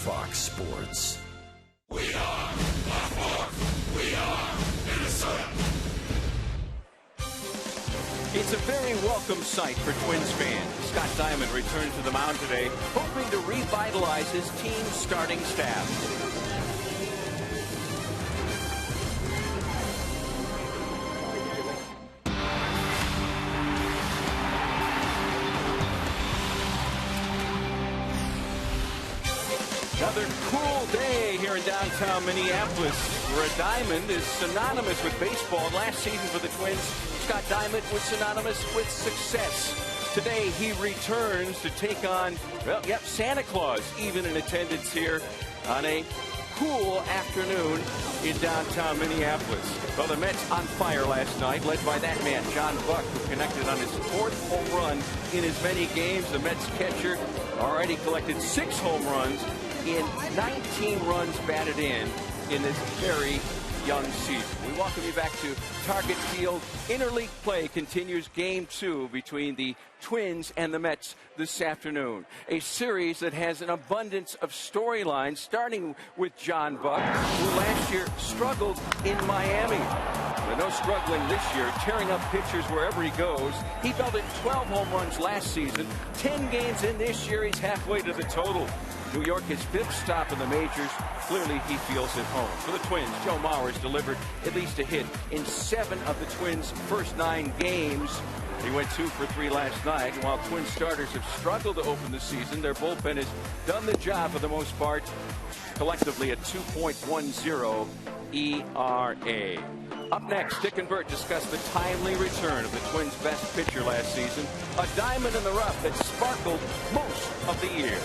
Fox Sports. We are Fox. We are Minnesota. It's a very welcome sight for Twins fans. Scott Diamond returned to the mound today, hoping to revitalize his team's starting staff. Another cool day here in downtown Minneapolis, where a diamond is synonymous with baseball. Last season for the Twins, Scott Diamond was synonymous with success. Today, he returns to take on, well, yep, Santa Claus, even in attendance here on a cool afternoon in downtown Minneapolis. Well, the Mets on fire last night, led by that man, John Buck, who connected on his 4th home run in as many games. The Mets catcher already collected 6 home runs in 19 runs batted in this very young season. We welcome you back to Target Field. Interleague play continues game 2 between the Twins and the Mets this afternoon. A series that has an abundance of storylines, starting with John Buck, who last year struggled in Miami. But no struggling this year, tearing up pitchers wherever he goes. He belted 12 home runs last season. 10 games in this year, he's halfway to the total. New York, his 5th stop in the majors. Clearly, he feels at home. For the Twins, Joe Mauer's delivered at least a hit in 7 of the Twins' first 9 games. He went 2 for 3 last night. And while Twins starters have struggled to open the season, their bullpen has done the job for the most part, collectively a 2.10 ERA. Up next, Dick and Bert discuss the timely return of the Twins' best pitcher last season, a diamond in the rough that sparkled most of the year.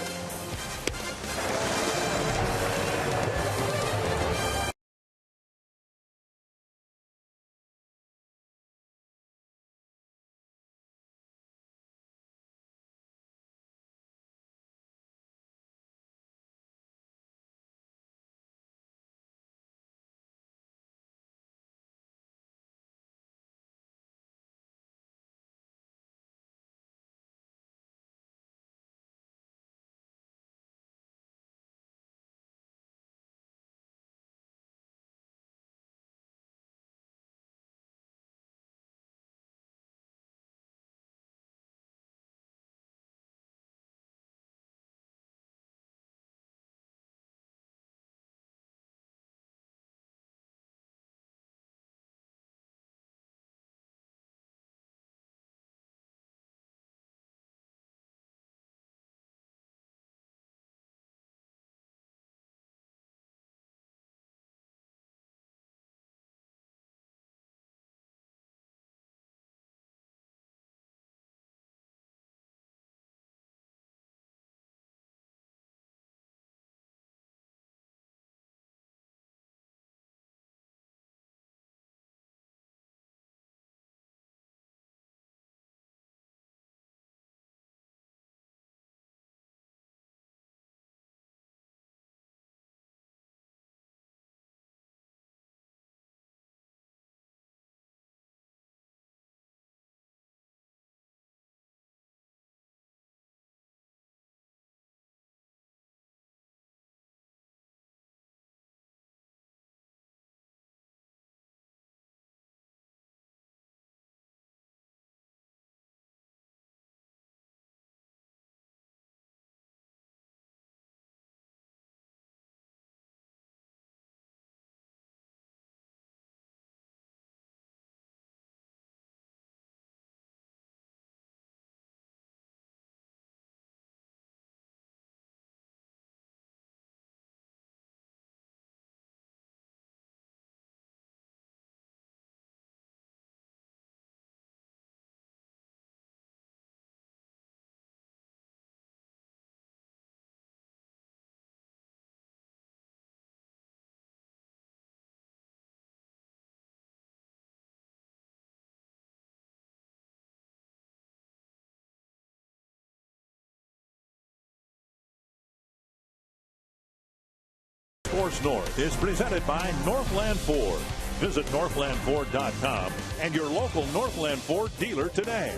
Sports North is presented by Northland Ford. Visit northlandford.com and your local Northland Ford dealer today.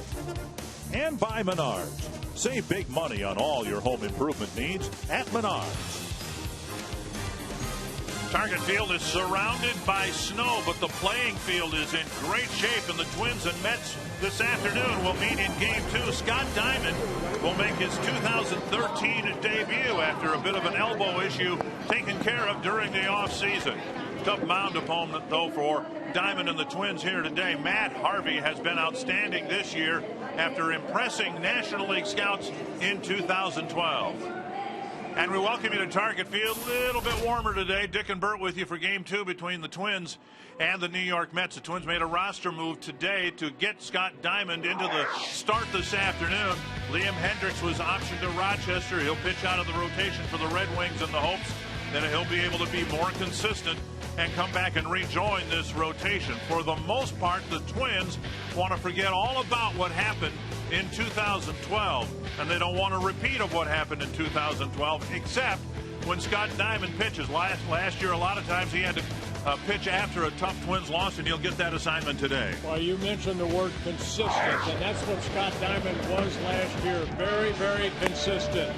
And by Menards. Save big money on all your home improvement needs at Menards. Target Field is surrounded by snow, but the playing field is in great shape, and the Twins and Mets this afternoon will meet in Game 2. Scott Diamond will make his 2013 debut after a bit of an elbow issue taken care of during the offseason. Tough mound opponent, though, for Diamond and the Twins here today. Matt Harvey has been outstanding this year after impressing National League scouts in 2012. And we welcome you to Target Field. A little bit warmer today. Dick and Bert with you for Game 2 between the Twins and the New York Mets. The Twins made a roster move today to get Scott Diamond into the start this afternoon. Liam Hendricks was optioned to Rochester. He'll pitch out of the rotation for the Red Wings in the hopes that he'll be able to be more consistent and come back and rejoin this rotation. For the most part, the Twins want to forget all about what happened in 2012, and they don't want a repeat of what happened in 2012, except when Scott Diamond pitches. Last year, a lot of times he had to pitch after a tough Twins loss, and he'll get that assignment today. Well, you mentioned the word consistent, and that's what Scott Diamond was last year. Very, very consistent.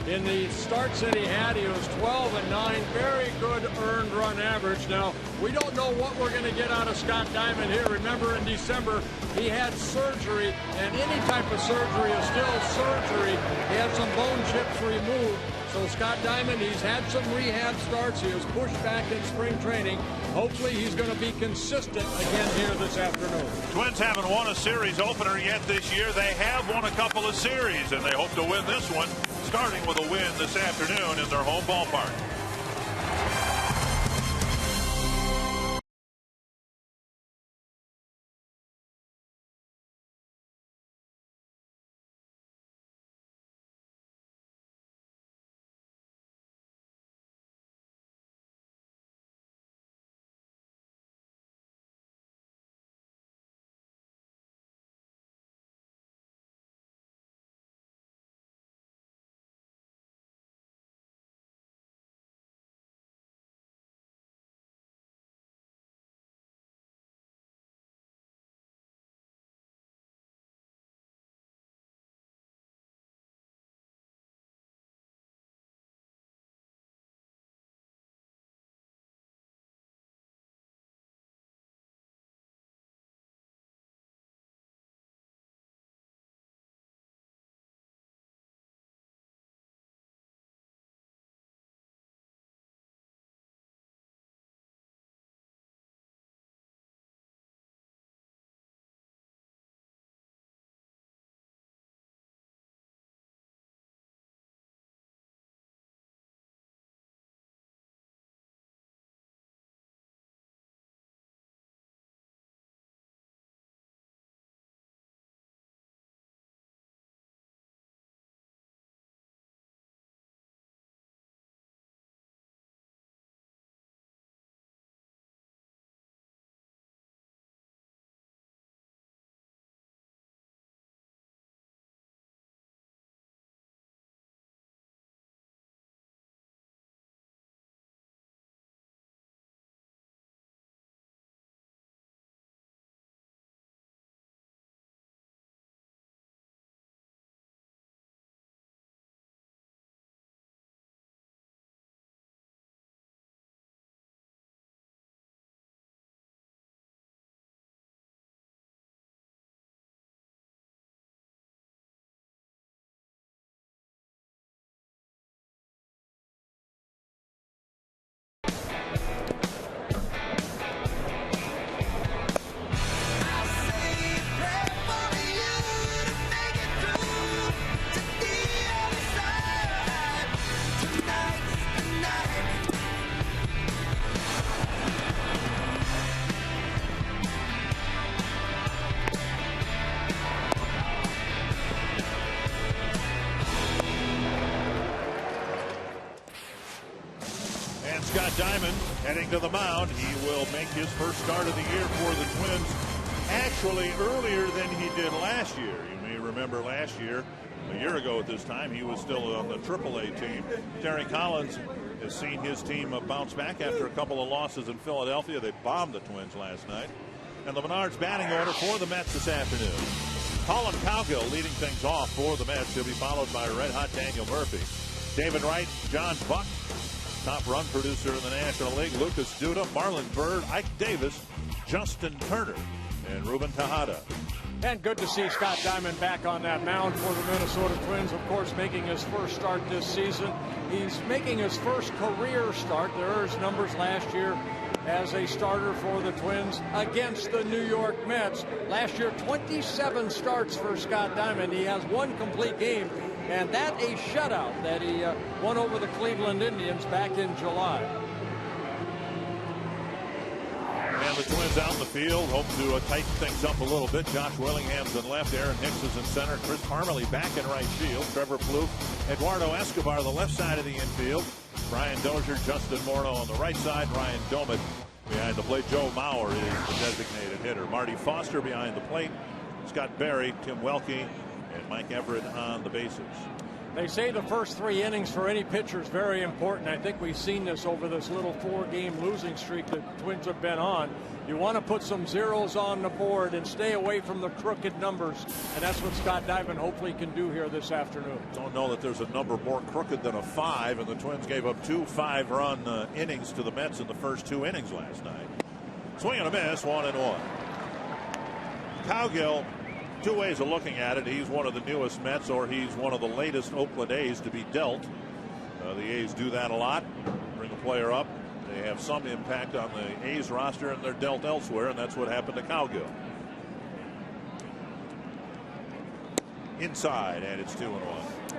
In the starts that he had, he was 12-9, very good earned run average. Now, we don't know what we're going to get out of Scott Diamond here. Remember, in December, he had surgery, and any type of surgery is still surgery. He had some bone chips removed. So Scott Diamond, he's had some rehab starts. He was pushed back in spring training. Hopefully he's going to be consistent again here this afternoon. Twins haven't won a series opener yet this year. They have won a couple of series, and they hope to win this one, starting with a win this afternoon in their home ballpark. Scott Diamond heading to the mound. He will make his first start of the year for the Twins actually earlier than he did last year. You may remember last year, a year ago at this time, he was still on the AAA team. Terry Collins has seen his team bounce back after a couple of losses in Philadelphia. They bombed the Twins last night. And the Menards batting order for the Mets this afternoon. Colin Cowgill leading things off for the Mets. He'll be followed by red-hot Daniel Murphy. David Wright, John Buck, Top run producer in the National League, Lucas Duda, Marlon Byrd, Ike Davis, Justin Turner, and Ruben Tejada. And good to see Scott Diamond back on that mound for the Minnesota Twins, of course, making his first start this season. He's making his first career start. There are his numbers last year as a starter for the Twins against the New York Mets. Last year, 27 starts for Scott Diamond. He has one complete game, and that a shutout that he won over the Cleveland Indians back in July. And the Twins out in the field, hope to tighten things up a little bit. Josh Willingham's in left, Aaron Hicks is in center, Chris Parmalee back in right field, Trevor Plouffe, Eduardo Escobar the left side of the infield, Brian Dozier, Justin Morneau on the right side, Ryan Domit behind the plate. Joe Mauer is the designated hitter. Marty Foster behind the plate, Scott Berry, Tim Welke, and Mike Everett on the bases. They say the first 3 innings for any pitcher is very important. I think we've seen this over this little 4-game losing streak the Twins have been on. You want to put some zeros on the board and stay away from the crooked numbers, and that's what Scott Diamond hopefully can do here this afternoon. Don't know that there's a number more crooked than a 5, and the Twins gave up 2 5-run innings to the Mets in the first 2 innings last night. Swing and a miss, 1-1. Cowgill, 2 ways of looking at it. He's one of the newest Mets, or he's one of the latest Oakland A's to be dealt. The A's do that a lot. Bring a player up. They have some impact on the A's roster, and they're dealt elsewhere, and that's what happened to Cowgill. Inside, and it's 2-1.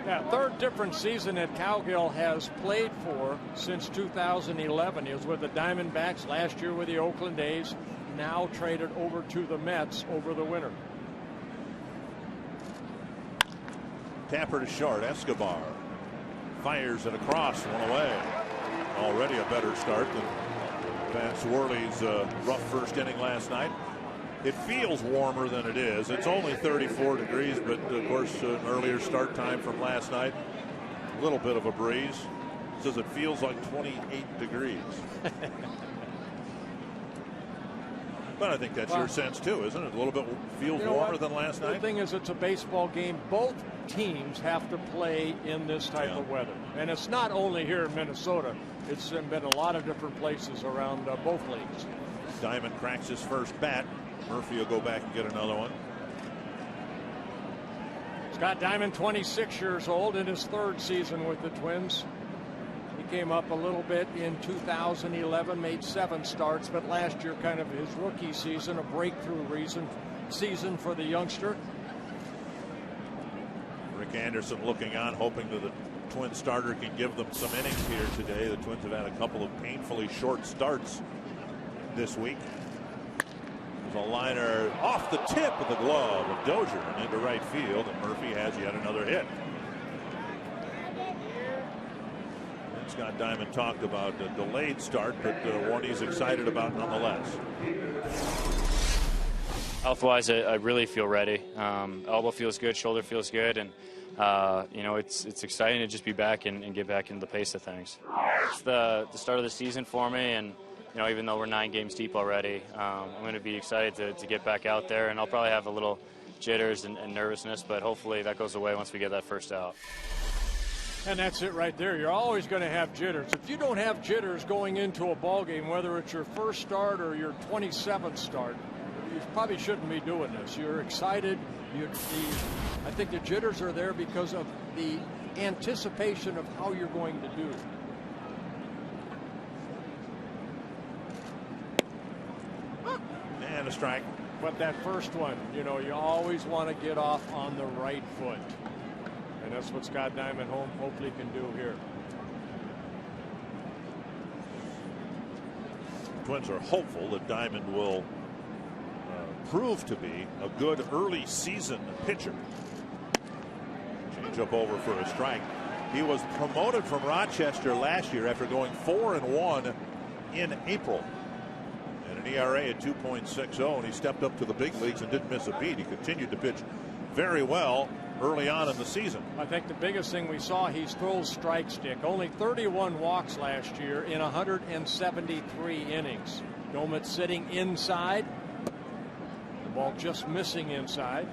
Yeah, third different season that Cowgill has played for since 2011. He was with the Diamondbacks last year with the Oakland A's, now traded over to the Mets over the winter. Tapper to short. Escobar fires it across, 1 away. Already a better start than Vance Worley's rough first inning last night. It feels warmer than it is. It's only 34 degrees, but of course an earlier start time from last night. A little bit of a breeze. It says it feels like 28 degrees. But I think that's your sense too, isn't it? A little bit feels warmer than last night. The thing is, it's a baseball game. Both teams have to play in this type of weather, and it's not only here in Minnesota. It's been a lot of different places around both leagues. Diamond cracks his first bat. Murphy will go back and get another one. Scott Diamond, 26 years old, in his 3rd season with the Twins. He came up a little bit in 2011, made 7 starts, but last year, kind of his rookie season, a breakthrough season for the youngster. Rick Anderson looking on, hoping that the Twin starter can give them some innings here today. The Twins have had a couple of painfully short starts this week. There's a liner off the tip of the glove of Dozier and into right field, and Murphy has yet another hit. And Scott Diamond talked about a delayed start, but one he's excited about nonetheless. Health-wise, I really feel ready. Elbow feels good, shoulder feels good, and you know, it's exciting to just be back and get back into the pace of things. It's the start of the season for me, and you know, even though we're 9 games deep already, I'm going to be excited to get back out there, and I'll probably have a little jitters and nervousness, but hopefully that goes away once we get that first out. And that's it right there. You're always going to have jitters. If you don't have jitters going into a ball game, whether it's your first start or your 27th start, you probably shouldn't be doing this. You're excited. I think the jitters are there because of the anticipation of how you're going to do. And a strike. But that first one, you know, you always want to get off on the right foot. And that's what Scott Diamond hopefully can do here. Twins are hopeful that Diamond will prove to be a good early season pitcher. Change up over for a strike. He was promoted from Rochester last year after going 4-1 in April. And an ERA at 2.60, and he stepped up to the big leagues and didn't miss a beat. He continued to pitch very well early on in the season. I think the biggest thing we saw, he throws strike stick. Only 31 walks last year in 173 innings. Domit sitting inside. The ball just missing inside.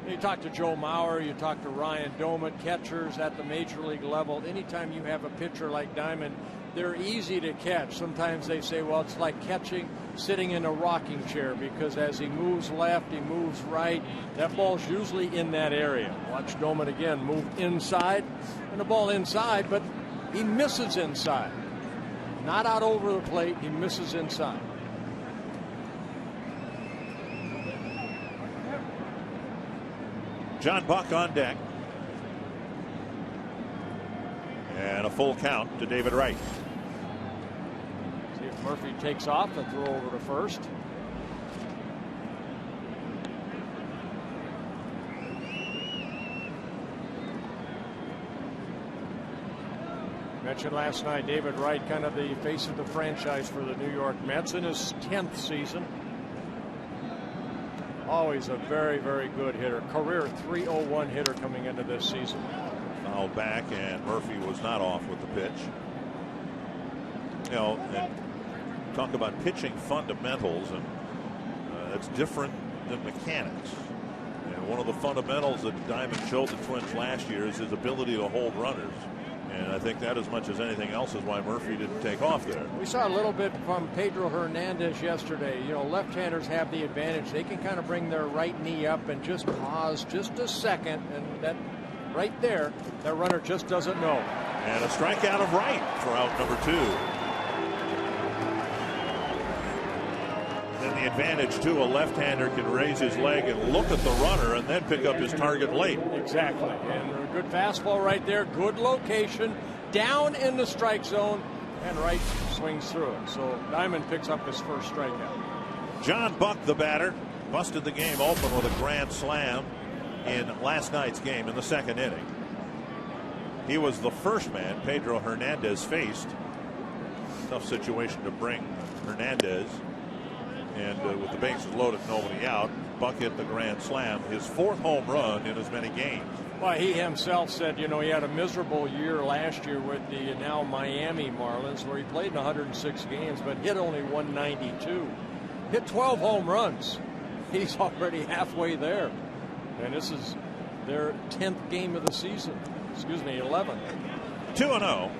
You talk to Joe Mauer, you talk to Ryan Doumit, catchers at the major league level. Anytime you have a pitcher like Diamond, they're easy to catch. Sometimes they say, well, it's like catching sitting in a rocking chair, because as he moves left, he moves right, that ball's usually in that area. Watch Doumit again move inside, and the ball inside, but he misses inside. Not out over the plate, he misses inside. John Buck on deck. And a full count to David Wright. See if Murphy takes off, the throw over to first. Mentioned last night, David Wright, kind of the face of the franchise for the New York Mets in his 10th season. Always a very, very good hitter. Career .301 hitter coming into this season. Foul back, and Murphy was not off with the pitch. You know, and talk about pitching fundamentals, and it's different than mechanics. And one of the fundamentals that Diamond showed the Twins last year is his ability to hold runners. And I think that, as much as anything else, is why Murphy didn't take off there. We saw a little bit from Pedro Hernandez yesterday. You know, left-handers have the advantage. They can kind of bring their right knee up and just pause just a second, and that right there, that runner just doesn't know. And a strikeout of Wright for out number 2. Then the advantage, too, a left-hander can raise his leg and look at the runner and then pick up his target late. Exactly. And a good fastball right there. Good location. Down in the strike zone. And Wright swings through it. So Diamond picks up his first strikeout. John Buck, the batter, busted the game open with a grand slam in last night's game in the 2nd inning. He was the first man Pedro Hernandez faced. Tough situation to bring Hernandez. And with the bases loaded, nobody out, Buck hit the grand slam, his 4th home run in as many games. Well, he himself said, you know, he had a miserable year last year with the now Miami Marlins, where he played in 106 games, but hit only 192. Hit 12 home runs. He's already halfway there. And this is their 10th game of the season. Excuse me, 11th. 2-0.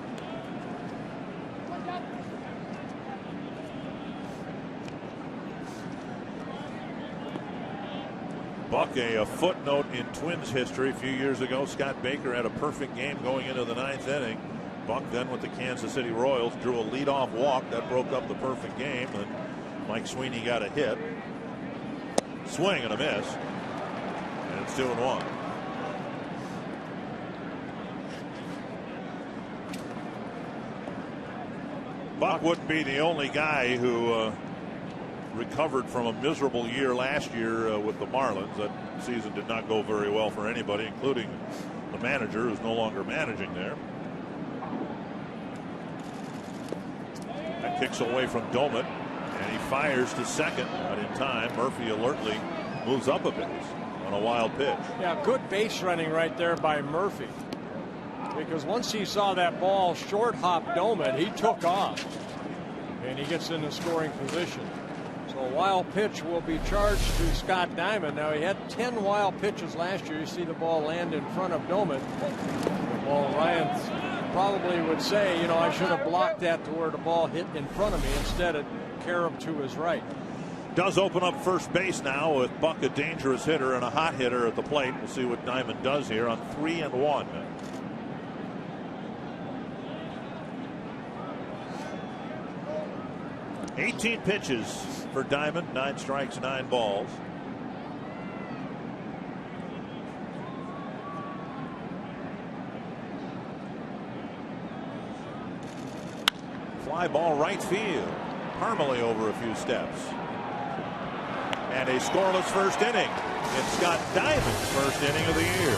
Buck, a footnote in Twins history. A few years ago, Scott Baker had a perfect game going into the 9th inning. Buck then with the Kansas City Royals drew a leadoff walk that broke up the perfect game, and Mike Sweeney got a hit. Swing and a miss, and it's 2-1. Buck wouldn't be the only guy who recovered from a miserable year last year with the Marlins. That season did not go very well for anybody, including the manager, who's no longer managing there. That kicks away from Doumit, and he fires to second. Not in time. Murphy alertly moves up a bit on a wild pitch. Yeah, good base running right there by Murphy. Because once he saw that ball short hop Doumit, he took off. And he gets in the scoring position. So a wild pitch will be charged to Scott Diamond. Now, he had 10 wild pitches last year. You see the ball land in front of Doumit. Well, Ryan probably would say, you know, I should have blocked that to where the ball hit in front of me. Instead, it carried to his right. Does open up first base now with Buck, a dangerous hitter and a hot hitter at the plate. We'll see what Diamond does here on 3-1. 18 pitches for Diamond, 9 strikes, 9 balls. Fly ball right field. Parmalee over a few steps. And a scoreless first inning. It's Scott Diamond's first inning of the year.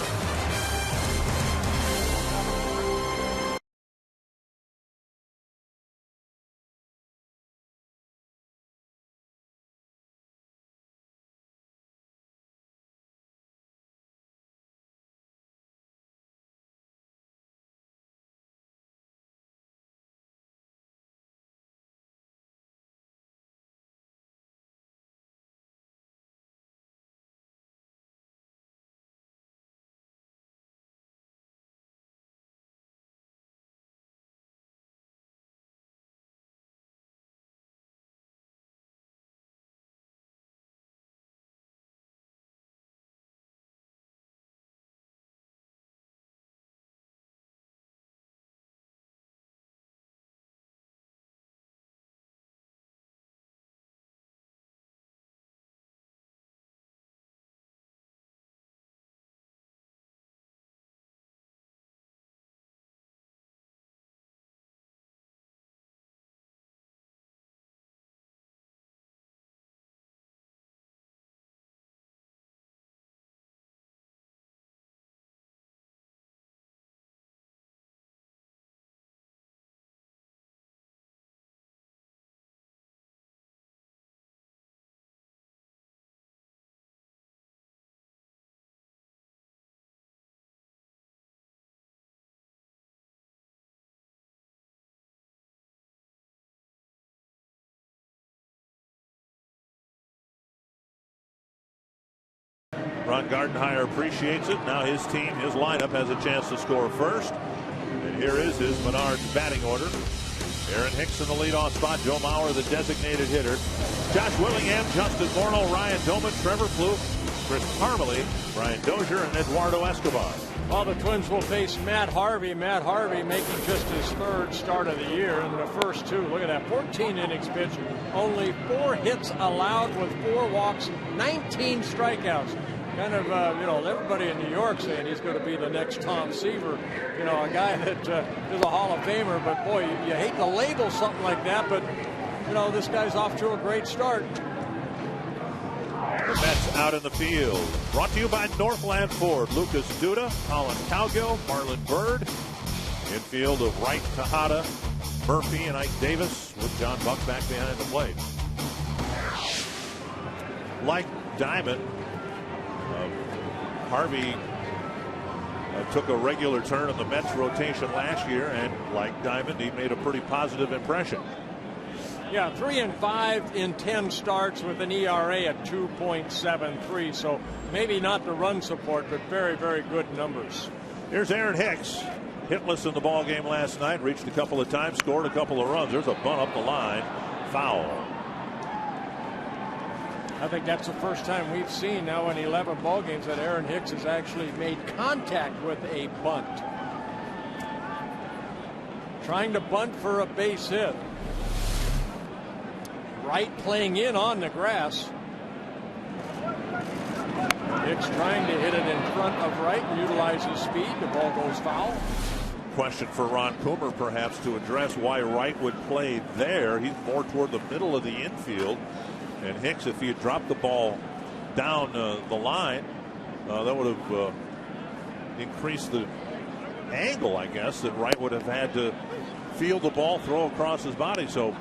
Ron Gardenhire appreciates it. Now his team, his lineup, has a chance to score first. And here is his Menards batting order. Aaron Hicks in the leadoff spot. Joe Mauer, the designated hitter. Josh Willingham, Justin Morneau, Ryan Doman, Trevor Plouffe, Chris Parmalee, Brian Dozier, and Eduardo Escobar. Well, the Twins will face Matt Harvey. Matt Harvey making just his third start of the year in the first two. Look at that, 14 innings pitched, only 4 hits allowed with 4 walks, 19 strikeouts. Kind of, everybody in New York saying he's going to be the next Tom Seaver. You know, a guy that is a Hall of Famer, but boy, you hate to label something like that, but, you know, this guy's off to a great start. The Mets out in the field. Brought to you by Northland Ford. Lucas Duda, Colin Cowgill, Marlon Byrd. Infield of Wright, Tejada, Murphy, and Ike Davis with John Buck back behind the plate. Like Diamond, Harvey took a regular turn in the Mets rotation last year, and like Diamond, he made a pretty positive impression. Yeah, 3-5 in 10 starts with an ERA at 2.73. So maybe not the run support, but very, very good numbers. Here's Aaron Hicks, hitless in the ball game last night. Reached a couple of times, scored a couple of runs. There's a bunt up the line, foul. I think that's the first time we've seen now in 11 ball games that Aaron Hicks has actually made contact with a bunt. Trying to bunt for a base hit. Wright playing in on the grass. Hicks trying to hit it in front of Wright and utilize his speed. The ball goes foul. Question for Ron Coomer perhaps to address why Wright would play there. He's more toward the middle of the infield. And Hicks, if he had dropped the ball down the line, that would have increased the angle, I guess, that Wright would have had to field the ball, throw across his body. So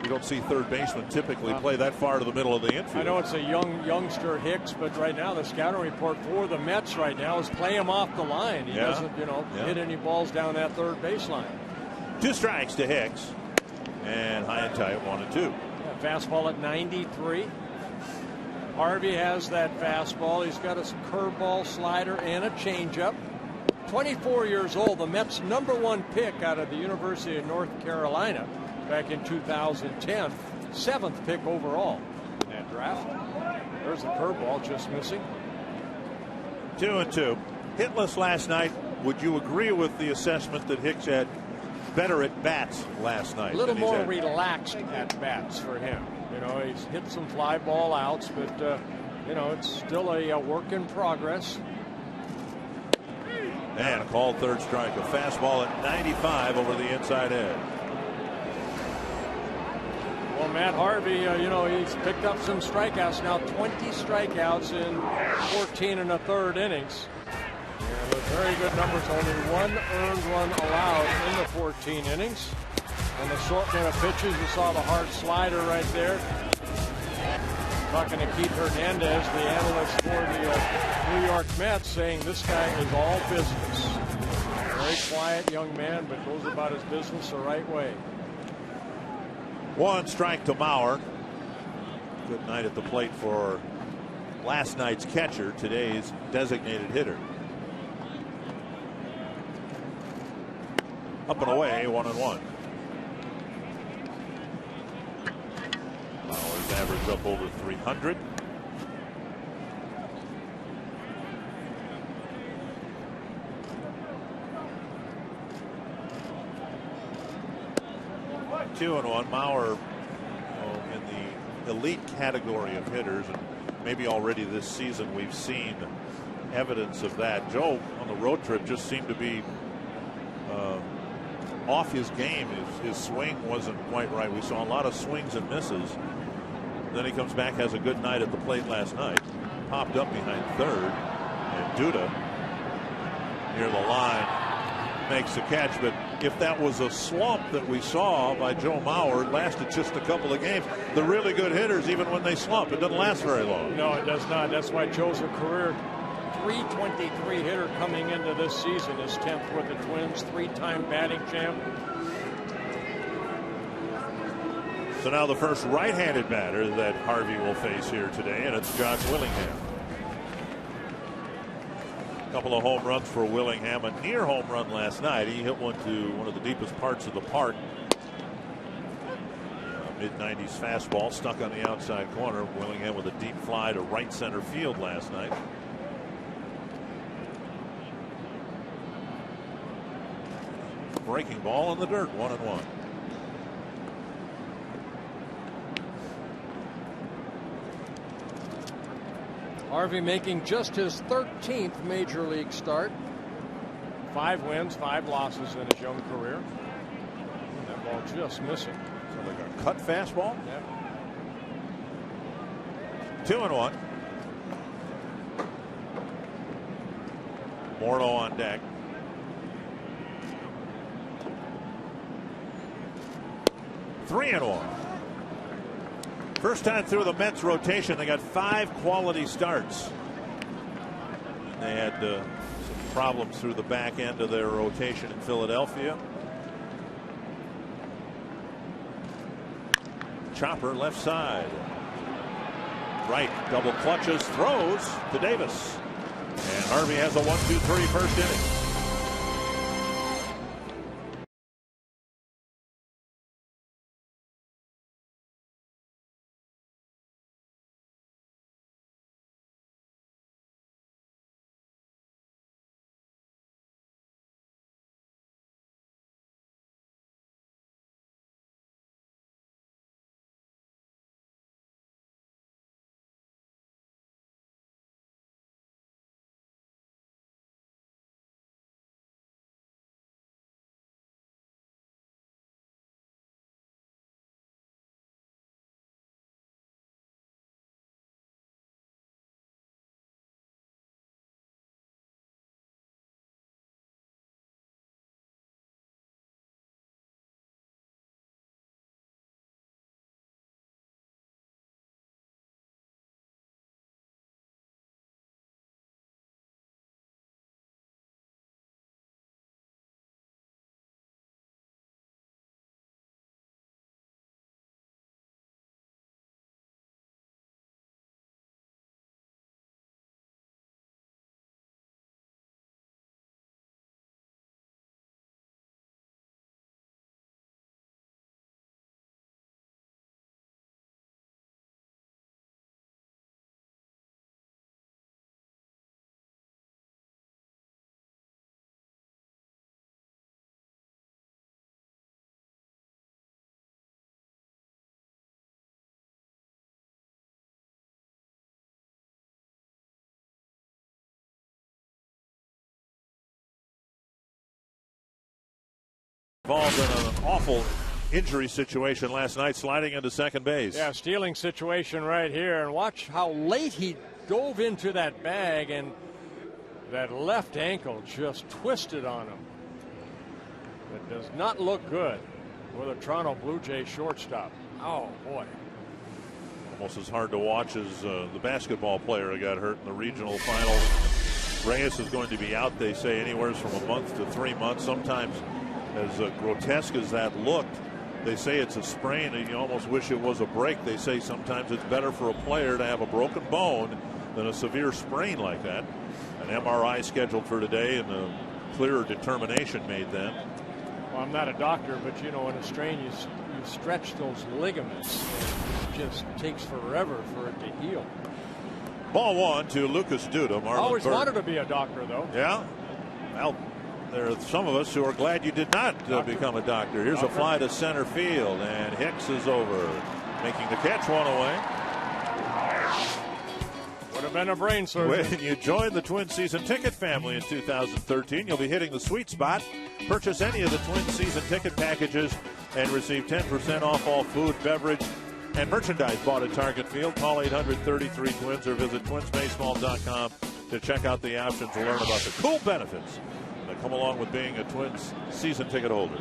you don't see third basemen typically play that far to the middle of the infield. I know it's a youngster Hicks, but right now the scouting report for the Mets right now is play him off the line. He doesn't, hit any balls down that third baseline. 2 strikes to Hicks, and high and tight, 1-2. Fastball at 93. Harvey has that fastball. He's got a curveball, slider, and a changeup. 24 years old, the Mets' #1 pick out of the University of North Carolina back in 2010. 7th pick overall in that draft. There's the curveball just missing. 2-2. Hitless last night. Would you agree with the assessment that Hicks had better at bats last night? A little more relaxed at bats for him. You know, he's hit some fly ball outs, but it's still a work in progress. And a called third strike. A fastball at 95 over the inside edge. Well, Matt Harvey, he's picked up some strikeouts now. 20 strikeouts in 14 1/3 innings. Yeah, with very good numbers. Only 1 earned run allowed in the 14 innings. And the assortment of pitches, you saw the hard slider right there. Talking to Keith Hernandez, the analyst for the New York Mets, saying this guy is all business. Very quiet young man, but goes about his business the right way. 1 strike to Mauer. Good night at the plate for last night's catcher, today's designated hitter. Up and away, 1-1. Mauer's average up over 300. Two and 1. Mauer in the elite category of hitters, and maybe already this season we've seen evidence of that. Joe on the road trip just seemed to be off his game. His swing wasn't quite right. We saw a lot of swings and misses. Then he comes back, has a good night at the plate last night. Popped up behind third, and Duda near the line makes the catch. But if that was a slump that we saw by Joe Mauer, it lasted just a couple of games. The really good hitters, even when they slump, it doesn't last very long. No, it does not. That's why Joe's a career .323 hitter coming into this season. His 10th with the Twins, 3-time batting champ. So now the first right-handed batter that Harvey will face here today, and it's Josh Willingham. couple of home runs for Willingham. A near home run last night. He hit one to one of the deepest parts of the park. Mid-90s fastball stuck on the outside corner. Willingham with a deep fly to right center field last night. Breaking ball in the dirt, 1-1. Harvey making just his 13th major league start. 5 wins, 5 losses in his young career. That ball just missing. So like a cut fastball. Yeah. 2-1. Morneau on deck. Three and 1. First time through the Mets rotation, they got 5 quality starts. They had some problems through the back end of their rotation in Philadelphia. Chopper left side. Right, double clutches, throws to Davis. And Harvey has a 1-2-3 first inning. Involved in an awful injury situation last night, sliding into second base. Yeah, stealing situation right here. And watch how late he dove into that bag, and that left ankle just twisted on him. It does not look good with a Toronto Blue Jays shortstop. Oh, boy. Almost as hard to watch as the basketball player who got hurt in the regional finals. Reyes is going to be out, they say, anywhere from a month to 3 months. Sometimes, as grotesque as that looked, they say it's a sprain and you almost wish it was a break. They say sometimes it's better for a player to have a broken bone than a severe sprain like that. An MRI scheduled for today and a clearer determination made then. Well, I'm not a doctor, but you know, in a strain, you stretch those ligaments. It just takes forever for it to heal. Ball 1 to Lucas Duda. Marlon Always Bird. wanted to be a doctor, though. Yeah. Well, there are some of us who are glad you did not become a doctor. Here's a fly to center field, and Hicks is over, making the catch, one away. Would have been a brain surgery. When you join the Twin season ticket family in 2013, you'll be hitting the sweet spot. Purchase any of the Twin season ticket packages and receive 10% off all food, beverage, and merchandise bought at Target Field. Call 800-33-TWINS or visit twinsbaseball.com to check out the options and learn about the cool benefits that come along with being a Twins season ticket holder.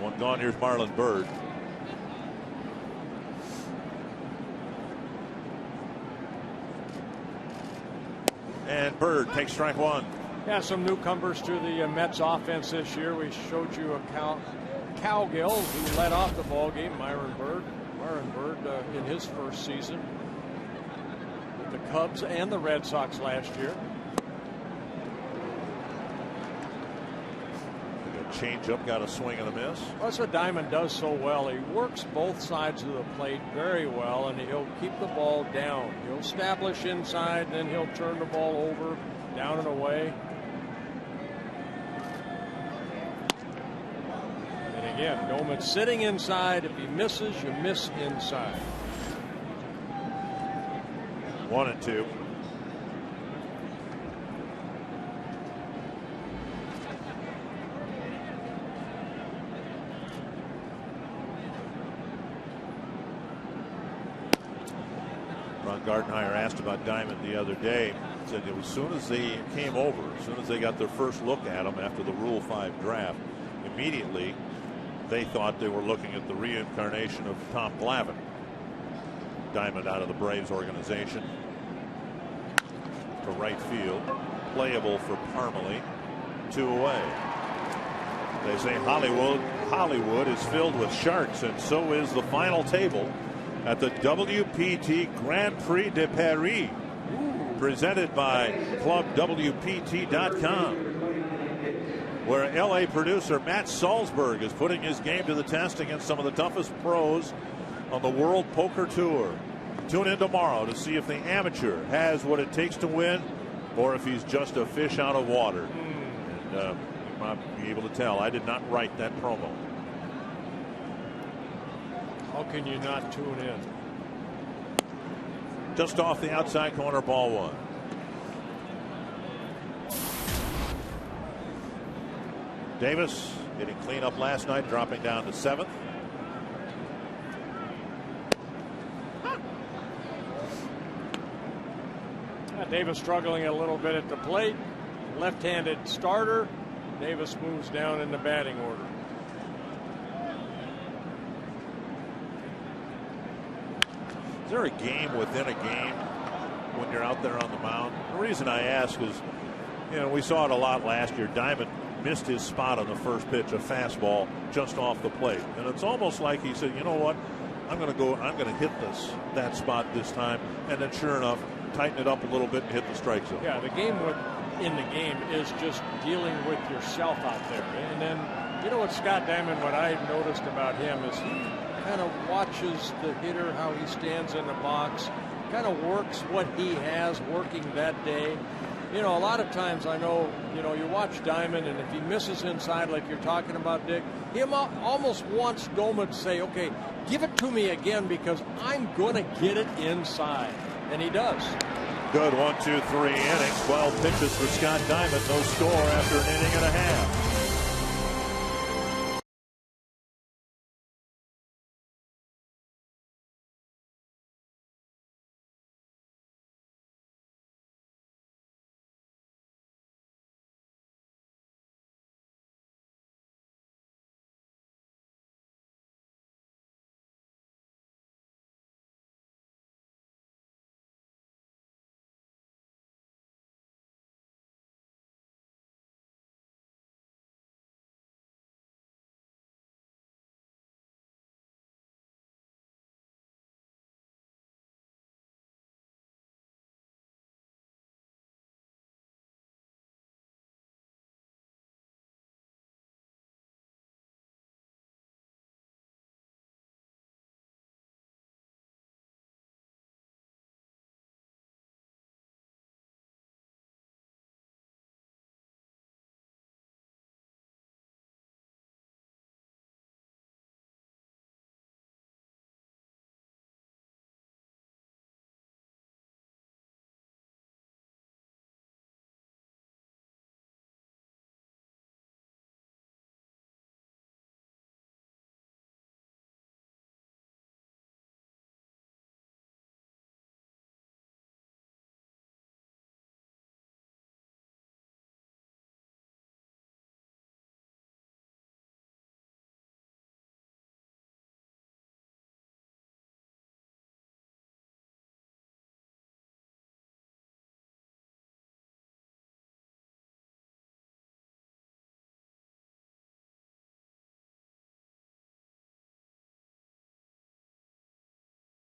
One gone, here's Marlon Bird. And Bird takes strike 1. Yeah, some newcomers to the Mets offense this year. We showed you a Cowgill who led off the ball game, Myron Bird. Myron Bird in his first season with the Cubs and the Red Sox last year. changeup got a swing and a miss. That's what Diamond does so well. He works both sides of the plate very well, and he'll keep the ball down. He'll establish inside, then he'll turn the ball over, down and away. And again, Doman sitting inside. If he misses, you miss inside. 1-2. Ron Gardenhire asked about Diamond the other day. He said as soon as they came over, as soon as they got their first look at him after the Rule 5 draft, immediately they thought they were looking at the reincarnation of Tom Glavine. Diamond out of the Braves organization to right field, playable for Parmalee, 2 away. They say Hollywood is filled with sharks, and so is the final table at the WPT Grand Prix de Paris, presented by ClubWPT.com, where LA producer Matt Salzberg is putting his game to the test against some of the toughest pros on the World Poker Tour. Tune in tomorrow to see if the amateur has what it takes to win or if he's just a fish out of water. And you might be able to tell I did not write that promo. How can you not tune in? Just off the outside corner, ball 1. Davis hitting cleanup last night, dropping down to 7th. Davis struggling a little bit at the plate. Left-handed starter. Davis moves down in the batting order. Is there a game within a game when you're out there on the mound? The reason I ask is, you know, we saw it a lot last year. Diamond missed his spot on the first pitch, a fastball just off the plate. And it's almost like he said, you know what, I'm going to hit that spot this time. And then sure enough, tighten it up a little bit and hit the strike zone. Yeah, the game in the game is just dealing with yourself out there. And then, you know what Scott Diamond, what I've noticed about him is he kind of watches the hitter, how he stands in the box, kind of works what he has working that day. You know, a lot of times I know, you know, you watch Diamond, and if he misses inside like you're talking about, Dick, he almost wants Doman to say, okay, give it to me again because I'm going to get it inside. And he does. Good 1, 2, 3 innings, 12 pitches for Scott Diamond. No score after an inning and a half.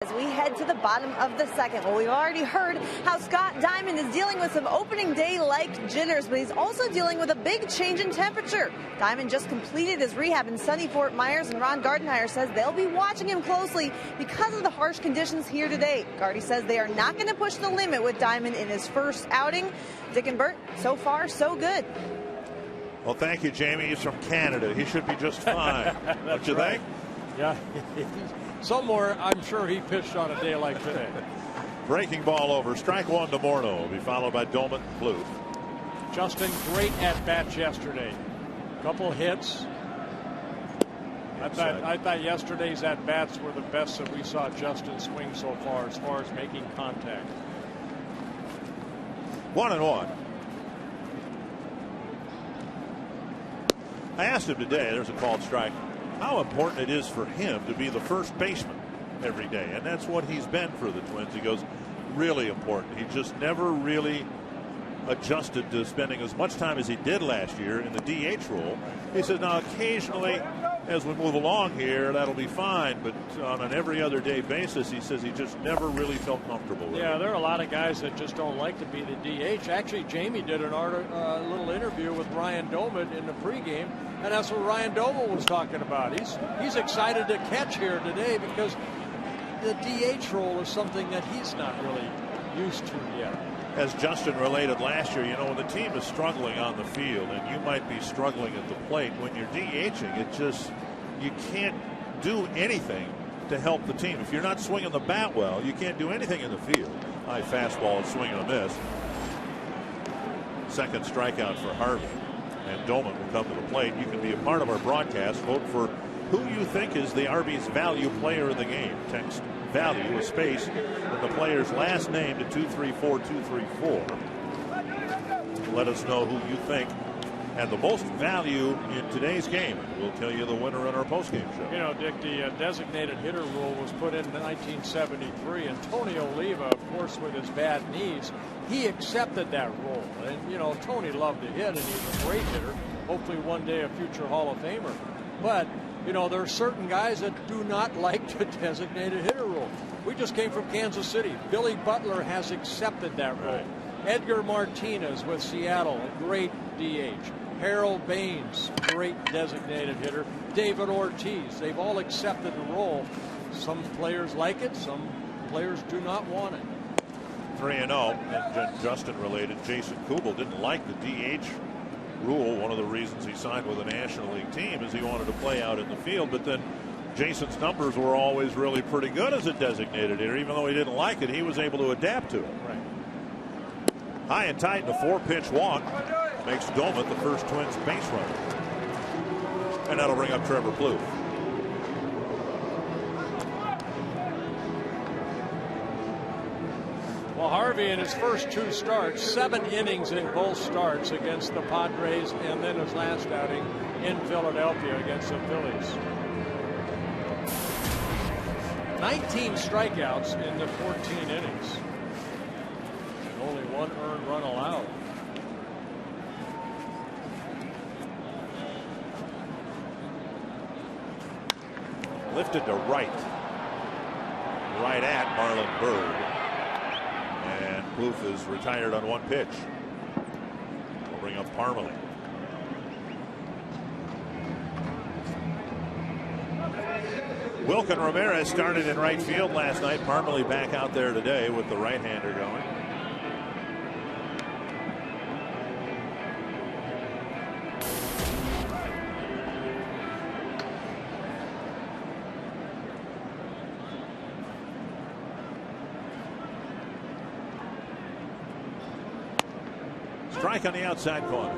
As we head to the bottom of the second, well, we've already heard how Scott Diamond is dealing with some opening day-like jitters, but he's also dealing with a big change in temperature. Diamond just completed his rehab in sunny Fort Myers, and Ron Gardenhire says they'll be watching him closely because of the harsh conditions here today. Gardy says they are not going to push the limit with Diamond in his first outing. Dick and Bert, so far, so good. Well, thank you, Jamie. He's from Canada. He should be just fine. Don't you think? Yeah. Somewhere, I'm sure he pitched on a day like today. Breaking ball over. Strike one to Morneau. Will be followed by Doman and Plouffe. Justin, great at-bats yesterday. Couple hits. I thought yesterday's at-bats were the best that we saw Justin swing so far as making contact. 1-1. I asked him today, there's a called strike, how important it is for him to be the first baseman every day. And that's what he's been for the Twins. He goes, really important. He just never really adjusted to spending as much time as he did last year in the DH role. He says, now occasionally as we move along here, that'll be fine. But on an every other day basis, he says he just never really felt comfortable with it. Yeah, there are a lot of guys that just don't like to be the DH. Actually, Jamie did a little interview with Ryan Doman in the pregame, and that's what Ryan Doman was talking about. He's excited to catch here today because the DH role is something that he's not really used to yet. As Justin related last year, you know, when the team is struggling on the field and you might be struggling at the plate, when you're DHing, it just, you can't do anything to help the team. If you're not swinging the bat well, you can't do anything in the field. High fastball and swing and a miss. Second strikeout for Harvey. And Doman will come to the plate. You can be a part of our broadcast. Vote for who you think is the Arby's value player of the game. Text value, a space, and the player's last name to 234-234. Let us know who you think had the most value in today's game. We'll tell you the winner on our postgame show. You know, Dick, the designated hitter rule was put in 1973, and Tony Oliva, of course, with his bad knees, he accepted that role. And, you know, Tony loved to hit, and he's a great hitter. Hopefully one day a future Hall of Famer. But you know, there are certain guys that do not like the designated hitter rule. We just came from Kansas City. Billy Butler has accepted that role. Right. Edgar Martinez with Seattle, a great DH. Harold Baines, great designated hitter. David Ortiz, they've all accepted the role. Some players like it, some players do not want it. 3-0, and Justin related, Jason Kubel didn't like the DH rule. One of the reasons he signed with a National League team is he wanted to play out in the field, but then Jason's numbers were always really pretty good as a designated hitter. Even though he didn't like it, he was able to adapt to it. Right. High and tight in a 4-pitch walk makes Doman the first Twins base runner. And that'll bring up Trevor Plouffe. Well, Harvey in his first two starts, 7 innings in both starts against the Padres, and then his last outing in Philadelphia against the Phillies. 19 strikeouts in the 14 innings. And only 1 earned run allowed. Lifted to right. Right at Marlon Byrd. And Plouffe is retired on 1 pitch. We'll bring up Parmalee. Wilkin Ramirez started in right field last night. Parmalee back out there today with the right-hander going. Strike on the outside corner.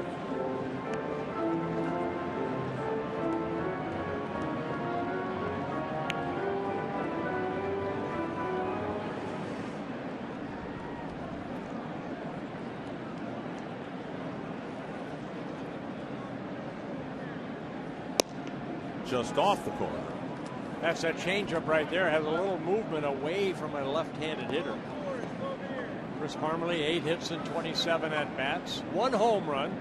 Just off the corner. That's that changeup right there. Has a little movement away from a left-handed hitter. Chris Parmalee, 8 hits and 27 at-bats. 1 home run.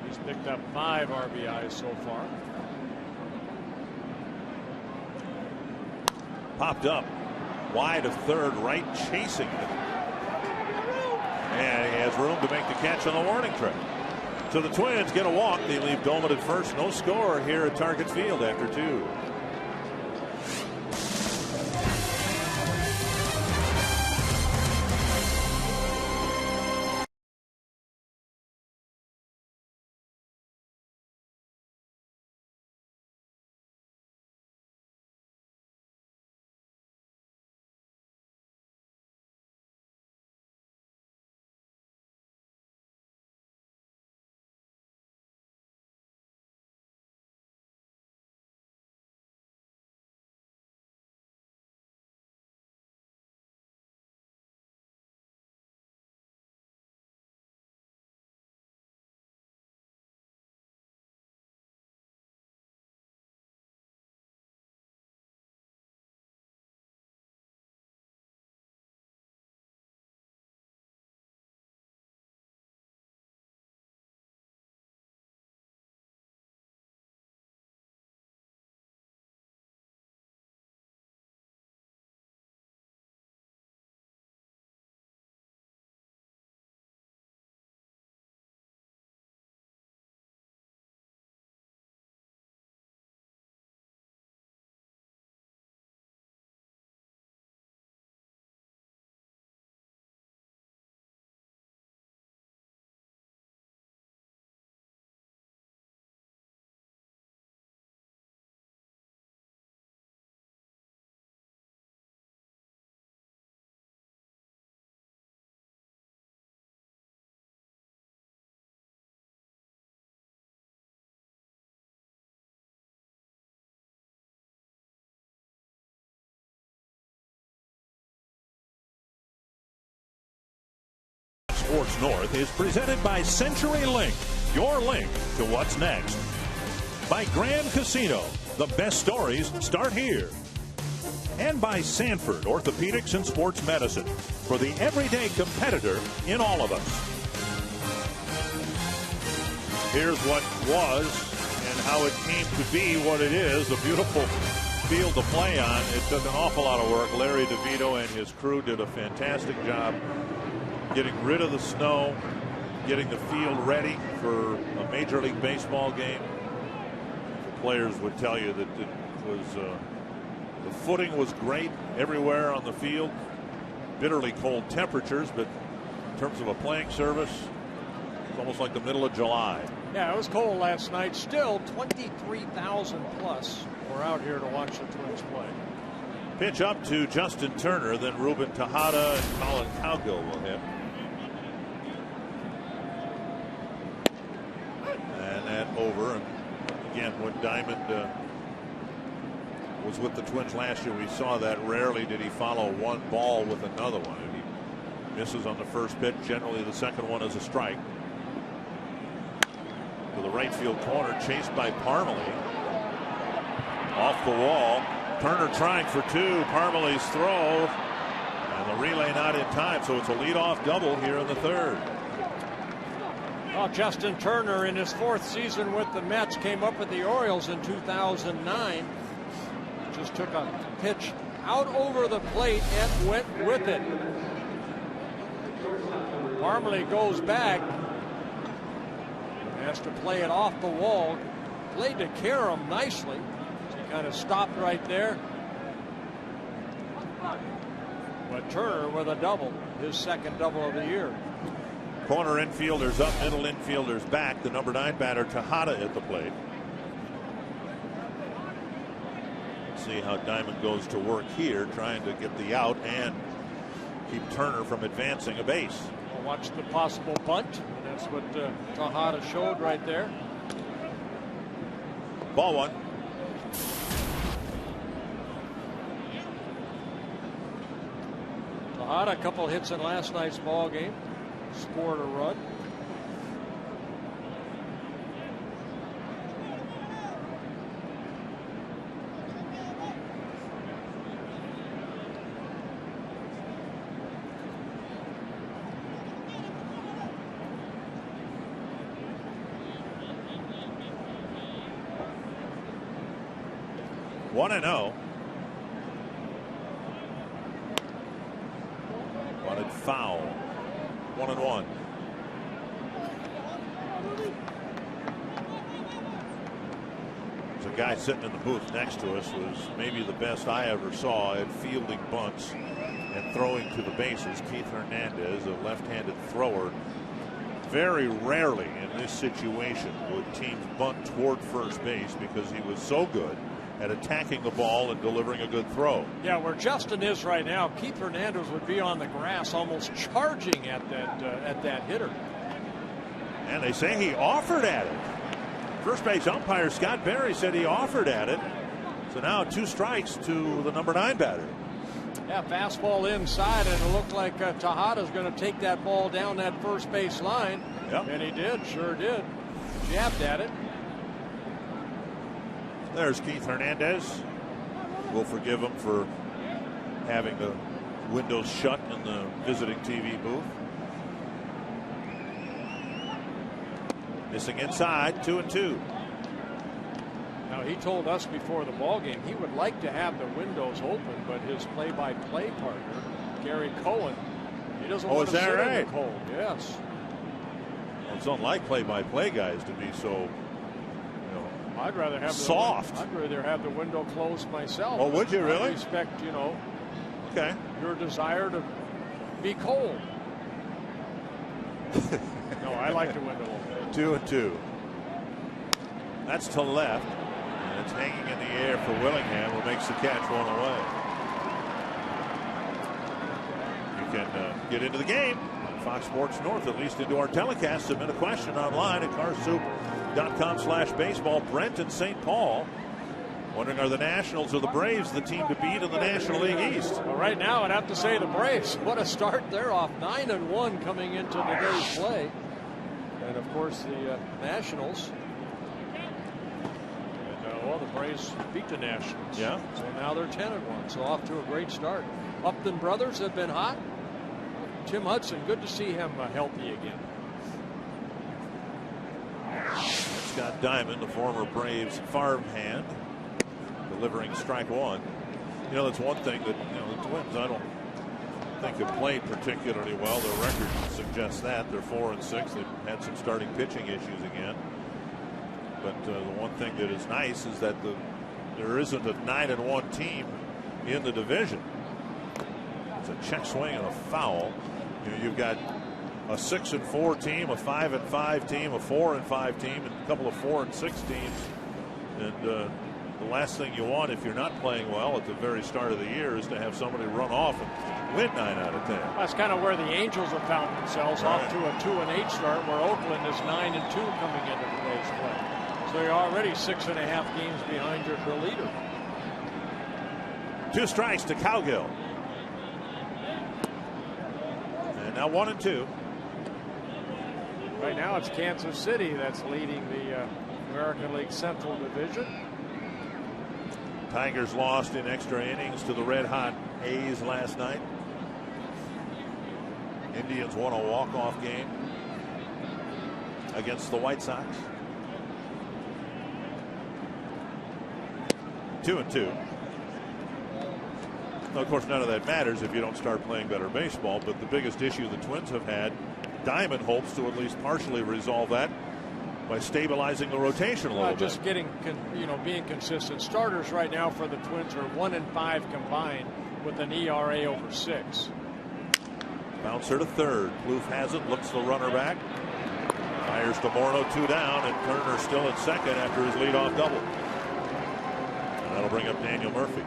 He's picked up 5 RBIs so far. Popped up wide of third, right chasing it. And he has room to make the catch on the warning track. So the Twins get a walk. They leave Dolman at first. No score here at Target Field after 2. Sports North is presented by CenturyLink, your link to what's next. By Grand Casino, the best stories start here. And by Sanford Orthopedics and Sports Medicine, for the everyday competitor in all of us. Here's what was and how it came to be what it is. A beautiful field to play on. It took an awful lot of work. Larry DeVito and his crew did a fantastic job getting rid of the snow, getting the field ready for a Major League Baseball game. The players would tell you that it was the footing was great everywhere on the field. Bitterly cold temperatures, but in terms of a playing service, it's almost like the middle of July. Yeah, it was cold last night. Still 23,000 plus were out here to watch the Twins play. Pitch up to Justin Turner, then Ruben Tejada and Colin Cowgill will hit. And that over. And again, when Diamond was with the Twins last year, we saw that rarely did he follow one ball with another one. If he misses on the first pitch, generally the second one is a strike. To the right field corner, chased by Parmalee. Off the wall. Turner trying for two. Parmalee's throw. And the relay not in time, so it's a leadoff double here in the third. Well, Justin Turner in his 4th season with the Mets came up with the Orioles in 2009. Just took a pitch out over the plate and went with it. Parmalee goes back. Has to play it off the wall. Played to Karam nicely. He kind of stopped right there. But Turner with a double, his 2nd double of the year. Corner infielders up, middle infielders back. The number 9 batter Tejada at the plate. Let's see how Diamond goes to work here, trying to get the out and keep Turner from advancing a base. We'll watch the possible bunt. That's what Tejada showed right there. Ball 1. Tejada, a couple hits in last night's ball game. Scored a run. Wanted foul. 1-1. There's a guy sitting in the booth next to us was maybe the best I ever saw at fielding bunts and throwing to the bases. Keith Hernandez, a left-handed thrower. Very rarely in this situation would teams bunt toward first base because he was so good at attacking the ball and delivering a good throw. Yeah, where Justin is right now, Keith Hernandez would be on the grass almost charging at that hitter. And they say he offered at it. First base umpire Scott Berry said he offered at it. So now 2 strikes to the number 9 batter. Yeah, fastball inside, and it looked like Tejada's going to take that ball down that first base line. Yep. And he did, sure did. Jabbed at it. There's Keith Hernandez. We'll forgive him for having the windows shut in the visiting TV booth. Missing inside, 2-2. Now, he told us before the ball game he would like to have the windows open, but his play-by-play partner, Gary Cohen, he doesn't want to sit in the cold. Yes. Well, it's unlike play-by-play guys to be so, I'd rather have soft. I'd rather have the window closed myself. Oh, would you really? I respect, okay, your desire to be cold. No, I like the window open. 2-2. That's to left. And it's hanging in the air for Willingham, who makes the catch one away. You can get into the game on Fox Sports North, at least into our telecast. Submit a question online at carsoup.com/baseball. Brent in St. Paul wondering, are the Nationals or the Braves the team to beat in the National League East? Well, right now I'd have to say the Braves. What a start. They're off 9-1 coming into today's play. And of course the Nationals. Well, the Braves beat the Nationals. Yeah. So now they're 10-1. So off to a great start. Upton brothers have been hot. Tim Hudson, good to see him healthy again. Scott Diamond, the former Braves farmhand, delivering strike one. That's one thing that the Twins, I don't think have played particularly well. Their record suggests that. They're 4-6. They've had some starting pitching issues again. But the one thing that is nice is that there isn't a 9-1 team in the division. It's a check swing and a foul. You've got a 6-4 team, a 5-5 team, a 4-5 team, and a couple of 4-6 teams. And the last thing you want if you're not playing well at the very start of the year is to have somebody run off and win 9 out of 10. That's kind of where the Angels have found themselves, off to a 2-8 start, where Oakland is 9-2 coming into today's play. So you're already 6.5 games behind your leader. 2 strikes to Cowgill. And now 1-2. Right now it's Kansas City that's leading the American League Central Division. Tigers lost in extra innings to the red-hot A's last night. Indians won a walk-off game against the White Sox. 2-2. Now, of course, none of that matters if you don't start playing better baseball, but the biggest issue the Twins have had, Diamond hopes to at least partially resolve that by stabilizing the rotation a little bit. Just getting, being consistent. Starters right now for the Twins are 1-5 combined with an ERA over 6. Bouncer to third. Plouffe has it, looks the runner back. Fires to Morneau, 2 down, and Turner still at second after his leadoff double. And that'll bring up Daniel Murphy.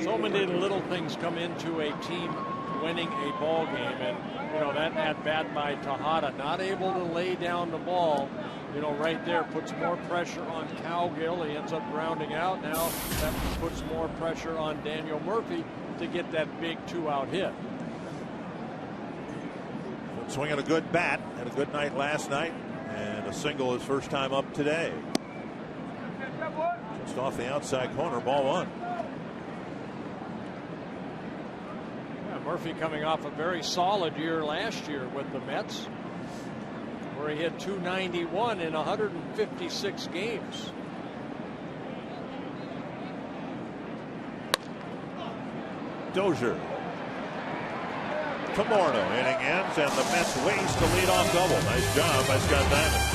So many little things come into a team winning a ball game, and that at bat by Tejada, not able to lay down the ball, right there puts more pressure on Cowgill. He ends up grounding out. Now that puts more pressure on Daniel Murphy to get that big 2-out hit. Swinging a good bat, had a good night last night, and a single his first time up today. Just off the outside corner, ball 1. Murphy coming off a very solid year last year with the Mets, where he hit .291 in 156 games. Dozier. Tomorrow inning ends, and the Mets waste a leadoff double. Nice job by Scott Diamond.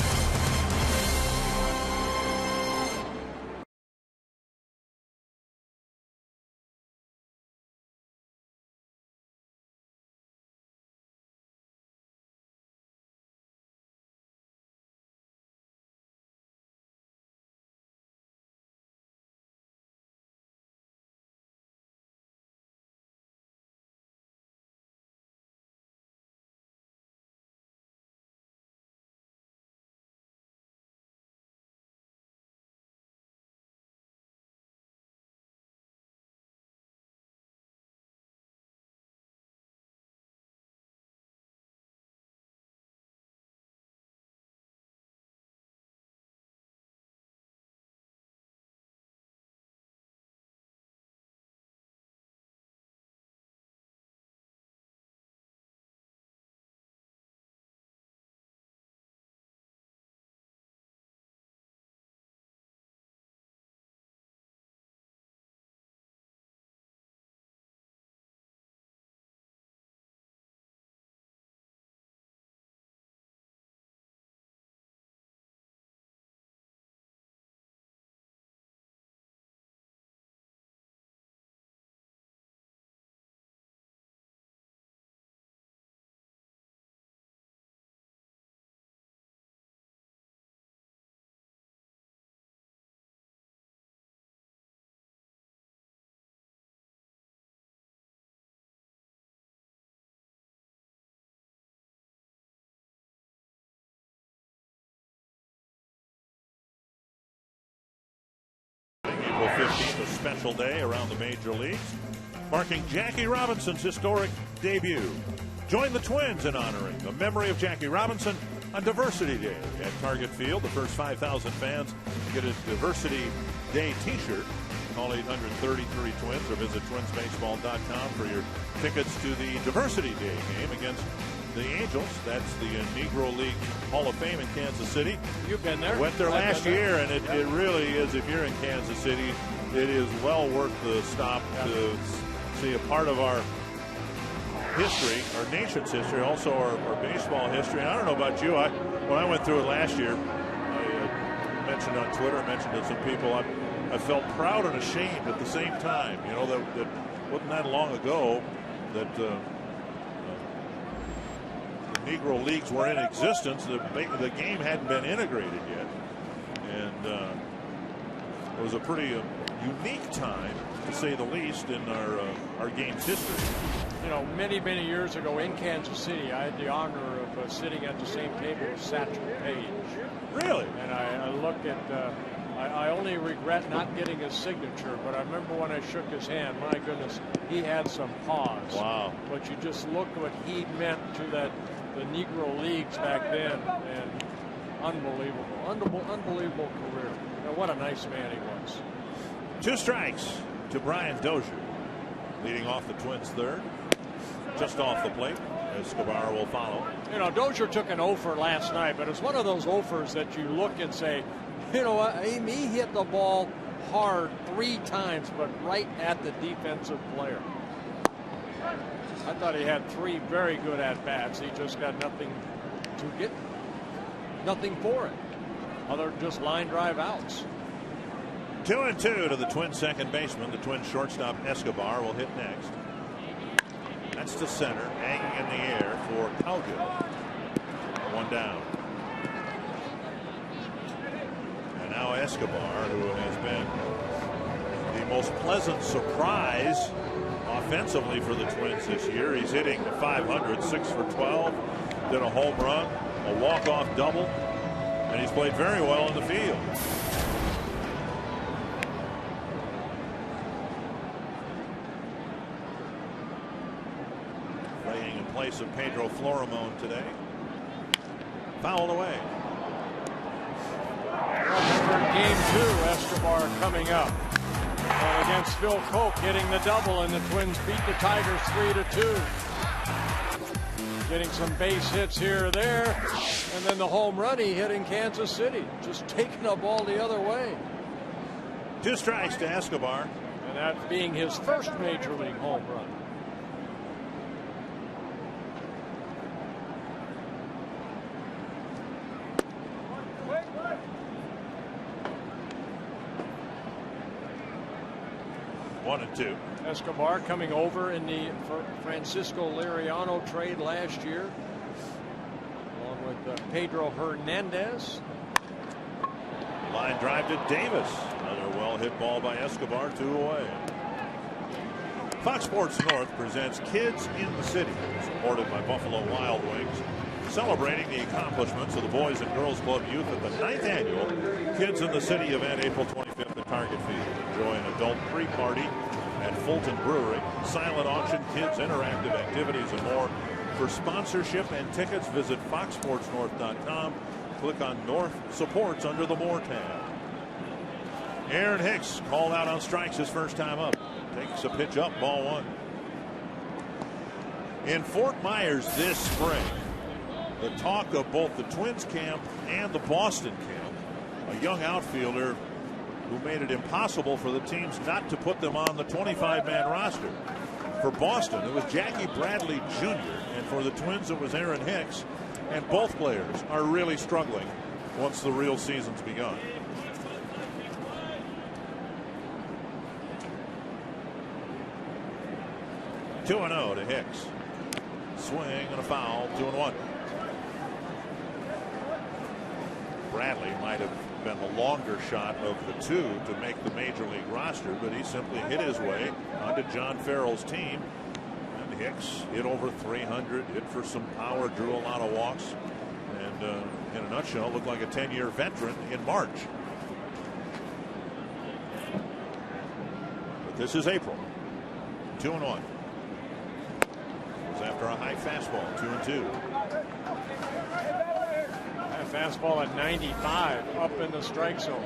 April 15th, a special day around the major leagues, marking Jackie Robinson's historic debut. Join the Twins in honoring the memory of Jackie Robinson on Diversity Day at Target Field. The first 5,000 fans get a Diversity Day t-shirt. Call 800-33-TWINS or visit twinsbaseball.com for your tickets to the Diversity Day game against the Angels. That's the Negro League Hall of Fame in Kansas City. You've been there. Went there last year, and it really is, if you're in Kansas City, it is well worth the stop to see a part of our history, our nation's history, also our baseball history. And I don't know about you, when I went through it last year, I mentioned on Twitter, I mentioned to some people, I felt proud and ashamed at the same time. You know, that wasn't that long ago that the Negro Leagues were in existence. The game hadn't been integrated yet. And it was a pretty unique time, to say the least, in our game's history. You know, many years ago in Kansas City, I had the honor of sitting at the same table with Satchel Paige. Really? And I look at, I only regret not getting his signature, but I remember when I shook his hand, my goodness, he had some pause. Wow. But you just look what he meant to the Negro Leagues back then, and unbelievable career. You know, what a nice man he was. 2 strikes to Brian Dozier, leading off the Twins' third. Just off the plate. Escobar will follow. You know, Dozier took an offer last night, but it's one of those offers that you look and say, you know what, he hit the ball hard 3 times, but right at the defensive player. I thought he had 3 very good at-bats. He just got nothing to get, nothing for it, other than just line drive outs. 2-2 to the Twins' second baseman. The Twins shortstop Escobar will hit next. That's to center, hanging in the air for Cowgill. 1 down. And now Escobar, who has been the most pleasant surprise offensively for the Twins this year. He's hitting .500, 6 for 12, did a home run, a walk-off double, and he's played very well in the field. Playing in place of Pedro Florimon today. Fouled away. For game 2, Escobar coming up. And against Phil Koch hitting the double, and the Twins beat the Tigers 3-2. Getting some base hits here or there, and then the home run he hit in Kansas City, just taking the ball the other way. 2 strikes to Escobar. And that being his first major league home run. One and two. Escobar coming over in the Francisco Liriano trade last year, along with Pedro Hernandez. Line drive to Davis. Another well hit ball by Escobar, 2 away. Fox Sports North presents Kids in the City, supported by Buffalo Wild Wings, celebrating the accomplishments of the Boys and Girls Club youth at the 9th annual Kids in the City event, April 25th at Target Field. Enjoy an adult pre-party at Fulton Brewery, silent auction, kids interactive activities, and more. For sponsorship and tickets, visit foxsportsnorth.com. Click on North Supports under the More tab. Aaron Hicks called out on strikes his first time up. Takes a pitch up, ball one. In Fort Myers this spring, the talk of both the Twins camp and the Boston camp, a young outfielder who made it impossible for the teams not to put them on the 25-man roster. For Boston, it was Jackie Bradley Jr., and for the Twins, it was Aaron Hicks. And both players are really struggling once the real season's begun. Two and 0 to Hicks. Swing and a foul, 2-1. Bradley might have been the longer shot of the two to make the major league roster, but he simply hit his way onto John Farrell's team. And Hicks hit over 300, hit for some power, drew a lot of walks, and in a nutshell, looked like a 10-year veteran in March. But this is April. 2-1. Was after a high fastball, 2-2. Fastball at 95, up in the strike zone.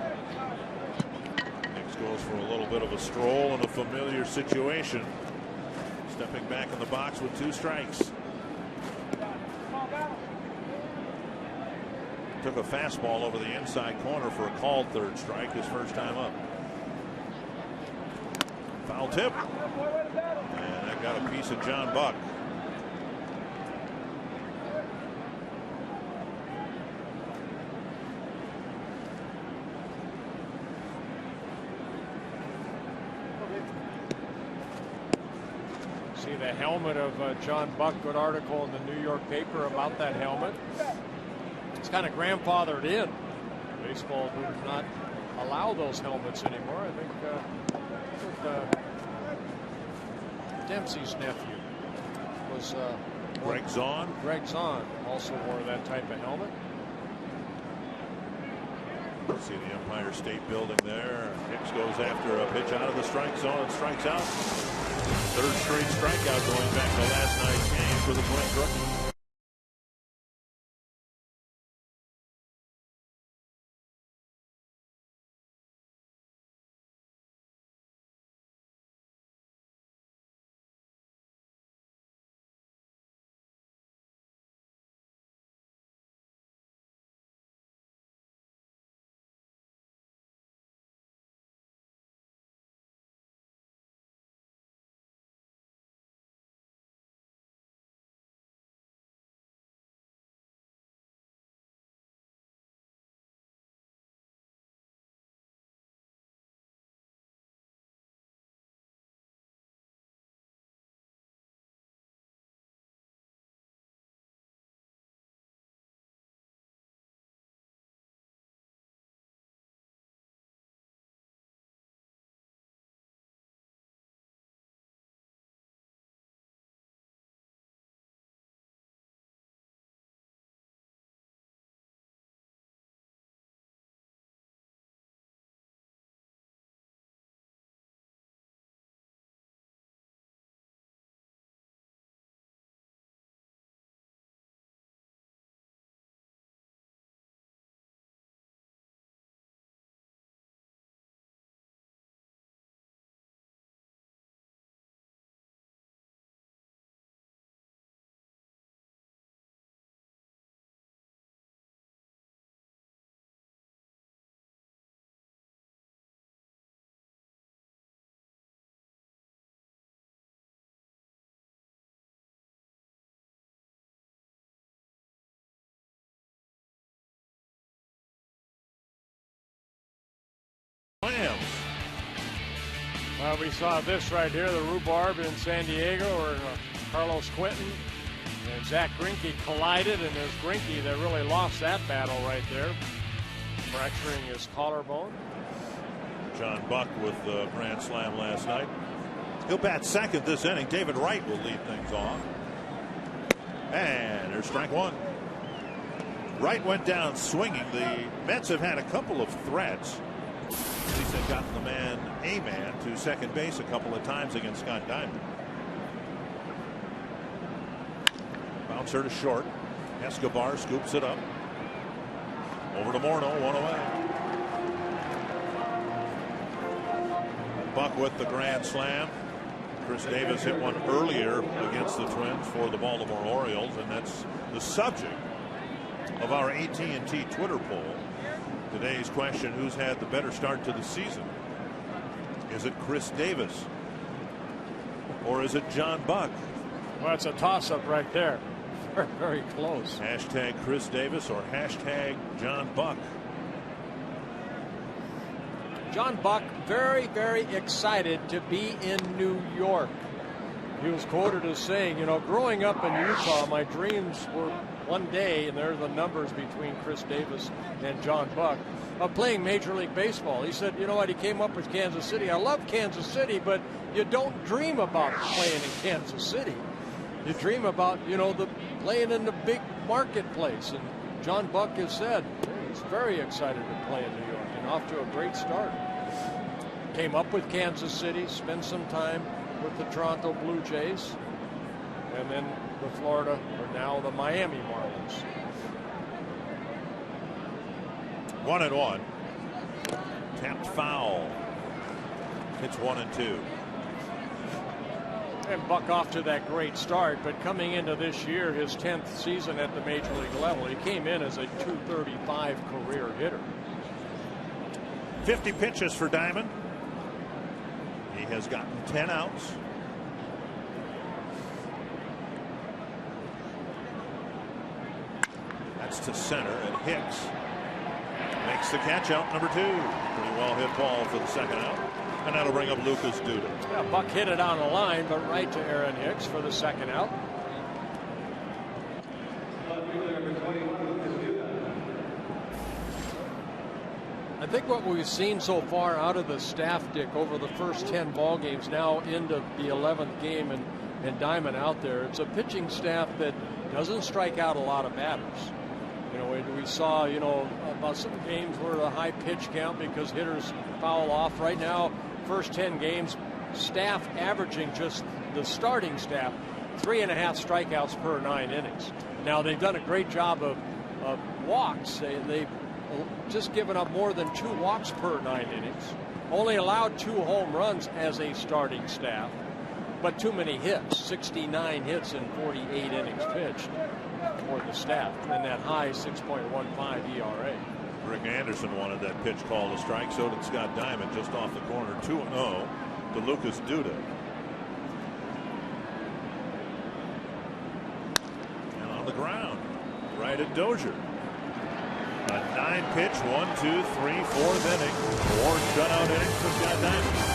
Hicks goes for a little bit of a stroll in a familiar situation. Stepping back in the box with 2 strikes. Took a fastball over the inside corner for a called third strike, his first time up. Foul tip. And that got a piece of John Buck. See the helmet of John Buck. Good article in the New York paper about that helmet. It's kind of grandfathered in. Baseball does not allow those helmets anymore. I think Dempsey's nephew was Greg Zahn. Greg Zahn also wore that type of helmet. See the Empire State Building there. Hicks goes after a pitch out of the strike zone and strikes out. Third straight strikeout going back to last night's game for the Twins rookie. Rams. We saw this right here, the rhubarb in San Diego, where Carlos Quentin and Zach Greinke collided, and there's Greinke that really lost that battle right there, fracturing his collarbone. John Buck with the grand slam last night. He'll bat second this inning. David Wright will lead things off. And there's strike one. Wright went down swinging. The Mets have had a couple of threats. At least they've gotten a man to second base a couple of times against Scott Diamond. Bouncer to short. Escobar scoops it up. Over to Morneau, one away. Buck with the grand slam. Chris Davis hit one earlier against the Twins for the Baltimore Orioles, and that's the subject of our AT&T Twitter poll. Today's question: who's had the better start to the season? Is it Chris Davis or is it John Buck? Well, it's a toss-up right there. Very, very close. Hashtag Chris Davis or hashtag John Buck. John Buck very, very excited to be in New York. He was quoted as saying, you know, growing up in Utah, my dreams were one day, and there are the numbers between Chris Davis and John Buck, of playing Major League Baseball. He said, you know what, he came up with Kansas City. I love Kansas City, but you don't dream about playing in Kansas City. You dream about, you know, the playing in the big marketplace. And John Buck has said he's very excited to play in New York and off to a great start. Came up with Kansas City, spent some time with the Toronto Blue Jays, and then the Florida, or now the Miami Marlins. 1-1. Tapped foul. It's 1-2. And Buck off to that great start, but coming into this year, his 10th season at the major league level, he came in as a .235 career hitter. 50 pitches for Diamond. He has gotten 10 outs. That's to center, and Hicks makes the catch out, number 2. Pretty well hit ball for the second out. And that'll bring up Lucas Duda. Yeah, Buck hit it on the line, but right to Aaron Hicks for the second out. I think what we've seen so far out of the staff, Dick, over the first 10 ball games, now into the 11th game, and Diamond out there, it's a pitching staff that doesn't strike out a lot of batters. You know, we saw, you know, about some games where the high pitch count because hitters foul off. Right now, first 10 games, staff averaging, just the starting staff, 3.5 strikeouts per 9 innings. Now, they've done a great job of walks. They've just given up more than 2 walks per 9 innings. Only allowed 2 home runs as a starting staff, but too many hits. 69 hits in 48 innings pitched for the staff, and that high 6.15 ERA. Rick Anderson wanted that pitch called a strike. So did Scott Diamond, just off the corner. 2-0 to Lucas Duda. And on the ground, right at Dozier. A 9-pitch, 1, 2, 3, 4th inning. 4 shutout innings for Scott Diamond.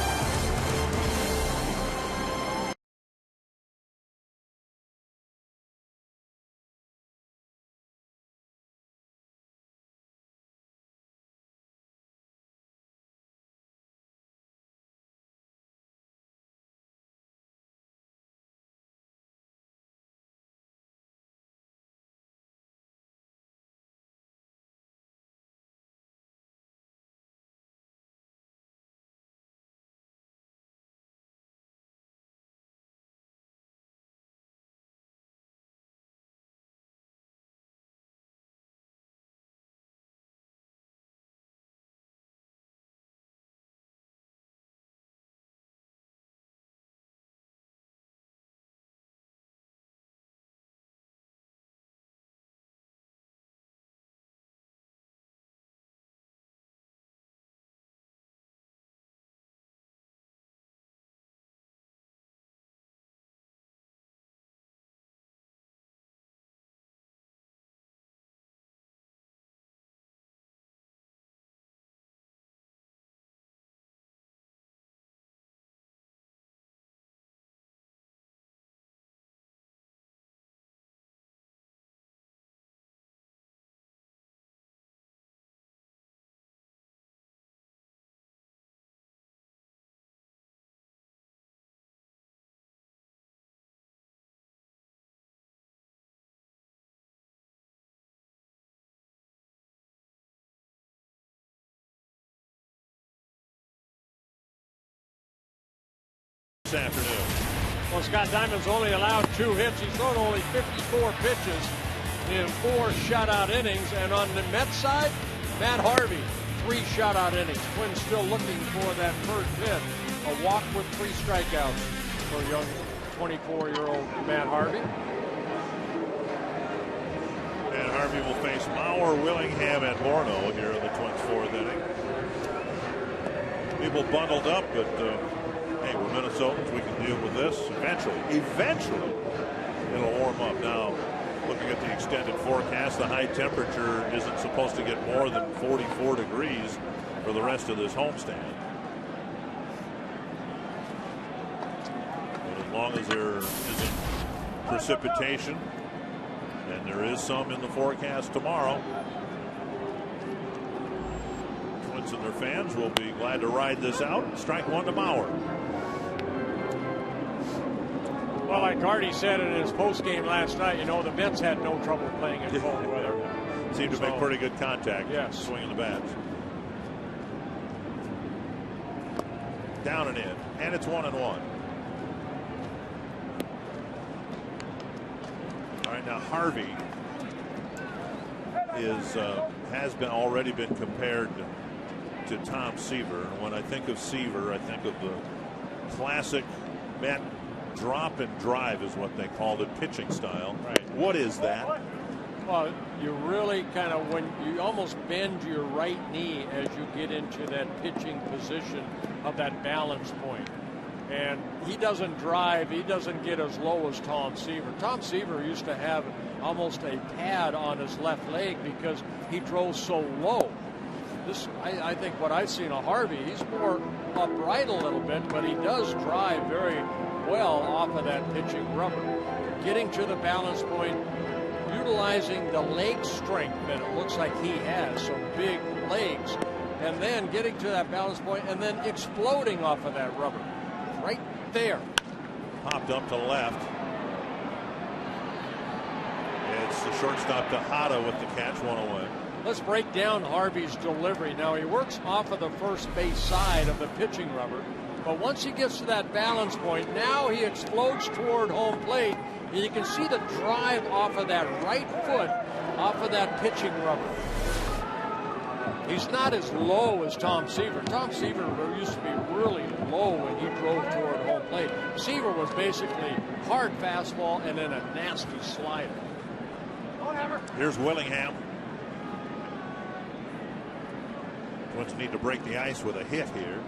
this afternoon. Well, Scott Diamond's only allowed 2 hits. He's thrown only 54 pitches in 4 shutout innings. And on the Mets side, Matt Harvey, 3 shutout innings. Twins still looking for that first hit. A walk with 3 strikeouts for young 24-year-old Matt Harvey. And Harvey will face Mauer, Willingham, and Morneau here in the Twins' 4th inning. People bundled up, but hey, we're Minnesotans. We can deal with this eventually it'll warm up. Now, looking at the extended forecast, the high temperature isn't supposed to get more than 44 degrees for the rest of this homestand. But as long as there isn't precipitation, and there is some in the forecast tomorrow, Twins and their fans will be glad to ride this out. Strike 1 to Mauer. Well, like Gardy said in his postgame last night, you know, the Mets had no trouble playing in cold weather. Seemed to make pretty good contact. Yes. Swinging the bats. Down and in. And it's 1-1. All right, now Harvey has already been compared to Tom Seaver. And when I think of Seaver, I think of the classic Met drop and drive is what they call the pitching style. Right. What is that? Well, you really kind of, when you almost bend your right knee as you get into that pitching position of that balance point. And he doesn't drive, he doesn't get as low as Tom Seaver. Tom Seaver used to have almost a pad on his left leg because he drove so low. I think what I've seen of Harvey, he's more upright a little bit, but he does drive very well off of that pitching rubber. Getting to the balance point, utilizing the leg strength that it looks like he has, so big legs, and then getting to that balance point and then exploding off of that rubber. Right there. Popped up to left. It's the shortstop Tejada with the catch, 1 away. Let's break down Harvey's delivery. Now he works off of the first base side of the pitching rubber, but once he gets to that balance point, now he explodes toward home plate, and you can see the drive off of that right foot off of that pitching rubber. He's not as low as Tom Seaver. Tom Seaver used to be really low when he drove toward home plate. Seaver was basically hard fastball and then a nasty slider. Here's Willingham. Twins need to break the ice with a hit here.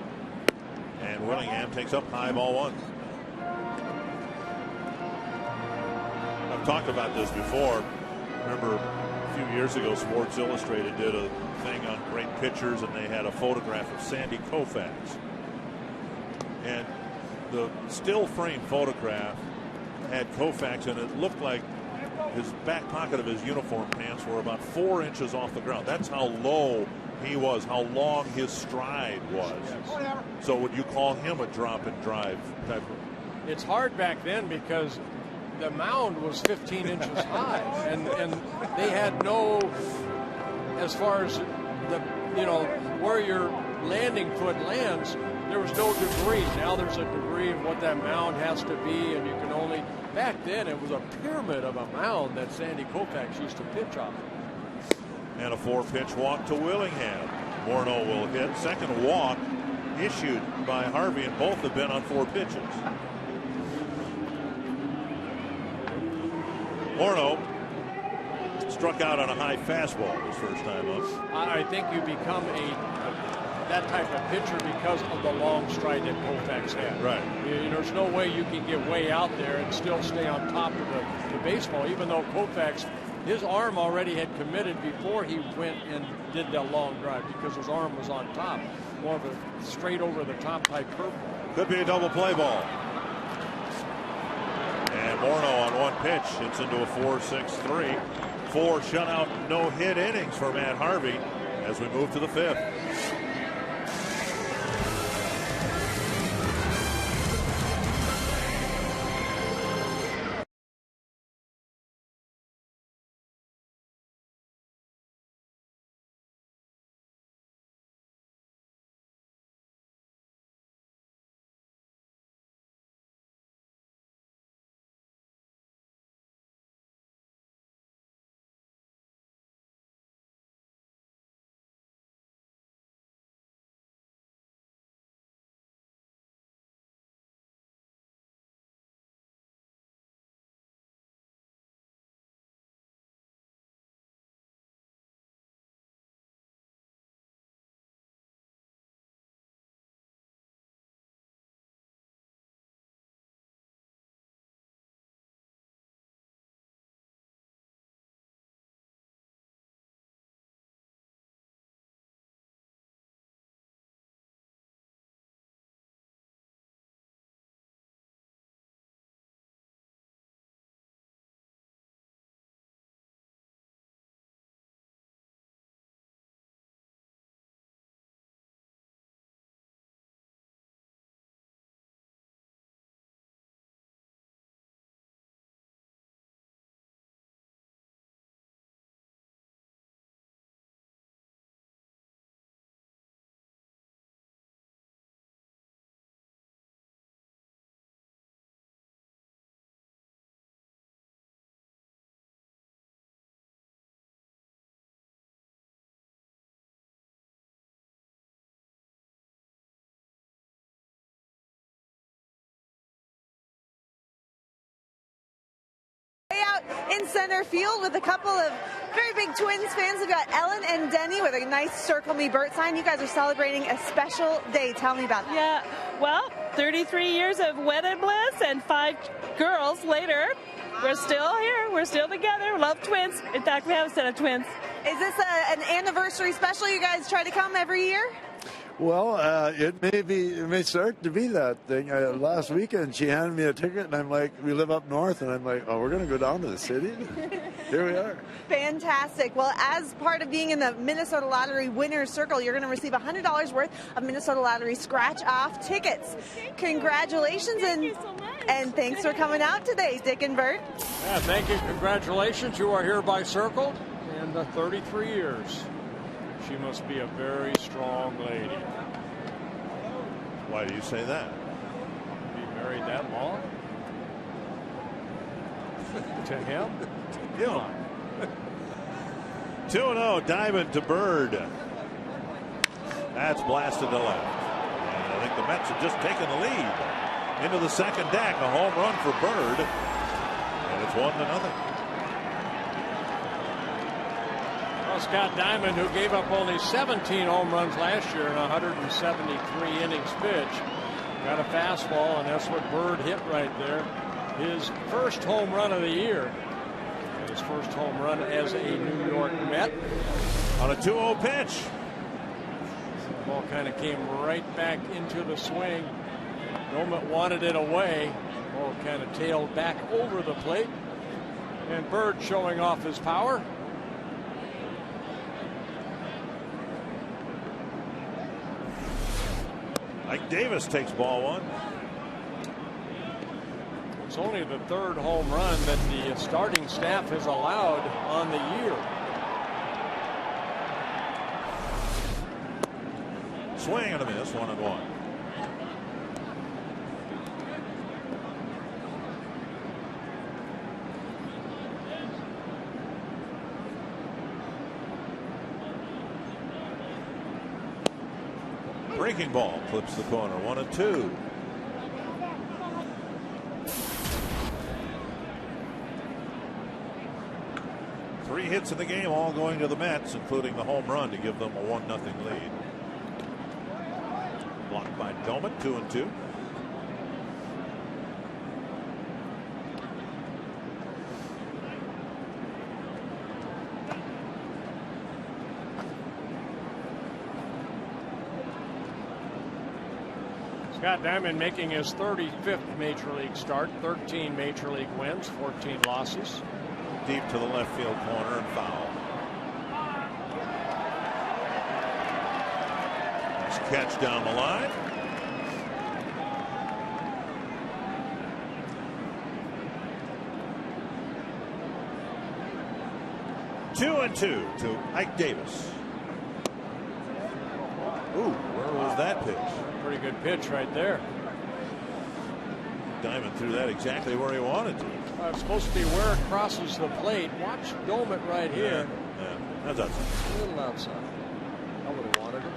And Willingham takes up high, ball 1. I've talked about this before. Remember a few years ago, Sports Illustrated did a thing on great pitchers, and they had a photograph of Sandy Koufax. And the still frame photograph had Koufax, and it looked like his back pocket of his uniform pants were about 4 inches off the ground. That's how low he was, how long his stride was. Yes. So would you call him a drop and drive type of? It's hard back then because the mound was 15 inches high, and they had no, as far as the, you know, where your landing foot lands, there was no degree. Now there's a degree of what that mound has to be, and you can only, back then it was a pyramid of a mound that Sandy Koufax used to pitch off. And a 4-pitch walk to Willingham. Morneau will hit. Second walk issued by Harvey, and both have been on 4 pitches. Morneau struck out on a high fastball his first time up. I think you become that type of pitcher because of the long stride that Koufax had. Right. There's no way you can get way out there and still stay on top of the baseball, even though Koufax, his arm already had committed before he went and did that long drive because his arm was on top. More of a straight over the top type curveball. Could be a double play ball. And Morneau on 1 pitch hits into a 4-6-3. 4 shutout, no hit innings for Matt Harvey as we move to the 5th. in center field with a couple of very big Twins fans. We've got Ellen and Denny with a nice Circle Me Bert sign. You guys are celebrating a special day. Tell me about that. Yeah, well, 33 years of wedded bliss and 5 girls later, we're still here. We're still together. Love twins. In fact, we have a set of twins. Is this an anniversary special? You guys try to come every year? Well, it may start to be that thing. Last weekend, she handed me a ticket, and I'm like, we live up north, and I'm like, oh, we're going to go down to the city? Here we are. Fantastic. Well, as part of being in the Minnesota Lottery Winner's Circle, you're going to receive $100 worth of Minnesota Lottery scratch-off tickets. Congratulations, Thank you so much. And thanks for coming out today, Dick and Bert. Yeah, thank you. Congratulations. You are hereby circled in 33 years. She must be a very strong lady. Why do you say that? Be married that long? To him? Yeah. 2-0, Diamond to Bird. That's blasted to left. And I think the Mets have just taken the lead. Into the second deck, a home run for Bird. And it's 1-0. Well, Scott Diamond, who gave up only 17 home runs last year in 173 innings pitched, got a fastball, and that's what Bird hit right there. His first home run of the year. His first home run as a New York Met. On a 2-0 pitch. The ball kind of came right back into the swing. Nomet wanted it away. The ball kind of tailed back over the plate. And Bird showing off his power. Mike Davis takes ball one. It's only the third home run that the starting staff has allowed on the year. Swing and a miss, 1-1. Breaking ball clips the corner, 1-2. Three hits in the game, all going to the Mets, including the home run to give them a 1-0 lead. Blocked by Nomet, 2-2. Scott Diamond making his 35th Major League start, 13 Major League wins, 14 losses. Deep to the left field corner and foul. Nice catch down the line. Two and two to Ike Davis. Ooh, where was that pitch? Pretty good pitch right there. Diamond threw that exactly where he wanted to. It's supposed to be where it crosses the plate. Watch Nomet right here. Yeah, that's outside. A little outside. I would have wanted it.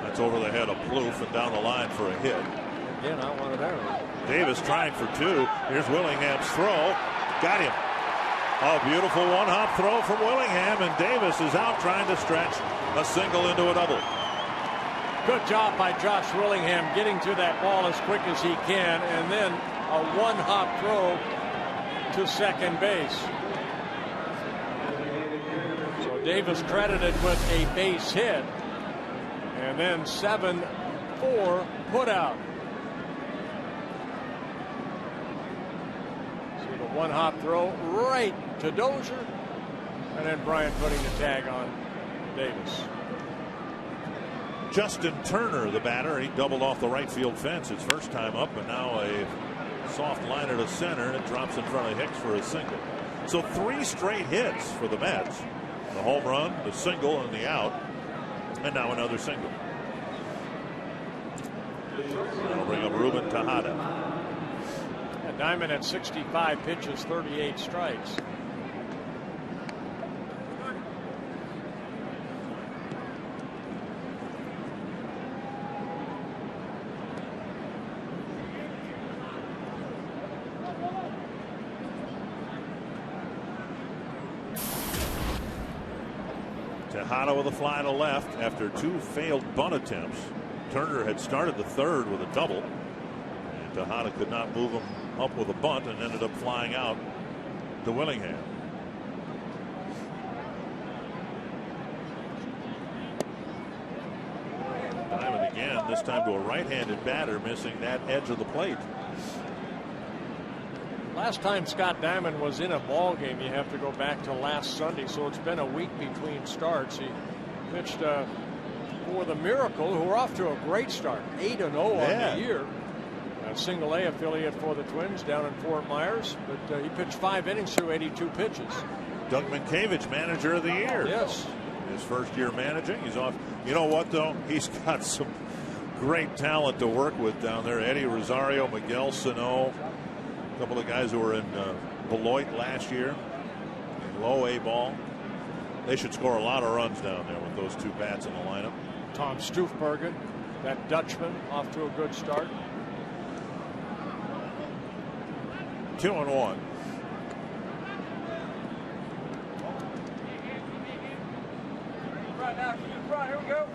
That's over the head of Plouffe and down the line for a hit. Again, I wanted that. Davis trying for two. Here's Willingham's throw. Got him. A beautiful one-hop throw from Willingham, and Davis is out trying to stretch a single into a double. Good job by Josh Willingham getting to that ball as quick as he can, and then a one-hop throw to second base. So Davis credited with a base hit, and then 7-4 put out. So the one-hop throw right to Dozier, and then Bryant putting the tag on Davis. Justin Turner, the batter, he doubled off the right field fence his first time up, and now a soft liner to center, and it drops in front of Hicks for a single. So 3 straight hits for the Mets. The home run, the single, and the out, and now another single. That'll bring up Ruben Tejada. And Diamond at 65 pitches, 38 strikes. Tejada with a fly to left after 2 failed bunt attempts. Turner had started the third with a double, and Tejada could not move him up with a bunt and ended up flying out to Willingham. Diamond again, this time to a right-handed batter, missing that edge of the plate. Last time Scott Diamond was in a ball game, you have to go back to last Sunday, so it's been a week between starts. He pitched for the Miracle, who are off to a great start, 8-0 on the year. A single A affiliate for the Twins down in Fort Myers, but he pitched 5 innings through 82 pitches. Doug Minkiewicz, manager of the year. Yes. His first year managing. He's off. You know what, though? He's got some great talent to work with down there. Eddie Rosario, Miguel Sano, a couple of guys who were in Beloit last year in low A ball. They should score a lot of runs down there with those 2 bats in the lineup. Tom Stoofbergen, that Dutchman, off to a good start. 2-1. Right now, here we go.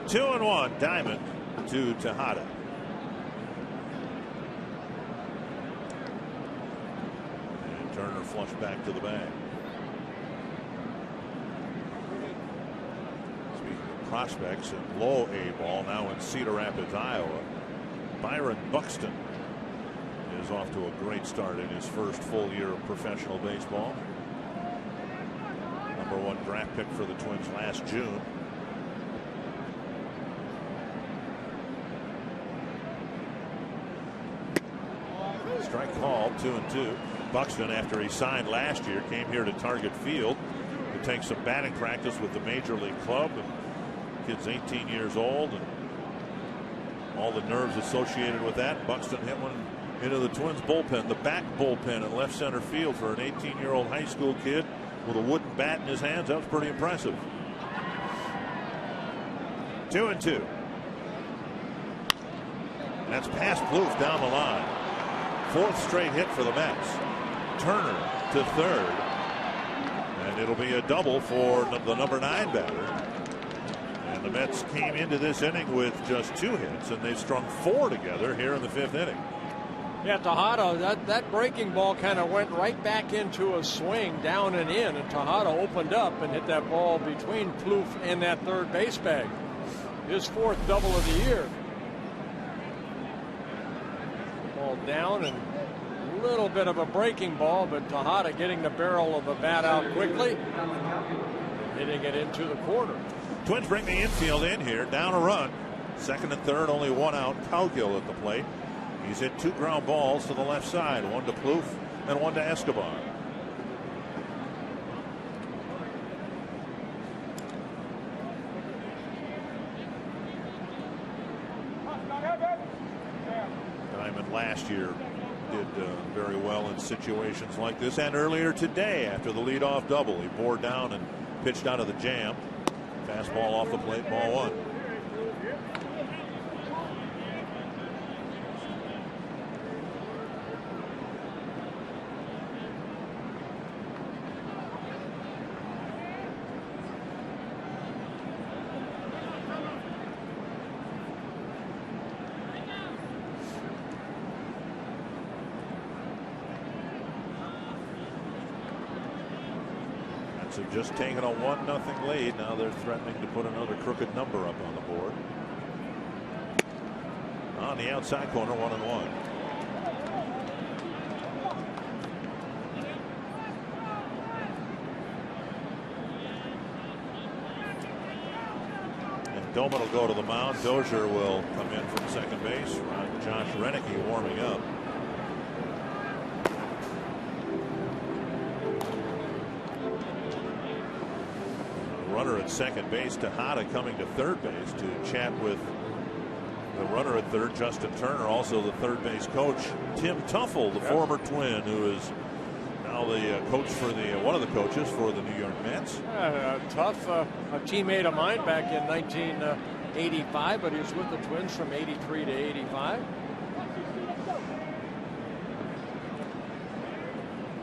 Two and 1, Diamond to Tejada. And Turner flushed back to the bag. Speaking of prospects in low A ball, now in Cedar Rapids, Iowa, Byron Buxton is off to a great start in his first full year of professional baseball. #1 draft pick for the Twins last June. Strike called, 2-2. Buxton, after he signed last year, came here to Target Field to take some batting practice with the Major League club. And kid's 18 years old, and all the nerves associated with that. Buxton hit one into the Twins bullpen, the back bullpen in left center field for an 18-year-old high school kid with a wooden bat in his hands. That was pretty impressive. 2-2. That's past Plouffe down the line. 4th straight hit for the Mets. Turner to third, and it'll be a double for the #9 batter. And the Mets came into this inning with just 2 hits, and they've strung 4 together here in the 5th inning. Yeah, Tejada, that breaking ball kind of went right back into a swing down and in, and Tejada opened up and hit that ball between Plouffe and that third base bag. His 4th double of the year. Ball down, and a little bit of a breaking ball, but Tejada getting the barrel of the bat out quickly, hitting it into the corner. Twins bring the infield in here, down a run. 2nd and 3rd, only 1 out. Cowgill at the plate. He's hit 2 ground balls to the left side, 1 to Plouffe and 1 to Escobar. Diamond last year did very well in situations like this, and earlier today after the leadoff double, he bore down and pitched out of the jam. Fastball off the plate, ball 1. Have just taken a 1-0 lead. Now they're threatening to put another crooked number up on the board. On the outside corner, 1-1. And Doman will go to the mound. Dozier will come in from second base. Josh Renicky warming up. Runner at second base, Tejada coming to third base to chat with the runner at third, Justin Turner, also the third base coach, Tim Tuffle, the former Twin, who is now the coach for one of the coaches for the New York Mets. Tough, a teammate of mine back in 85, but he was with the Twins from 83 to 85.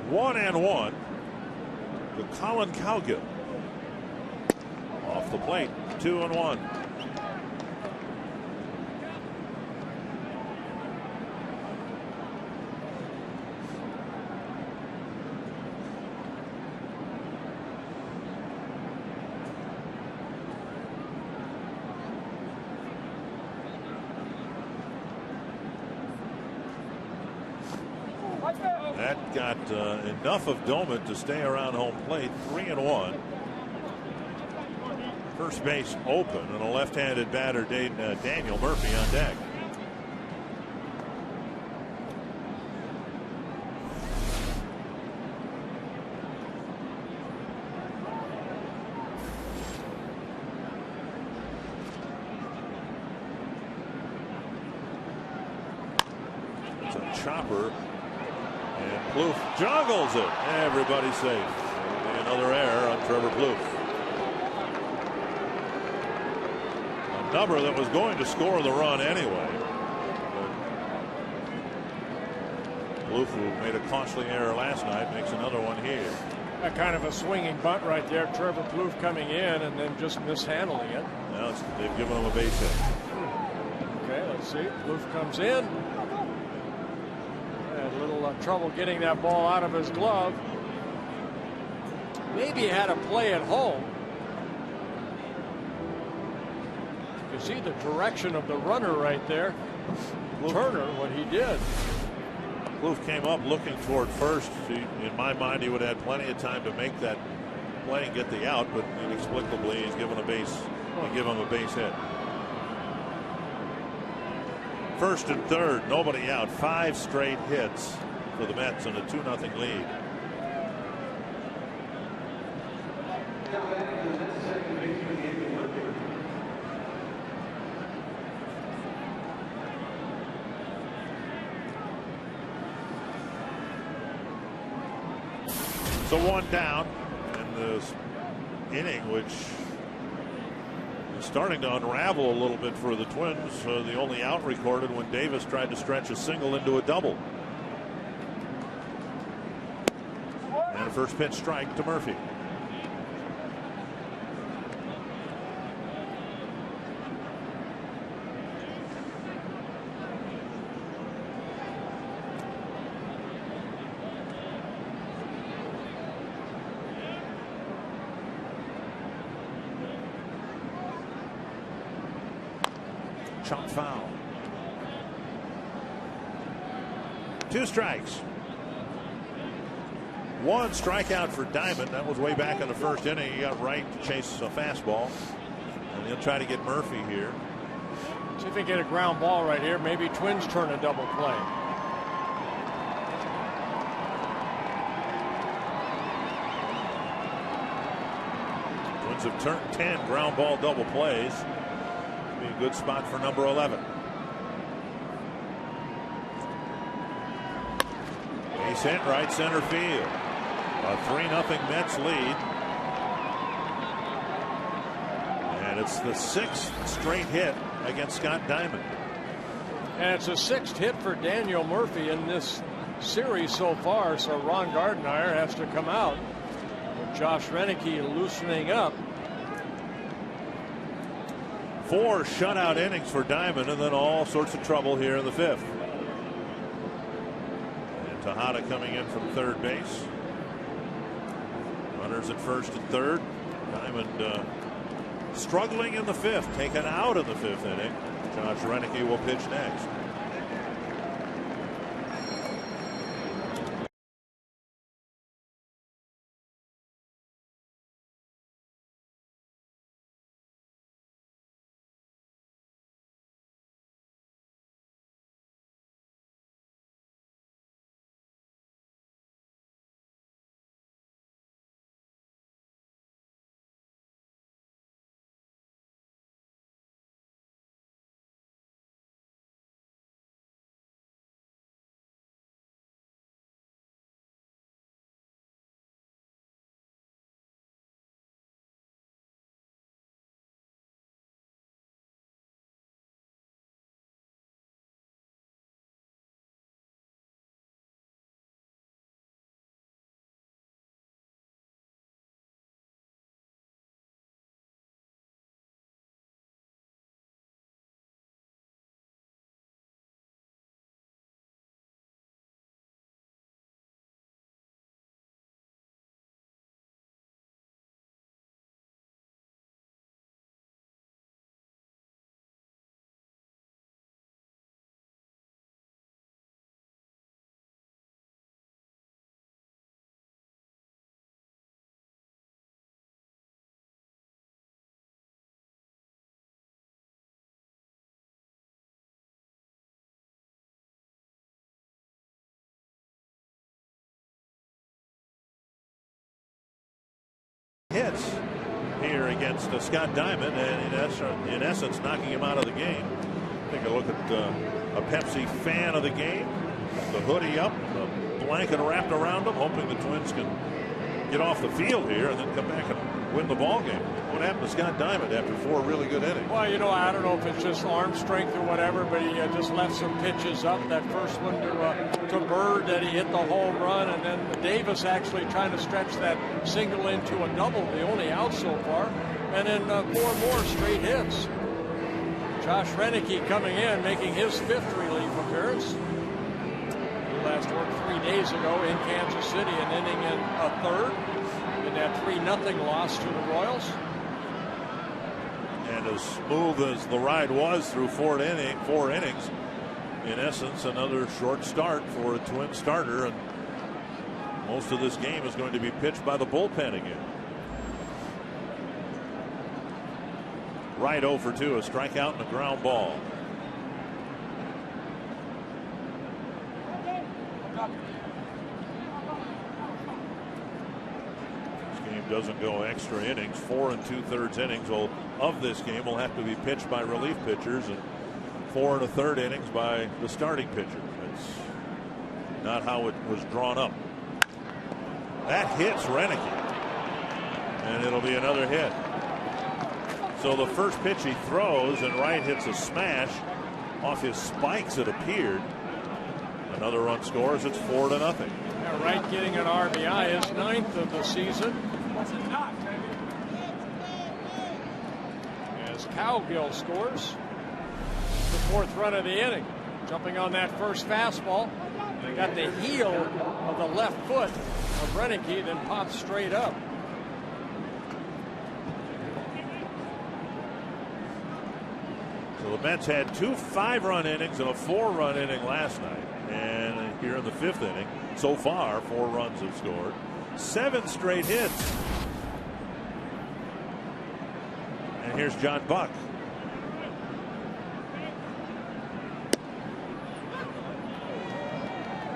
1-1 to Colin Cowgill. Off the plate, 2-1. That got enough of Doman to stay around home plate. 3-1. First base open, and a left-handed batter, Daniel Murphy, on deck. It's a chopper. And Plouffe juggles it. Everybody's safe. Another error on Trevor Plouffe. A number that was going to score the run anyway. Plouffe, who made a costly error last night, makes another one here. That kind of a swinging bunt right there. Trevor Plouffe coming in and then just mishandling it. Now they've given him a base hit. Okay, let's see. Plouffe comes in. Had a little trouble getting that ball out of his glove. Maybe he had a play at home. You see the direction of the runner right there. Turner, what he did. Plouffe came up looking toward first. In my mind, he would have had plenty of time to make that play and get the out, but inexplicably he's given a base. They give him a base hit. First and third, nobody out. 5 straight hits for the Mets in a 2-0 lead. So 1 down in this inning, which is starting to unravel a little bit for the Twins. The only out recorded when Davis tried to stretch a single into a double. And a first pitch strike to Murphy. Chop foul. 2 strikes. 1 strikeout for Diamond. That was way back in the first inning. He got right to chase a fastball. And he'll try to get Murphy here. See if they get a ground ball right here. Maybe Twins turn a double play. Twins have turned 10 ground ball double plays. Be a good spot for number 11. Base hit, right center field. A 3-0 Mets lead. And it's the 6th straight hit against Scott Diamond. And it's a 6th hit for Daniel Murphy in this series so far. So Ron Gardenhire has to come out with Josh Renicky loosening up. 4 shutout innings for Diamond, and then all sorts of trouble here in the 5th. And Tejada coming in from third base. Runners at first and third. Diamond struggling in the 5th, taken out in the 5th inning. Josh Renicky will pitch next. hits here against Scott Diamond, and in essence knocking him out of the game. Take a look at a Pepsi fan of the game, the hoodie up, the blanket wrapped around him, hoping the Twins can get off the field here and then come back and win the ball game. What happened to Scott Diamond after 4 really good innings? Well, you know, I don't know if it's just arm strength or whatever, but he just left some pitches up. That first one to Bird that he hit the home run, and then Davis actually trying to stretch that single into a double, the only out so far, and then 4 more straight hits. Josh Renicky coming in, making his 5th relief appearance. He last worked 3 days ago in Kansas City, an inning and a third in that 3-0 loss to the Royals. And as smooth as the ride was through 4 innings, in essence, another short start for a Twin starter, and most of this game is going to be pitched by the bullpen again. Right 0 for 2, a strikeout and a ground ball. This game doesn't go extra innings. 4 2/3 innings of this game will have to be pitched by relief pitchers, and 4 1/3 innings by the starting pitcher. That's not how it was drawn up. That hits Renicky, and it'll be another hit. So the first pitch he throws, and Wright hits a smash off his spikes, it appeared. Another run scores. It's 4-0. Yeah, Wright getting an RBI, his 9th of the season. As Cowgill scores the 4th run of the inning, jumping on that first fastball. Got the heel of the left foot of Renicky, then popped straight up. So the Mets had 2 5-run innings and a 4-run inning last night. And here in the 5th inning, so far, 4 runs have scored. 7 straight hits. And here's John Buck.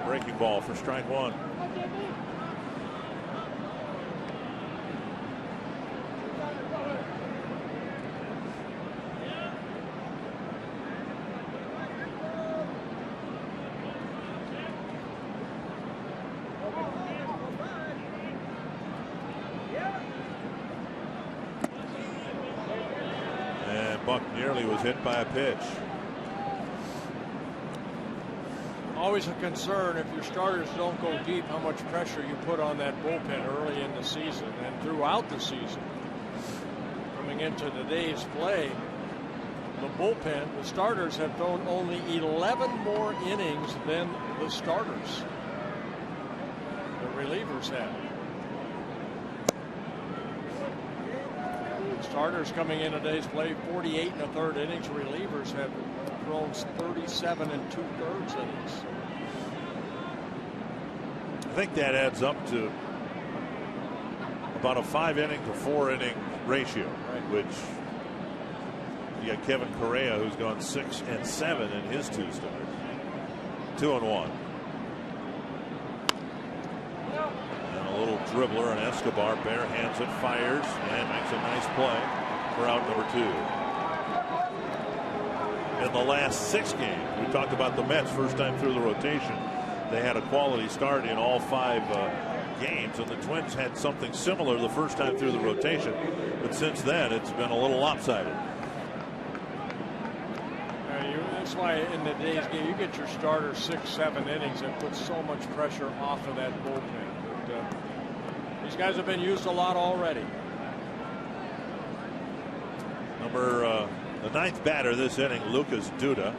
Breaking ball for strike 1. Buck nearly was hit by a pitch. Always a concern if your starters don't go deep, how much pressure you put on that bullpen early in the season and throughout the season. Coming into today's play, the bullpen, the starters have thrown only 11 more innings than the starters. The relievers have. Starters coming in today's play 48 1/3 innings. Relievers have thrown 37 2/3 innings. I think that adds up to about a 5-inning to 4-inning ratio, right, which you got Kevin Correa, who's gone 6 and 7 in his 2 starts. 2 and 1. And a little dribbler, and Escobar bare hands it, fires, and makes a nice play for out number 2. In the last 6 games, we talked about the Mets first time through the rotation. They had a quality start in all 5 games, and the Twins had something similar the first time through the rotation, but since then it's been a little lopsided. That's why in today's game you get your starter 6-7 innings and put so much pressure off of that bullpen. But, these guys have been used a lot already. The 9th batter this inning, Lucas Duda.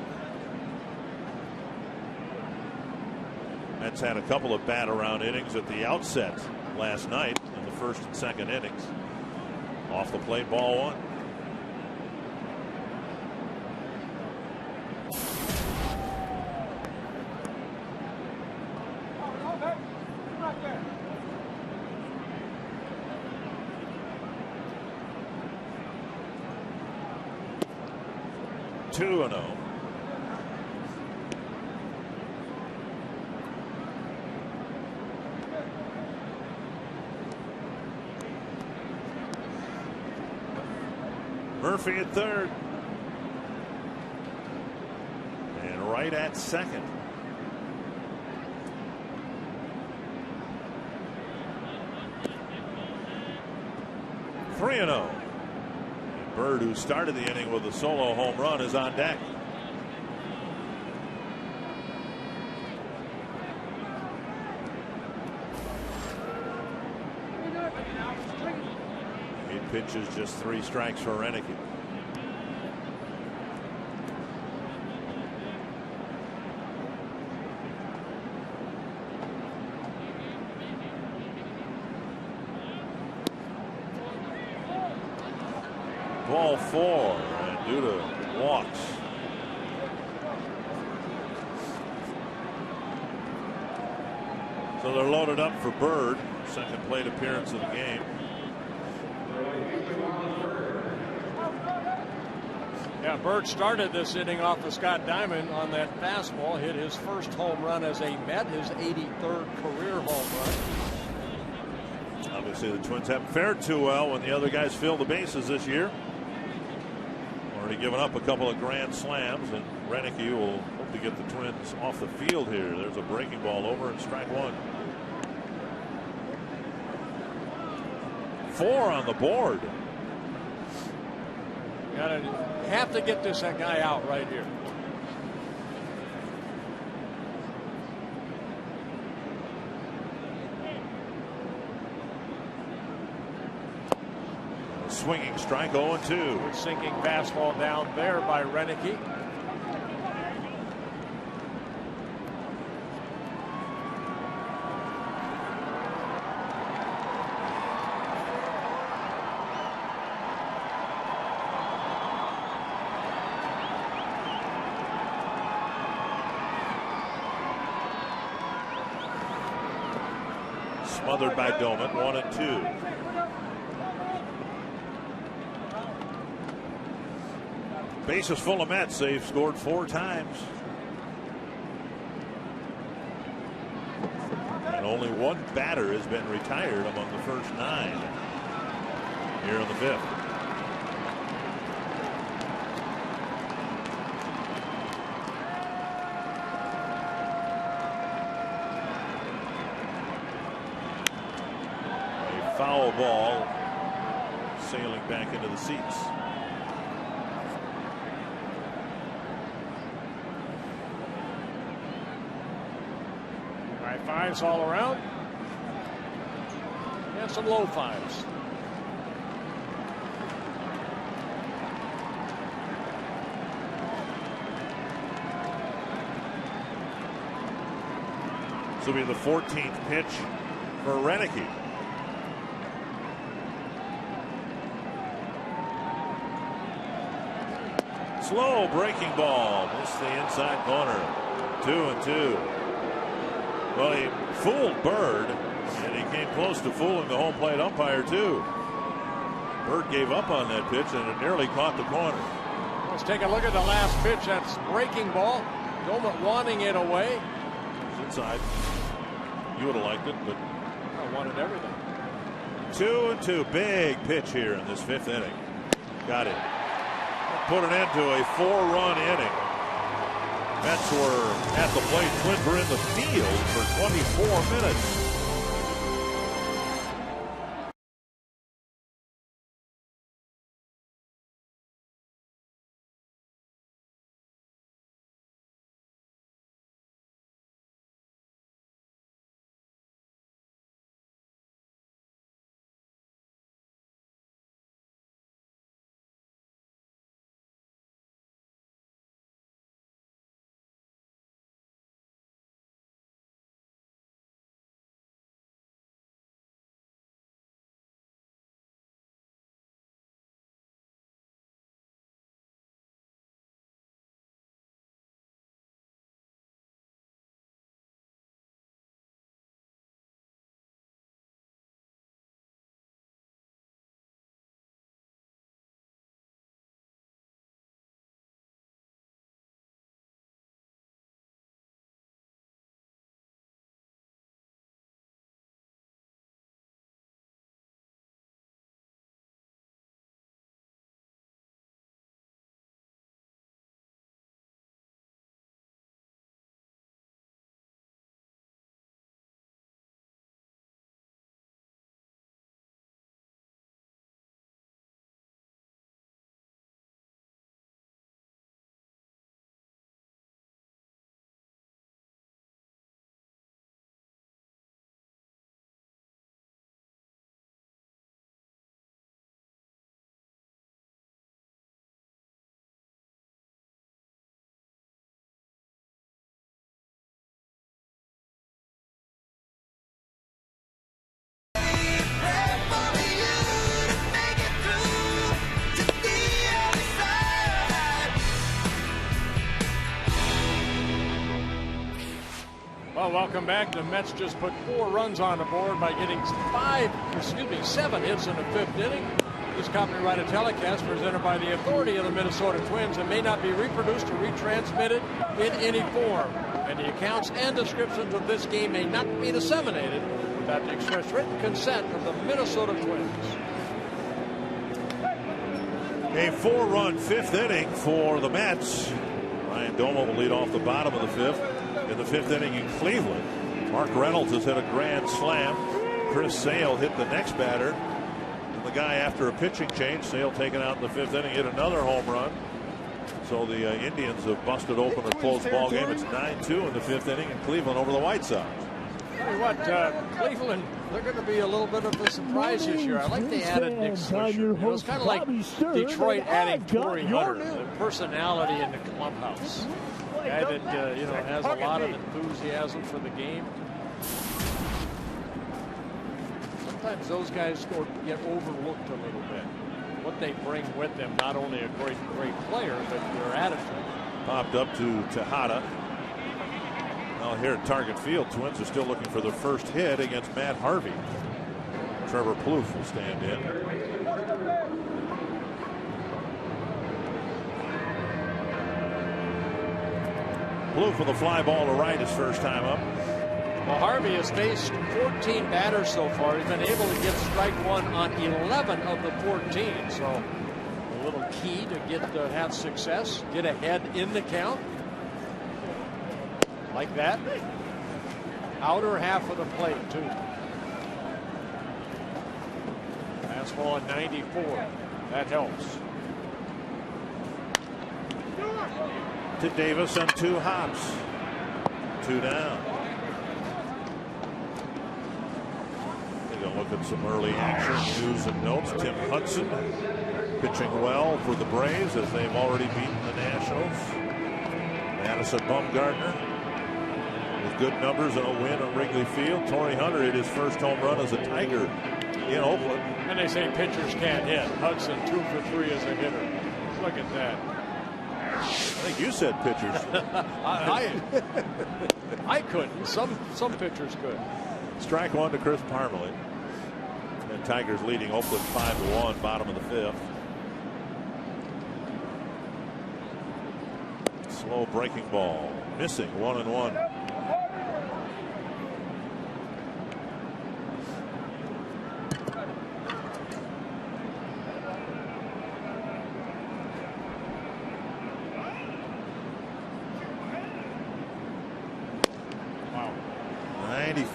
Mets had a couple of bat around innings at the outset last night in the 1st and 2nd innings. Off the plate, ball 1. Two and 0. Murphy at third. And right at second. Three and 0. Bird, who started the inning with a solo home run, is on deck. Pitches, just 3 strikes for Renick. Ball 4, and due to walks. So they're loaded up for Bird, second plate appearance of the game. Yeah, Bird started this inning off of Scott Diamond on that fastball, hit his first home run as a Met, his 83rd career home run. Obviously, the Twins haven't fared too well when the other guys fill the bases this year. Already given up a couple of grand slams, and Renick will hope to get the Twins off the field here. There's a breaking ball over and strike 1. 4 on the board. Have to get this guy out right here. A swinging strike, 0-2. Good sinking fastball down there by Renick. Smothered by Doman, 1-2. Bases full of Mets. They've scored 4 times. And only 1 batter has been retired among the first 9 here in the 5th. Foul ball sailing back into the seats. High fives all around. And some low fives. This will be the 14th pitch for Renick. Slow breaking ball, missed the inside corner. 2-2. Well, he fooled Bird, and he came close to fooling the home plate umpire too. Bird gave up on that pitch, and it nearly caught the corner. Let's take a look at the last pitch. That's breaking ball. Doman wanting it away. It's inside. You would have liked it, but I wanted everything. 2-2. Big pitch here in this 5th inning. Got it. Put an end to a 4-run inning. Mets were at the plate. Twins were in the field for 24 minutes. Well, welcome back. The Mets just put 4 runs on the board by getting 7 hits in the 5th inning. This copyrighted telecast presented by the authority of the Minnesota Twins and may not be reproduced or retransmitted in any form. And the accounts and descriptions of this game may not be disseminated without the express written consent of the Minnesota Twins. A 4-run 5th inning for the Mets. Ryan Domo will lead off the bottom of the 5th. In the 5th inning in Cleveland, Mark Reynolds has hit a grand slam. Chris Sale hit the next batter. And the guy after a pitching change, Sale taken out in the 5th inning, hit another home run. So the Indians have busted open a close ball game. It's 9-2 in the 5th inning in Cleveland over the White Sox. Tell you what, Cleveland, they're going to be a little bit of a surprise this year. I like they added Nick Swisher. It was kind of like Detroit adding Torrey Hunter, the personality in the clubhouse. Guy that has a lot of enthusiasm for the game. Sometimes those guys get overlooked a little bit. What they bring with them, not only a great player, but their attitude. Popped up to Tejada. Now here at Target Field, Twins are still looking for their first hit against Matt Harvey. Trevor Plouffe will stand in. Plouffe with a fly ball to right his first time up. Well, Harvey has faced 14 batters so far. He's been able to get strike 1 on 11 of the 14. So a little key to have success, get ahead in the count. Like that. Outer half of the plate, too. Fastball at 94. That helps. To Davis on 2 hops. 2 down. Take a look at some early action news and notes. Tim Hudson pitching well for the Braves as they've already beaten the Nationals. Madison Bumgarner with good numbers and a win at Wrigley Field. Torrey Hunter hit his first home run as a Tiger in Oakland. And they say pitchers can't hit. Hudson 2 for 3 as a hitter. Look at that. I think you said pitchers. I couldn't. Some pitchers could. Strike 1 to Chris Parmelee. And Tigers leading Oakland 5-1, bottom of the 5th. Slow breaking ball. Missing 1-1.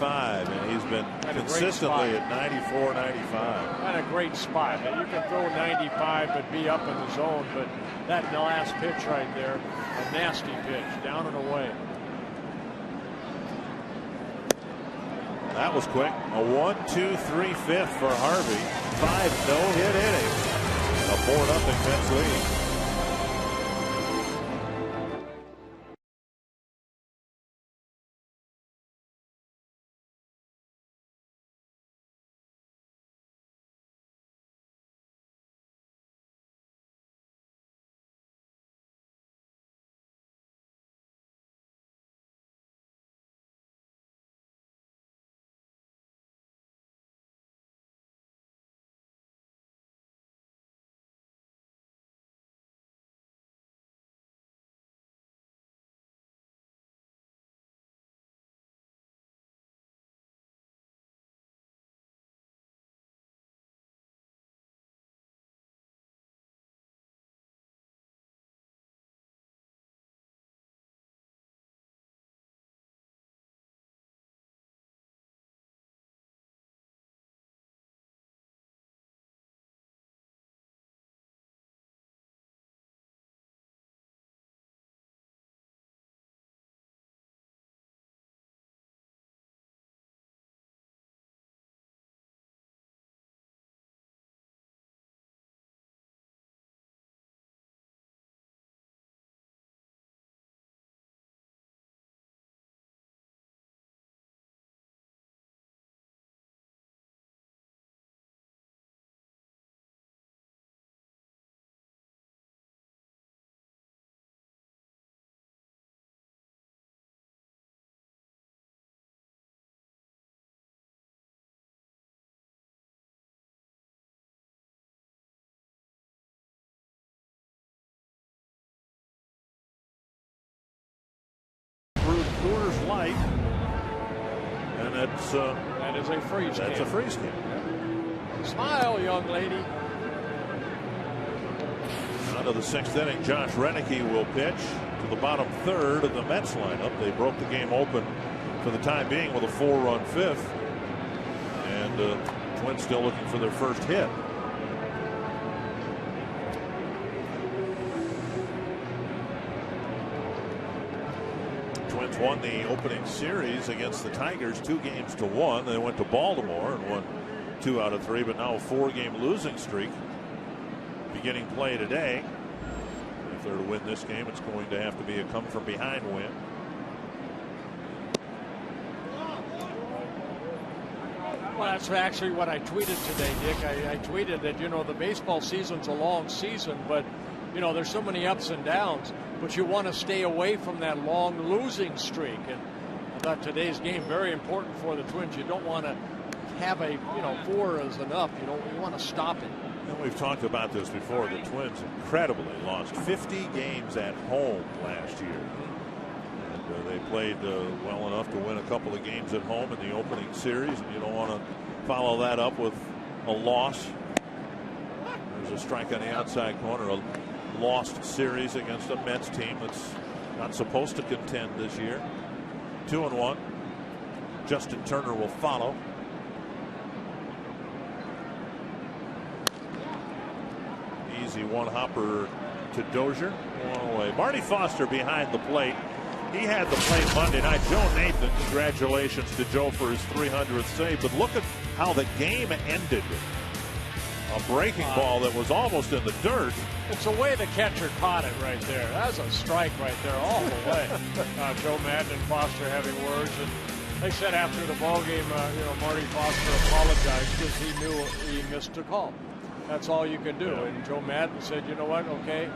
And he's been consistently at 94, 95. Not a great spot. You can throw 95 but be up in the zone, but that last pitch right there, a nasty pitch, down and away. That was quick. A 1-2-3-5 for Harvey. 5 no-hit innings. A 4-0 Mets lead. night. And that's that is a freeze. That's can. a freeze can. Smile, young lady. Out of the 6th inning, Josh Renicky will pitch to the bottom third of the Mets lineup. They broke the game open for the time being with a 4-run fifth. And Twins still looking for their first hit. Twins won the opening series against the Tigers 2-1. They went to Baltimore and won 2 out of 3, but now a 4-game losing streak beginning play today. If they're to win this game, it's going to have to be a come from behind win. Well, that's actually what I tweeted today, Dick. I tweeted that, you know, the baseball season's a long season, but, you know, there's so many ups and downs, but you want to stay away from that long losing streak. And I thought today's game very important for the Twins. You don't want to have a, you know, 4 is enough. You want to stop it. And we've talked about this before. The Twins incredibly lost 50 games at home last year. And they played well enough to win a couple of games at home in the opening series. And you don't want to follow that up with a loss. There's a strike on the outside corner. A lost series against a Mets team that's not supposed to contend this year. 2-1. Justin Turner will follow. Easy one-hopper to Dozier. 1 away. Marty Foster behind the plate. He had the plate Monday night. Joe Nathan, congratulations to Joe for his 300th save. But look at how the game ended. A breaking ball that was almost in the dirt. It's the way the catcher caught it right there. That's a strike right there all the way. Joe Madden and Foster having words. And they said after the ball game, you know, Marty Foster apologized because he knew he missed a call. That's all you can do. And Joe Madden said, you know what, okay,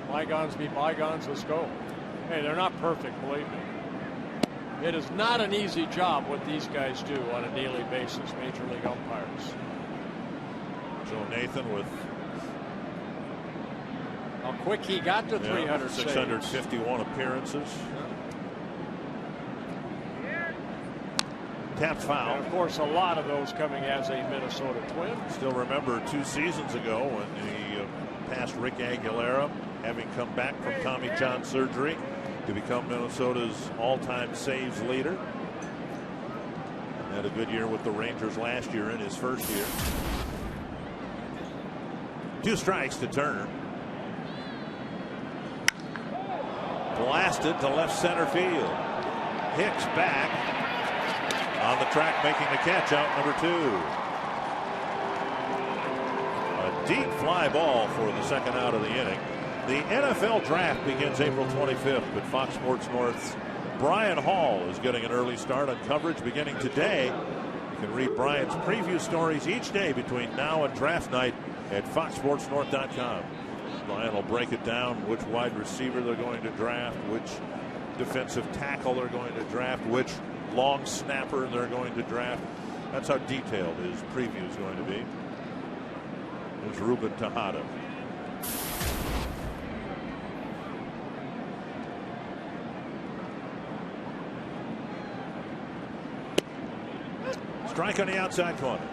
bygones be bygones, let's go. Hey, they're not perfect, believe me. It is not an easy job what these guys do on a daily basis, Major League umpires. Joe Nathan with how quick he got to 300 651 appearances. Tapped foul. And of course, a lot of those coming as a Minnesota Twin. Still remember 2 seasons ago when he passed Rick Aguilera, having come back from Tommy John surgery to become Minnesota's all-time saves leader. Had a good year with the Rangers last year in his first year. 2 strikes to Turner. Blasted to left center field. Hicks back. On the track making the catch, out number 2. A deep fly ball for the second out of the inning. The NFL draft begins April 25th, but Fox Sports North's Brian Hall is getting an early start on coverage beginning today. You can read Brian's preview stories each day between now and draft night at foxsportsnorth.com. Brian will break it down, which wide receiver they're going to draft, which defensive tackle they're going to draft, which long snapper they're going to draft. That's how detailed his preview is going to be. There's Ruben Tejada. Strike on the outside corner.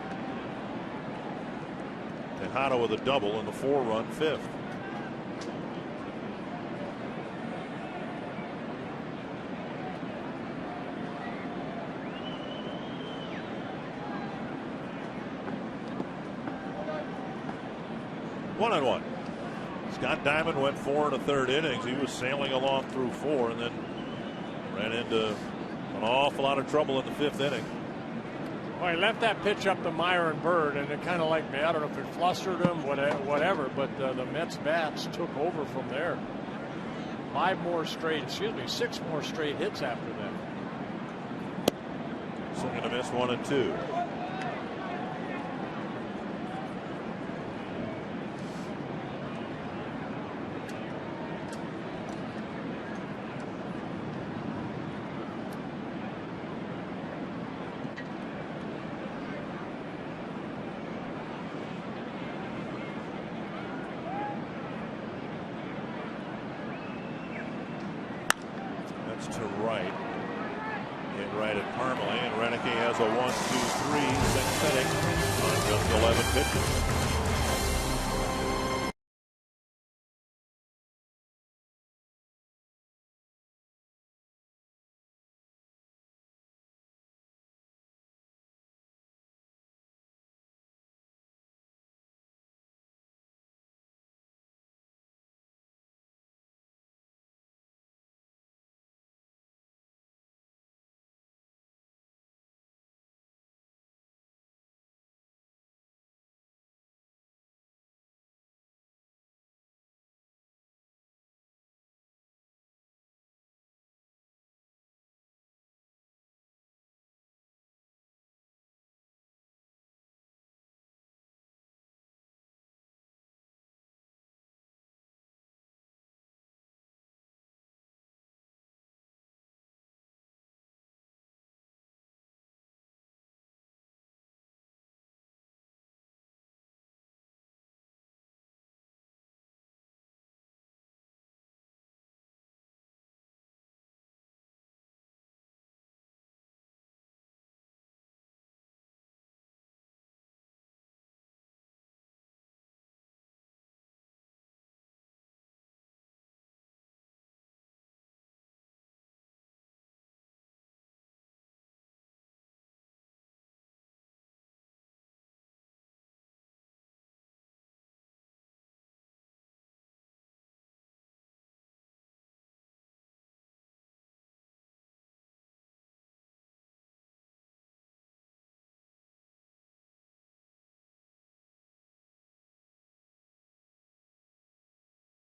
Tejada with a double in the 4-run fifth. One on one. Scott Diamond went 4 1/3 innings. He was sailing along through 4 and then ran into an awful lot of trouble in the 5th inning. Well, he left that pitch up to Myron Bird, and it kind of like me. I don't know if it flustered him, whatever, but the Mets bats took over from there. 6 more straight hits after that. Swing and a miss, 1 and 2. To right. hit right at Parmalee, and Renicky has a 1-2-3 sixth inning on just 11 pitches.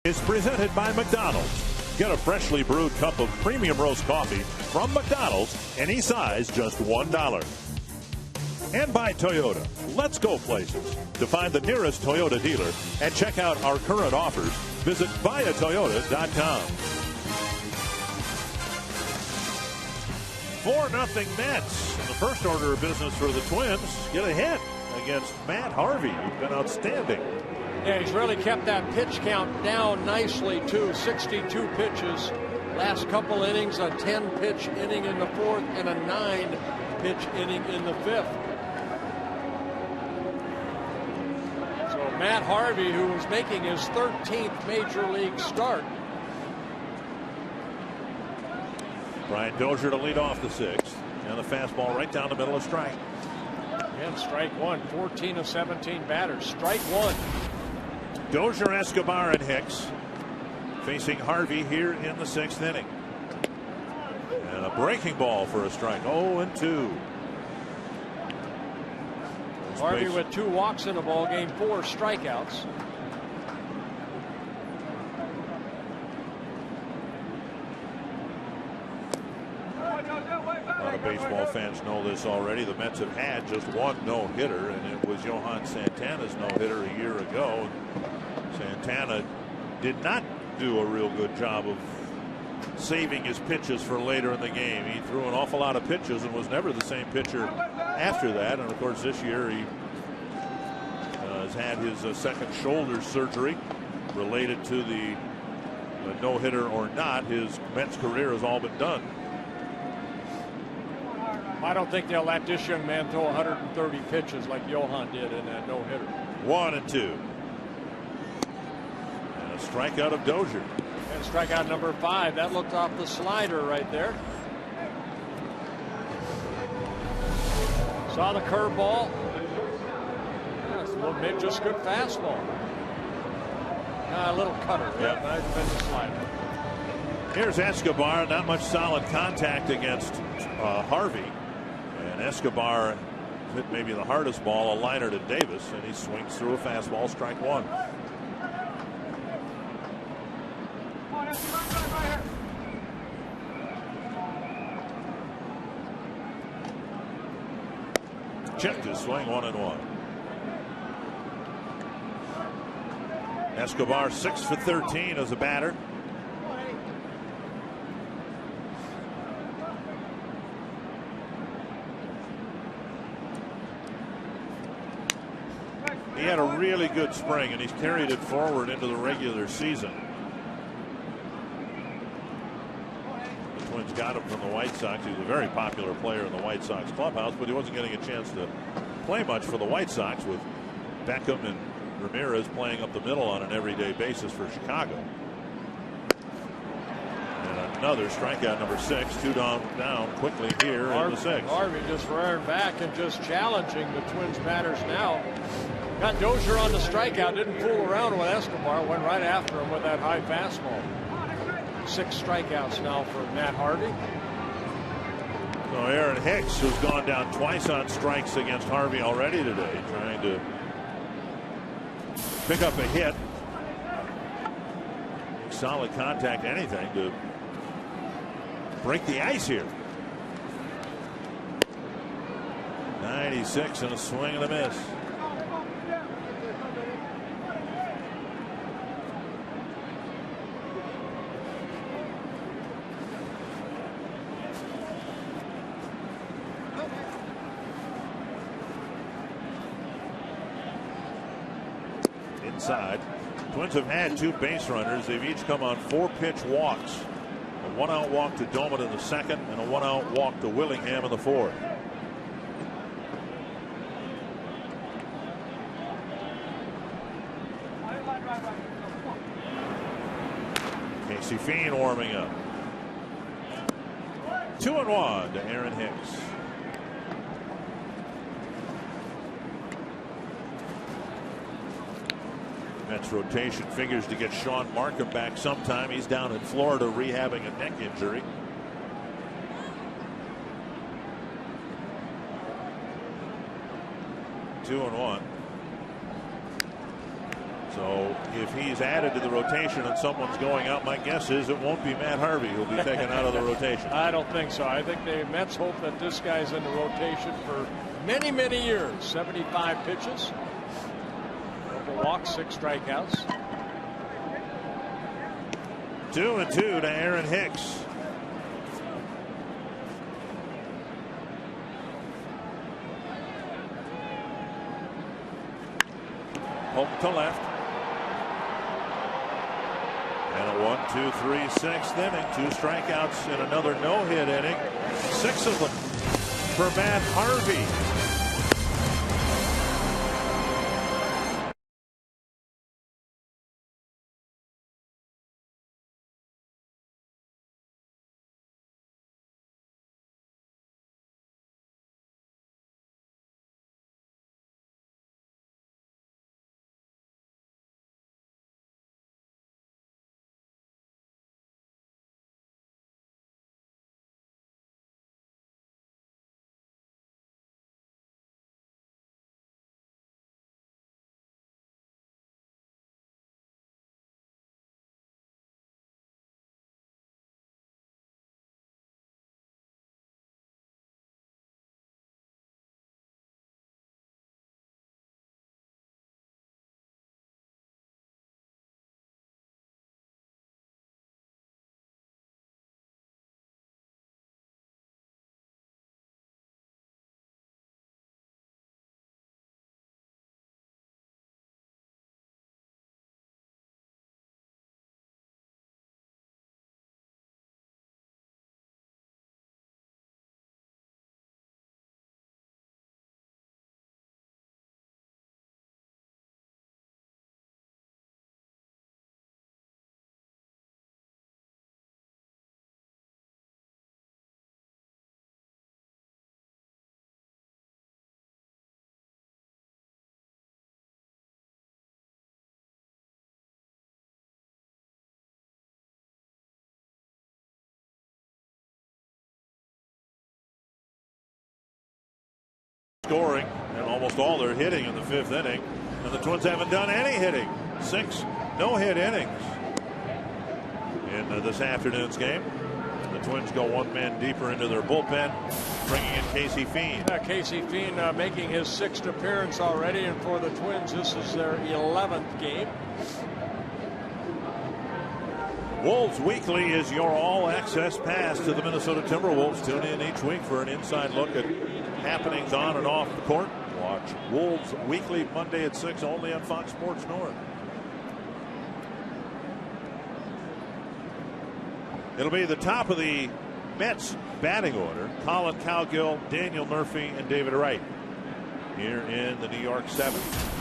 Is presented by McDonald's. Get a freshly brewed cup of premium roast coffee from McDonald's, any size, just $1. And by Toyota. Let's go places. To find the nearest Toyota dealer and check out our current offers, visit buyatoyota.com. 4-0 Mets. In the first order of business for the Twins, get a hit against Matt Harvey, who's been outstanding. Yeah, he's really kept that pitch count down nicely, too. 62 pitches. Last couple innings, a 10-pitch inning in the fourth and a 9-pitch inning in the fifth. So Matt Harvey, who is making his 13th major league start. Brian Dozier to lead off the sixth. And the fastball right down the middle of strike. And strike one. 14 of 17 batters. Strike one. Dozier, Escobar, and Hicks facing Harvey here in the sixth inning. And a breaking ball for a strike. 0-2. Harvey with 2 walks in the ball game, 4 strikeouts. A lot of baseball fans know this already. The Mets have had just one no-hitter, and it was Johan Santana's no-hitter a year ago. Santana did not do a real good job of saving his pitches for later in the game. He threw an awful lot of pitches and was never the same pitcher after that. And of course, this year he has had his second shoulder surgery related to the no-hitter or not. His Mets career has all but done. I don't think they'll let this young man throw 130 pitches like Johan did in that no-hitter. 1-2. And a strikeout of Dozier. And strikeout number 5. That looked off the slider right there. Saw the curveball. Yeah, maybe just good fastball. A little cutter. Yep. That's the slider. Here's Escobar. Not much solid contact against Harvey. And Escobar hit maybe the hardest ball, a liner to Davis, and he swings through a fastball, strike one. Checked his swing, 1-1. Escobar 6 for 13 as a batter. He had a really good spring, and he's carried it forward into the regular season. The Twins got him from the White Sox. He was a very popular player in the White Sox clubhouse, but he wasn't getting a chance to play much for the White Sox, with Beckham and Ramirez playing up the middle on an everyday basis for Chicago. And another strikeout, number 6. 2 down quickly here in the 6th. Harvey just rearing back and just challenging the Twins batters now. Got Dozier on the strikeout, didn't fool around with Escobar, went right after him with that high fastball. 6 strikeouts now for Matt Harvey. So Aaron Hicks, who's gone down twice on strikes against Harvey already today, trying to pick up a hit. Solid contact, anything to break the ice here. 96 and a swing and a miss. Inside. Twins have had 2 base runners. They've each come on 4-pitch walks. A 1-out walk to Doman in the 2nd and a 1-out walk to Willingham in the 4th. Casey Fiend warming up. 2-1 to Aaron Hicks. Mets rotation figures to get Sean Markham back sometime. He's down in Florida rehabbing a neck injury. Two and one. So if he's added to the rotation and someone's going out, my guess is it won't be Matt Harvey who'll be taken out of the rotation. I don't think so. I think the Mets hope that this guy's in the rotation for many, many years. 75 pitches. Walks, 6 strikeouts. 2-2 to Aaron Hicks. Hope to left. And a 1, 2, 3, 6th inning. 2 strikeouts in another no-hit inning. 6 of them for Matt Harvey. Scoring, and almost all their hitting in the 5th inning, and the Twins haven't done any hitting. 6 no-hit innings in this afternoon's game. The Twins go 1 man deeper into their bullpen, bringing in Casey Fiend. Casey Fiend making his 6th appearance already, and for the Twins this is their 11th game. Wolves Weekly is your all-access pass to the Minnesota Timberwolves. Tune in each week for an inside look at happenings on and off the court. Watch Wolves Weekly Monday at 6 only on Fox Sports North. It'll be the top of the Mets batting order: Colin Cowgill, Daniel Murphy, and David Wright here in the New York 7th.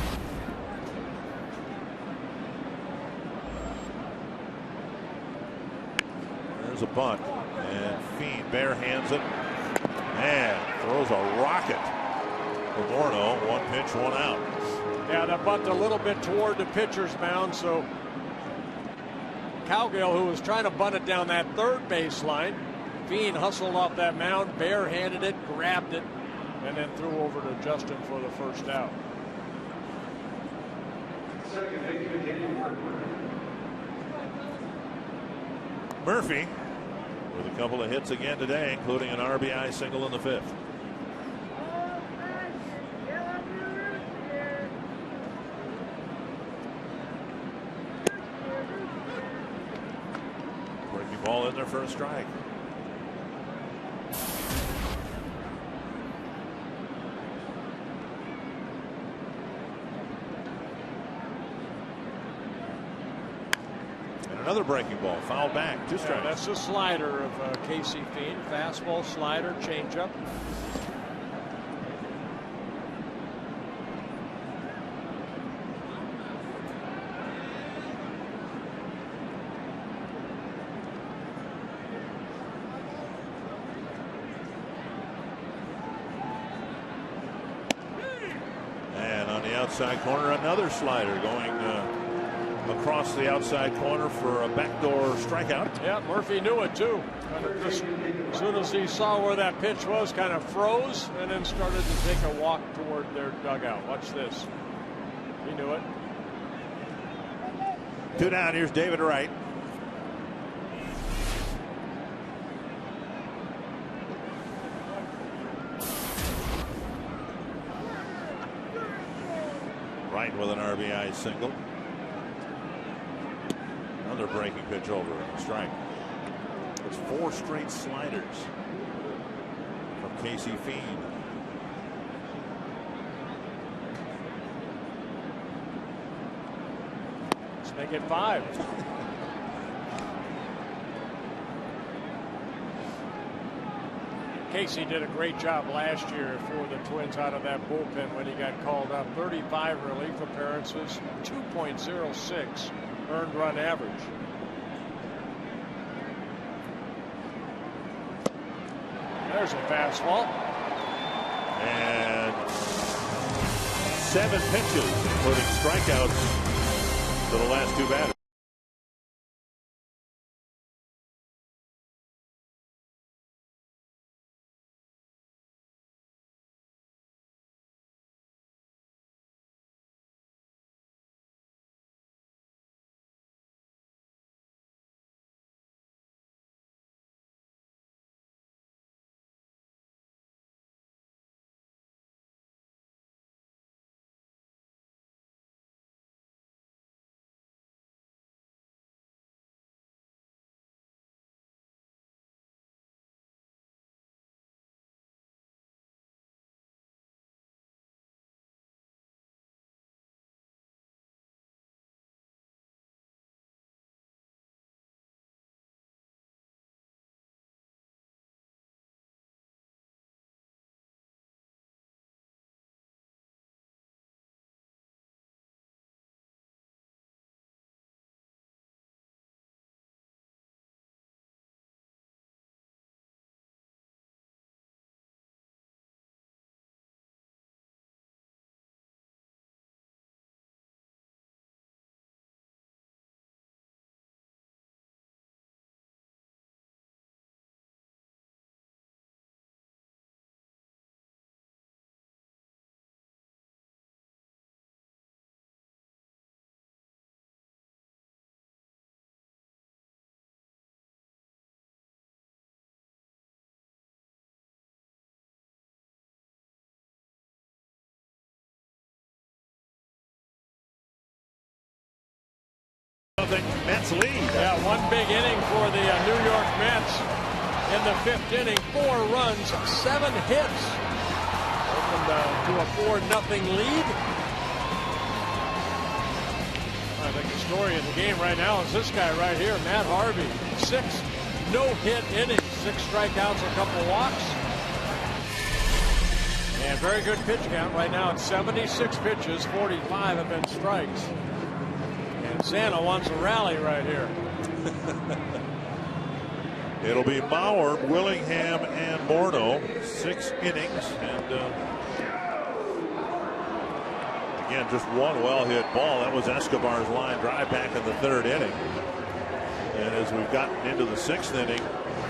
There's a bunt, and Fiend bare hands it and throws a rocket for Morneau. 1 pitch, 1 out. Yeah, that bunt a little bit toward the pitcher's mound, so Cowgill, who was trying to bunt it down that third baseline, Fiend hustled off that mound, barehanded it, grabbed it, and then threw over to Justin for the first out. Murphy with a couple of hits again today, including an RBI single in the 5th. Breaking ball in there for a strike. Another breaking ball, foul back, 2 strikes. Yeah, that's the slider of Casey Fiend. Fastball, slider, changeup. And on the outside corner, another slider going across the outside corner for a backdoor strikeout. Yeah, Murphy knew it too. As soon as he saw where that pitch was, kind of froze and then started to take a walk toward their dugout. Watch this. He knew it. 2 down. Here's David Wright. Wright with an RBI single. Another breaking pitch over a strike. It's 4 straight sliders from Casey Fiend. Let's make it 5. Casey did a great job last year for the Twins out of that bullpen when he got called up. 35 relief appearances, 2.06 earned run average. There's a fastball. And 7 pitches, including strikeouts to the last 2 batters. Mets lead. Yeah, 1 big inning for the New York Mets. In the 5th inning, 4 runs, 7 hits. Opened to a 4-0 lead. I think the story of the game right now is this guy right here, Matt Harvey. 6 no-hit inning. 6 strikeouts, a couple walks. And very good pitch count right now at 76 pitches, 45 have been strikes. And Santa wants a rally right here. It'll be Mauer, Willingham, and Morneau. 6 innings. And again, just one well-hit ball. That was Escobar's line drive back in the 3rd inning. And as we've gotten into the 6th inning,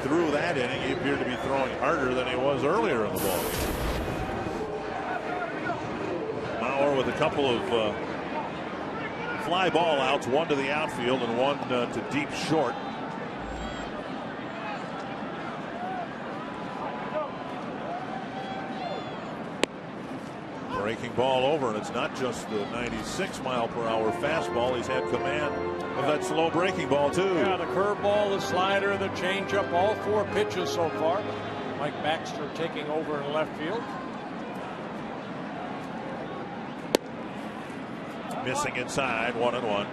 through that inning, he appeared to be throwing harder than he was earlier in the ball game. Mauer with a couple of fly ball outs, one to the outfield and one to deep short. Breaking ball over, and it's not just the 96-mile-per-hour fastball. He's had command of that slow breaking ball too. Yeah, the curveball, the slider, the changeup, all 4 pitches so far. Mike Baxter taking over in left field. Missing inside, 1-1.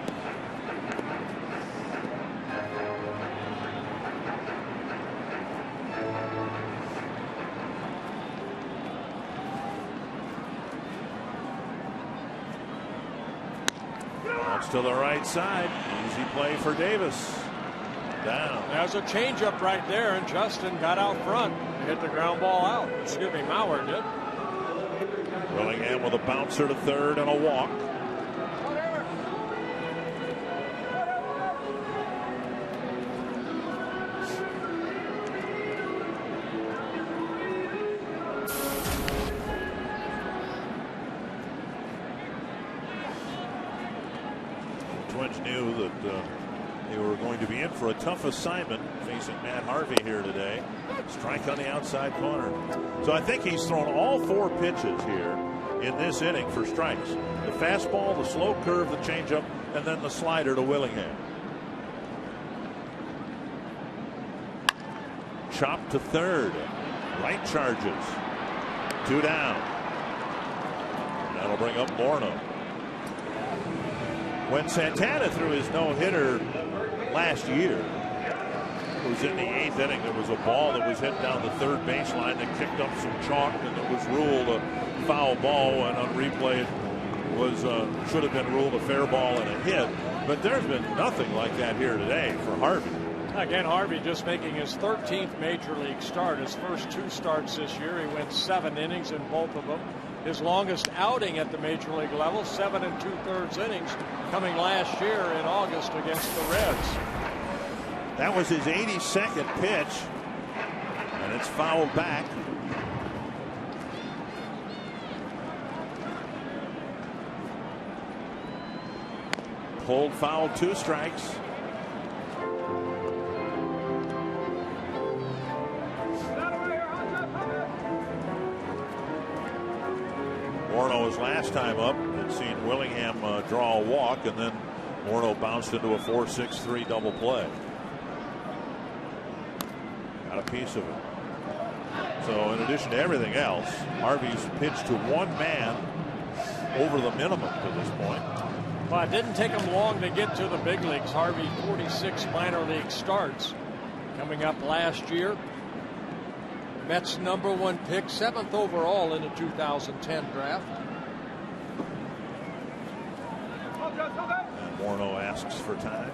Bounce to the right side. Easy play for Davis. Down. There's a changeup right there, and Justin got out front. Hit the ground ball out. Excuse me, Mauer did. Willingham with a bouncer to 3rd and a walk. Twins knew that they were going to be in for a tough assignment facing Matt Harvey here today. Strike on the outside corner. So I think he's thrown all 4 pitches here in this inning for strikes. The fastball, the slow curve, the changeup, and then the slider to Willingham. Chop to 3rd. Right charges. 2 down. That'll bring up Morneau. When Santana threw his no-hitter last year, it was in the 8th inning. There was a ball that was hit down the 3rd baseline that kicked up some chalk, and it was ruled a foul ball, and on replay it was should have been ruled a fair ball and a hit. But there's been nothing like that here today for Harvey. Again, Harvey just making his 13th major league start. His first 2 starts this year. He went 7 innings in both of them. His longest outing at the major league level, 7 2/3 innings, coming last year in August against the Reds. That was his 82nd pitch, and it's fouled back. Pulled foul, 2 strikes. Morneau was last time up and seen Willingham draw a walk, and then Morneau bounced into a 4-6-3 double play. Got a piece of it. So in addition to everything else, Harvey's pitched to 1 man over the minimum to this point. Well, it didn't take him long to get to the big leagues. Harvey, 46 minor league starts coming up last year. Mets #1 pick, 7th overall in the 2010 draft. And Morneau asks for time.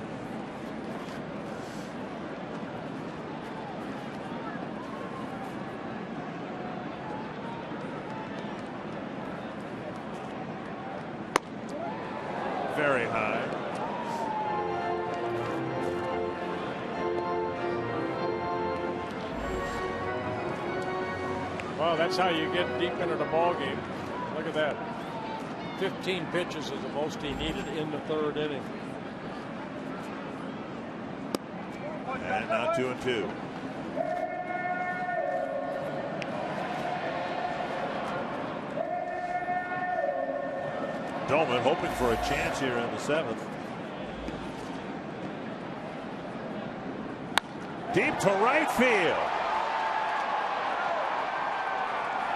Very high. Well, that's how you get deep into the ball game. Look at that. 15 pitches is the most he needed in the 3rd inning. And now 2-2. Doman hoping for a chance here in the 7th. Deep to right field.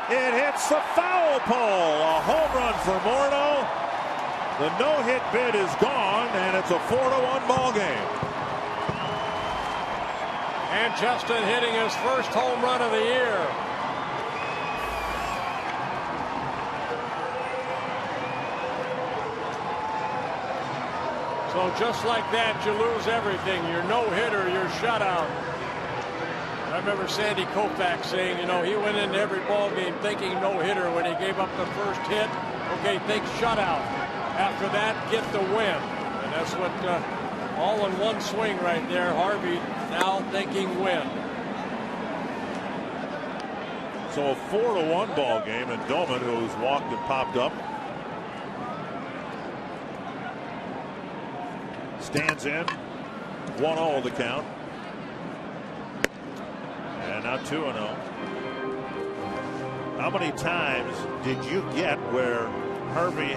It hits the foul pole. A home run for Morneau. The no-hit bid is gone, and it's a 4-1 ball game. And Justin hitting his first home run of the year. So just like that, you lose everything. Your no-hitter, your shutout. I remember Sandy Koufax saying, you know, he went into every ball game thinking no-hitter. When he gave up the first hit, okay, think shutout. After that, get the win. And that's what, all in one swing right there. Harvey now thinking win. So a 4-1 ball game, and Doman, who's walked and popped up, stands in. 1-0 the count. And now 2-0. How many times did you get where Harvey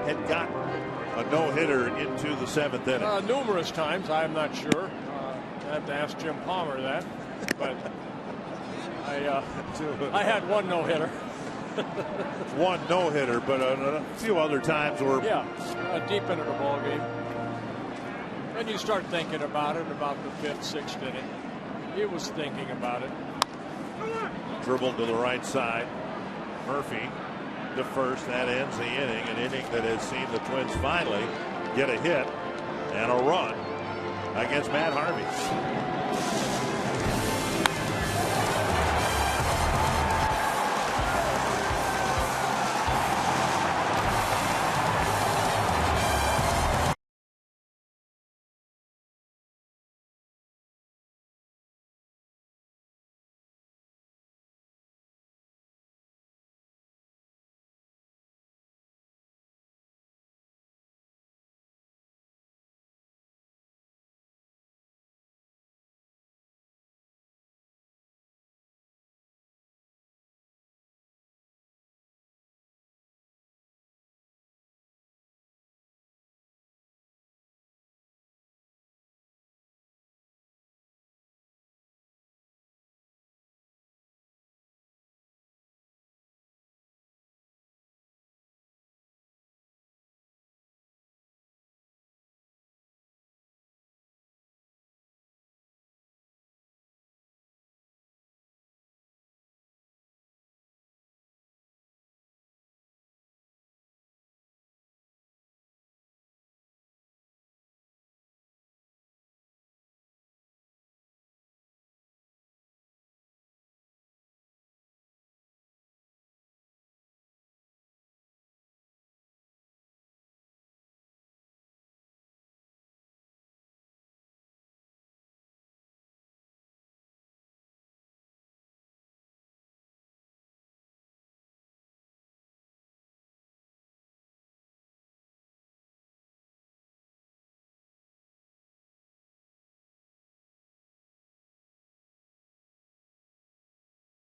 had gotten a no-hitter into the 7th inning? Numerous times. I'm not sure. I have to ask Jim Palmer that. But I had one no-hitter. One no-hitter, but a few other times were... Yeah, deep into the ball game. And you start thinking about it, about the 5th, 6th inning. He was thinking about it. Dribbled to the right side. Murphy to first. That ends the inning. An inning that has seen the Twins finally get a hit and a run against Matt Harvey.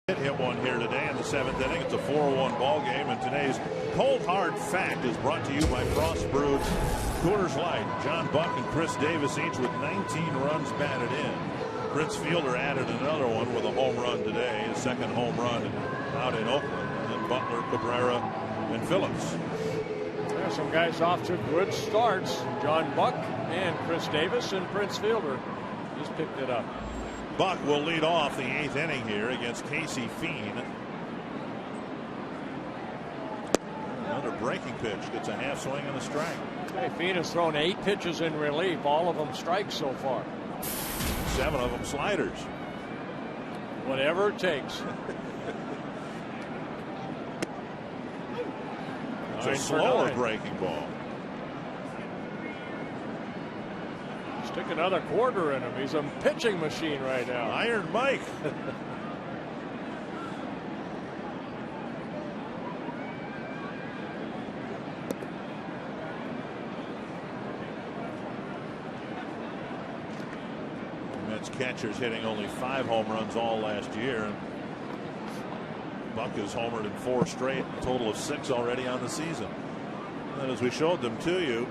Hit one here today in the 7th inning. It's a 4-1 ball game, and today's Cold Hard Fact is brought to you by Frost Brewed Coors Light. John Buck and Chris Davis each with 19 runs batted in. Prince Fielder added another one with a home run today, his 2nd home run out in Oakland. And then Butler, Cabrera, and Phillips. There's some guys off to good starts. John Buck and Chris Davis, and Prince Fielder just picked it up. Buck will lead off the 8th inning here against Casey Feen. Another breaking pitch, gets a half swing and a strike. Hey, Feen has thrown 8 pitches in relief, all of them strikes so far. 7 of them sliders. Whatever it takes. It's a slower breaking ball. Stick another quarter in him. He's a pitching machine right now. Iron Mike. Mets catchers hitting only 5 home runs all last year. And Buck has homered in 4 straight, a total of 6 already on the season. And as we showed them to you,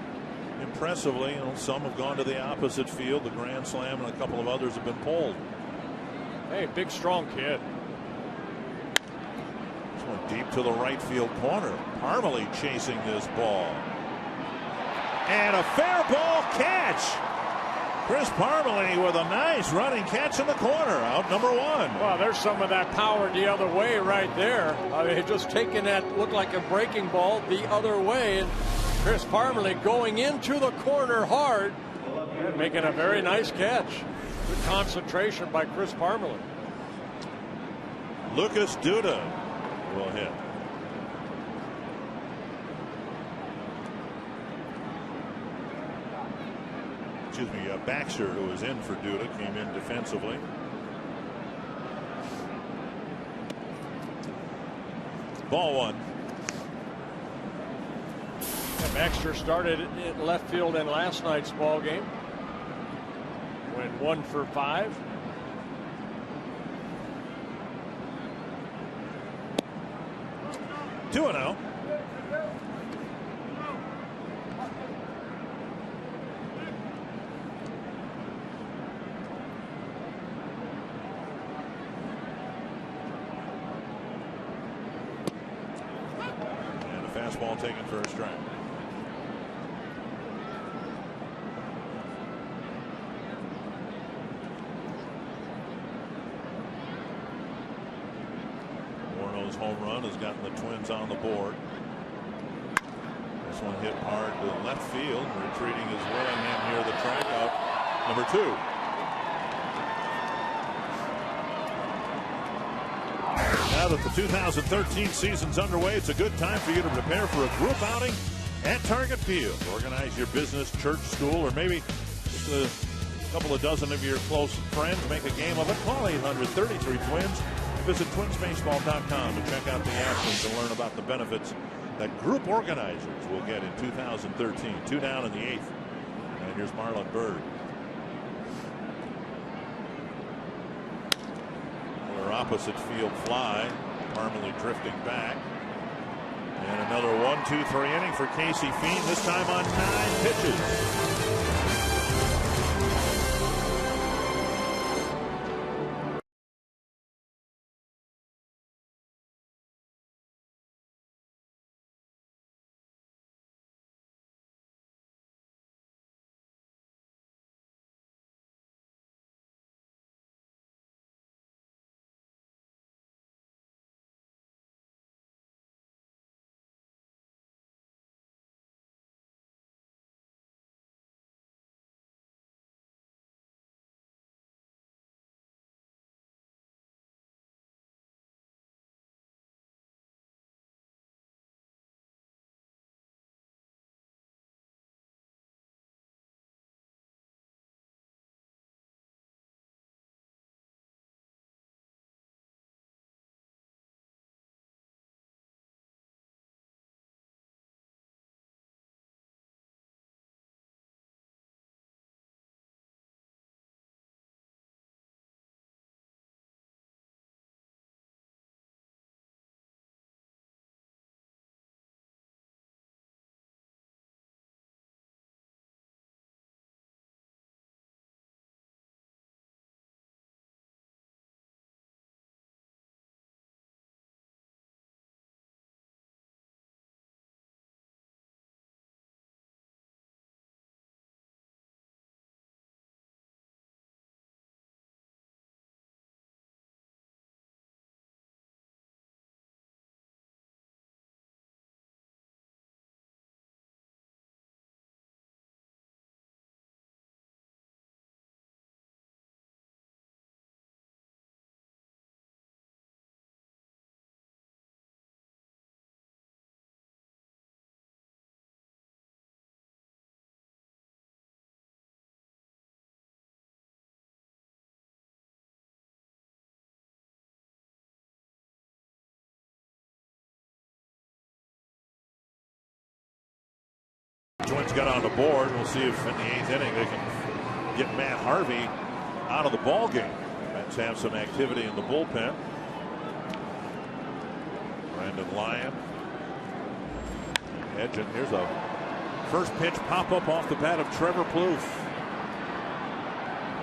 impressively, some have gone to the opposite field. The grand slam and a couple of others have been pulled. Hey, big strong kid. This one deep to the right field corner. Parmalee chasing this ball. And a fair ball catch. Chris Parmalee with a nice running catch in the corner, out number 1. Well, there's some of that power the other way right there. I mean, just taking that, looked like a breaking ball the other way. And Chris Parmalee going into the corner hard and making a very nice catch. Good concentration by Chris Parmalee. Lucas Duda will hit. Excuse me, Baxter, who was in for Duda, came in defensively. Ball 1. Yeah, Baxter started at left field in last night's ball game. Went 1 for 5. Two and out. Fastball taken for a strike. Morneau's home run has gotten the Twins on the board. This one hit hard to left field. Retreating is Willingham near the track, out number 2. Now that the 2013 season's underway, it's a good time for you to prepare for a group outing at Target Field. Organize your business, church, school, or maybe just a couple of dozen of your close friends. Make a game of it. Call 800-33-TWINS. Visit twinsbaseball.com to check out the options and learn about the benefits that group organizers will get in 2013. 2 down in the 8th. And here's Marlon Byrd. Opposite field fly. Parmalee drifting back. And another 1-2-3 inning for Casey Fiend, this time on 9 pitches. Twins got on the board. We'll see if in the 8th inning they can get Matt Harvey out of the ball game. Mets have some activity in the bullpen. Brandon Lyon. Edge, and here's a first pitch pop up off the bat of Trevor Plouffe.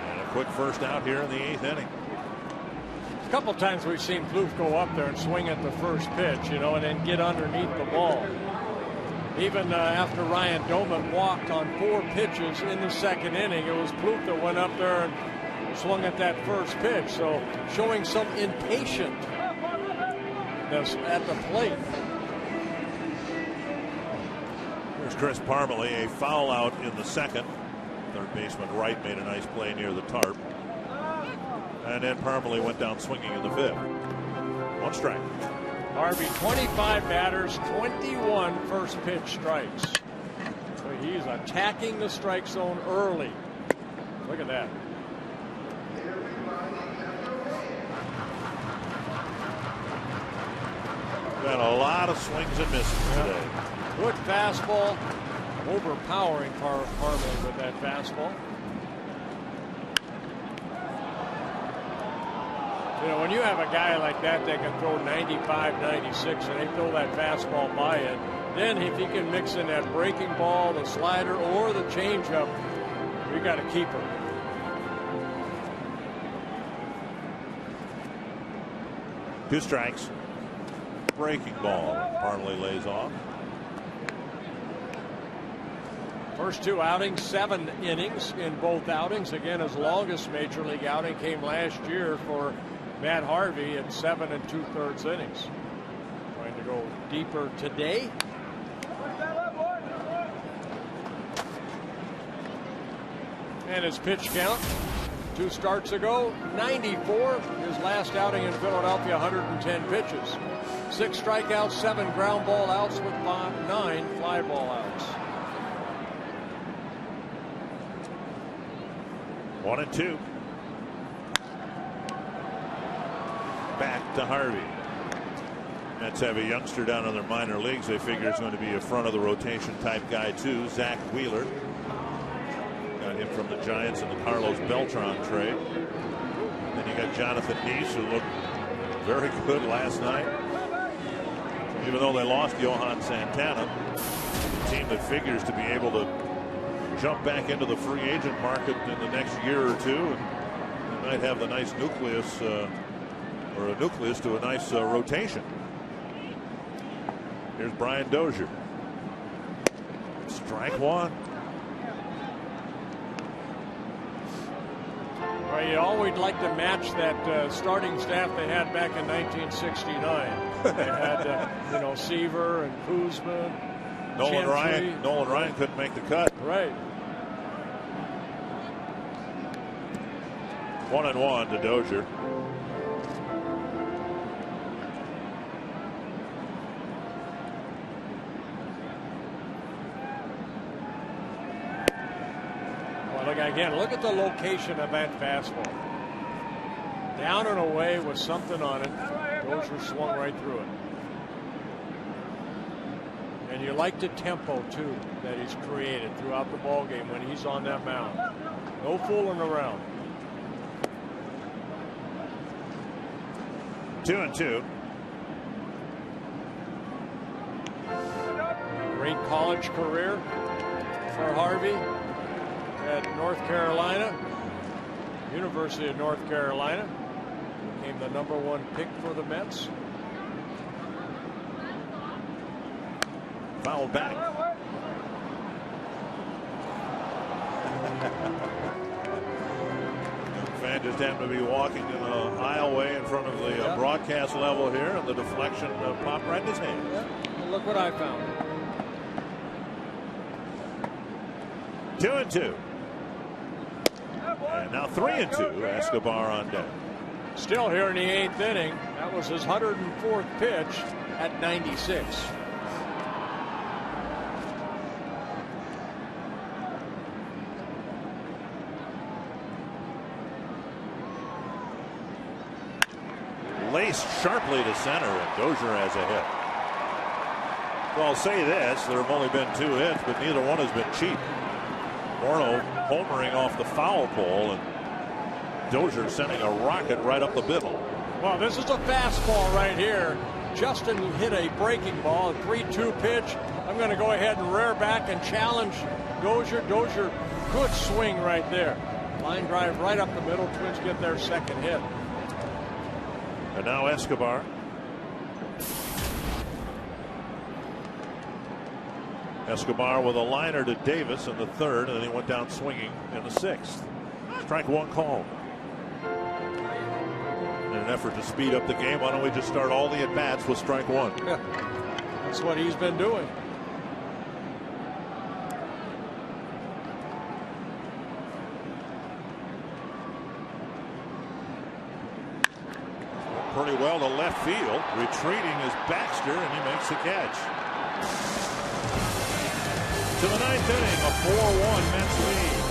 And a quick first out here in the 8th inning. A couple times we've seen Plouffe go up there and swing at the first pitch, you know, and then get underneath the ball. Even after Ryan Doman walked on 4 pitches in the second inning, it was Plouffe that went up there and swung at that first pitch. So showing some impatience at the plate. Here's Chris Parmalee, a foul out in the second. Third baseman Wright made a nice play near the tarp. And then Parmalee went down swinging in the 5th. 1 strike. Harvey, 25 batters, 21 first pitch strikes. So he's attacking the strike zone early. Look at that. Got a lot of swings and misses today. Good fastball. Overpowering Parmalee with that fastball. You know, when you have a guy like that can throw 95, 96, and they throw that fastball by it, then if he can mix in that breaking ball, the slider, or the changeup, we got to keep him. Two strikes. Breaking ball. Parmalee lays off. First 2 outings, 7 innings in both outings. Again, his longest major league outing came last year for Matt Harvey at 7 2/3 innings. Trying to go deeper today. And his pitch count 2 starts ago, 94. His last outing in Philadelphia, 110 pitches. 6 strikeouts, 7 ground ball outs with 9 fly ball outs. 1-2. Back to Harvey. Mets have a youngster down in their minor leagues. They figure is going to be a front of the rotation type guy too. Zach Wheeler. Got him from the Giants in the Carlos Beltran trade. Then you got Jonathan Neese, who looked very good last night. Even though they lost Johan Santana, a team that figures to be able to jump back into the free agent market in the next year or two, and they might have the nice nucleus, or a nucleus to a nice rotation. Here's Brian Dozier. Strike 1. Well, you always like to match that starting staff they had back in 1969. They had, you know, Seaver and Kuzma. Nolan Ryan couldn't make the cut. Right. 1-1 to Dozier. Well, again, look at the location of that fastball. Down and away with something on it. Dozier swung right through it. And you like the tempo, too, that he's created throughout the ballgame when he's on that mound. No fooling around. 2-2. Great college career for Harvey at North Carolina, University of North Carolina. Became the #1 pick for the Mets. Fouled back. Fan just happened to be walking in the aisleway in front of the broadcast level here, and the deflection popped right in his hand. Yeah. Well, look what I found. 2-2. And now 3-2. Escobar on deck. Still here in the 8th inning. That was his 104th pitch at 96. Laced sharply to center, and Dozier has a hit. Well, I'll say this, there have only been 2 hits, but neither one has been cheap. Morneau homering off the foul pole, and Dozier sending a rocket right up the middle. Well, this is a fastball right here. Justin hit a breaking ball, a 3-2 pitch. I'm going to go ahead and rear back and challenge Dozier. Dozier, good swing right there. Line drive right up the middle. Twins get their second hit. And now Escobar. Escobar with a liner to Davis in the third, and then he went down swinging in the sixth. Strike one called. In an effort to speed up the game, why don't we just start all the at-bats with strike one? Yeah, that's what he's been doing. Pretty well to left field. Retreating is Baxter, and he makes the catch. To the ninth inning, a 4-1 Mets lead.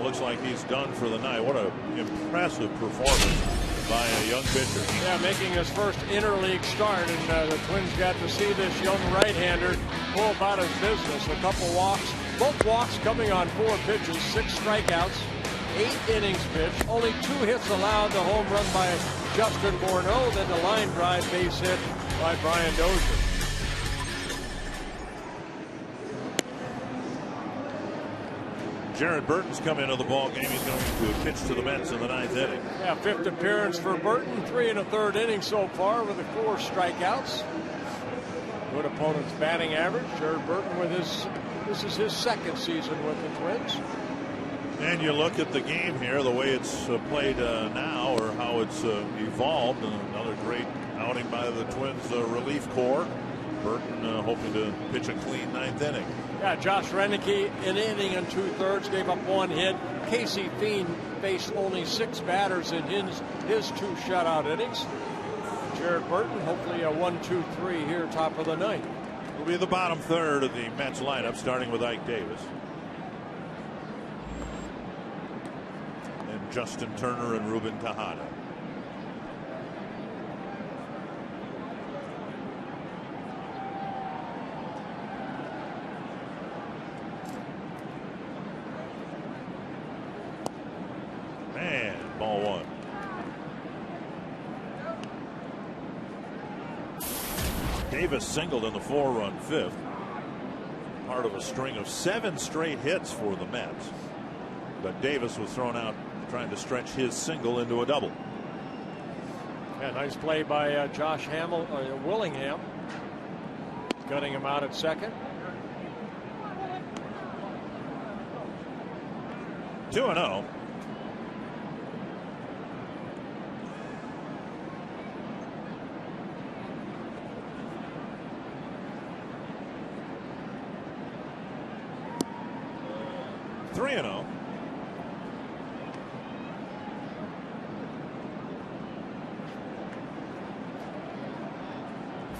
Looks like he's done for the night. What an impressive performance by a young pitcher. Yeah, making his first interleague start, and the Twins got to see this young right-hander go about his business. A couple walks, both walks coming on 4 pitches, 6 strikeouts, 8 innings pitched, only 2 hits allowed. The home run by Justin Morneau, then the line drive base hit by Brian Dozier. Jared Burton's come into the ball game. He's going to pitch to the Mets in the 9th inning. Yeah, 5th appearance for Burton, 3 1/3 innings so far with the 4 strikeouts. Good opponent's batting average. Jared Burton with this is his 2nd season with the Twins. And you look at the game here, the way it's played now, or how it's evolved, and another great outing by the Twins relief corps. Burton hoping to pitch a clean 9th inning. Yeah, Josh Renicky, an inning and 2/3, gave up 1 hit. Casey Fiend faced only 6 batters in his 2 shutout innings. Jared Burton, hopefully a 1-2-3 here, top of the 9th. Will be the bottom third of the Mets lineup, starting with Ike Davis. And Justin Turner and Ruben Tejada. Ball 1. Davis singled in the 4-run 5th. Part of a string of 7 straight hits for the Mets. But Davis was thrown out trying to stretch his single into a double. Yeah, nice play by Josh Willingham. Gutting him out at second. 2-0.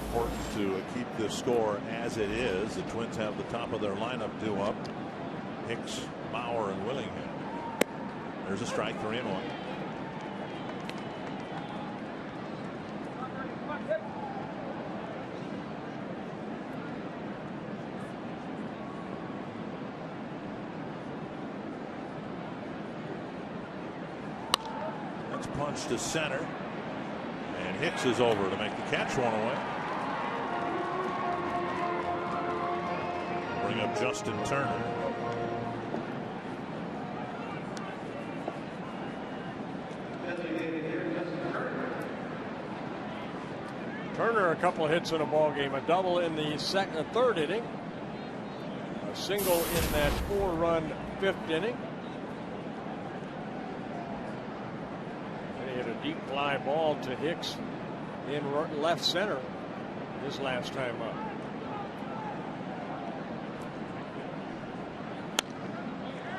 Important to keep this score as it is. The Twins have the top of their lineup due up. Hicks, Bauer, and Willingham. There's a strike, 3-1. Bunch to center. And Hicks is over to make the catch, one away. Bring up Justin Turner. Turner, a couple of hits in a ball game, a double in the third inning, a single in that 4-run fifth inning. And he hit a deep fly ball to Hicks in left center his last time up.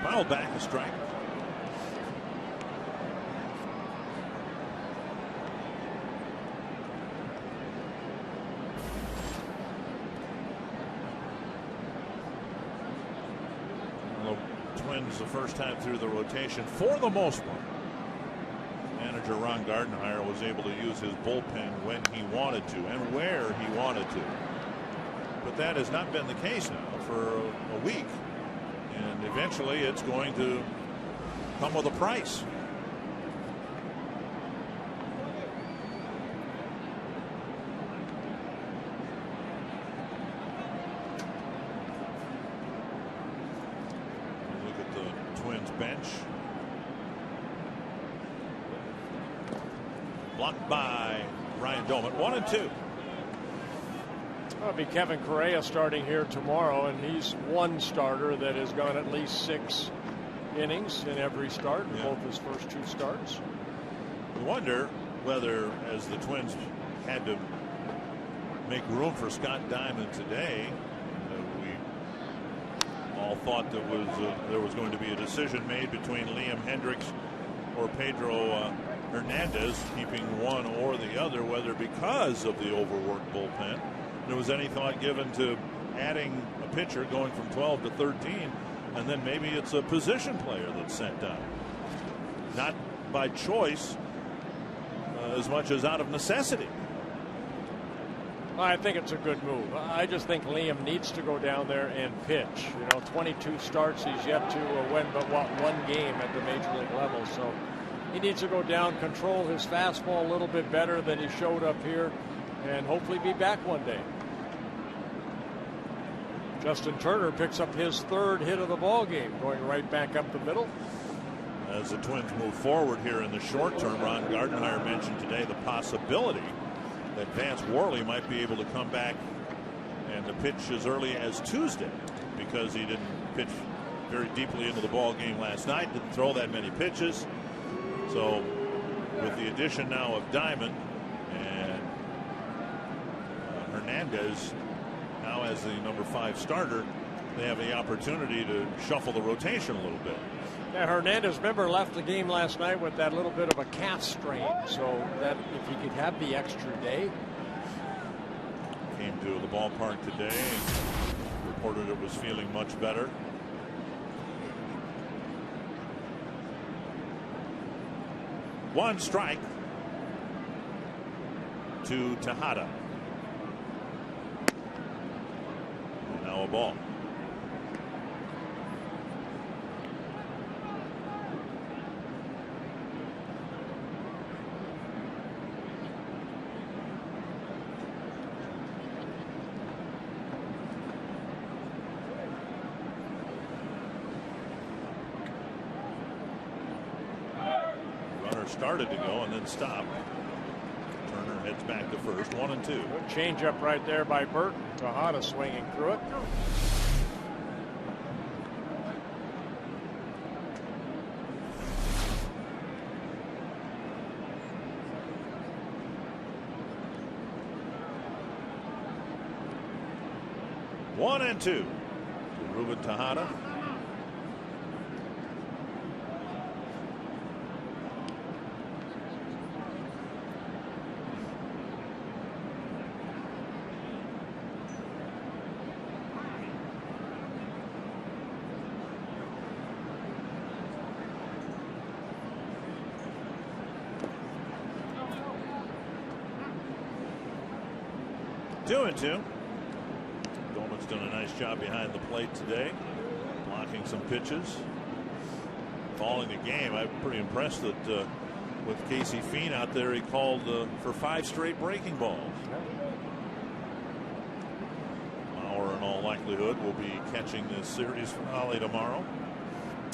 Foul back, a strike. The first time through the rotation for the most part. Manager Ron Gardenhire was able to use his bullpen when he wanted to and where he wanted to. But that has not been the case now for a week. And eventually it's going to come with a price. Bench. Blocked by Ryan Doman. 1-2. It'll be Kevin Correa starting here tomorrow, and he's one starter that has gone at least 6 innings in every start, in both his first 2 starts. I wonder whether, as the Twins had to make room for Scott Diamond today, all thought that there was going to be a decision made between Liam Hendriks or Pedro Hernandez, keeping one or the other, whether because of the overworked bullpen there was any thought given to adding a pitcher going from 12 to 13, and then maybe it's a position player that's sent down, not by choice as much as out of necessity. I think it's a good move. I just think Liam needs to go down there and pitch. 22 starts. He's yet to win but one game at the major league level. So he needs to go down, control his fastball a little bit better than he showed up here, and hopefully be back one day. Justin Turner picks up his 3rd hit of the ball game, going right back up the middle. As the Twins move forward here in the short term, Ron Gardenhire mentioned today the possibility that Vance Worley might be able to come back and to pitch as early as Tuesday, because he didn't pitch very deeply into the ball game last night, didn't throw that many pitches. So with the addition now of Diamond and Hernandez now as the number 5 starter, they have the opportunity to shuffle the rotation a little bit. Yeah, Hernandez, remember, left the game last night with that little bit of a calf strain, so that if he could have the extra day. Came to the ballpark today and reported it was feeling much better. One strike to Tejada. And now a ball. Started to go and then stopped. Turner heads back to first. 1-2. Good change up right there by Burt. Tejada swinging through it. One and two. Ruben Tejada. Two and two. Dolman's done a nice job behind the plate today, blocking some pitches, calling the game. I'm pretty impressed that with Casey Fien out there, he called for 5 straight breaking balls. Mauer, in all likelihood, will be catching this series finale tomorrow.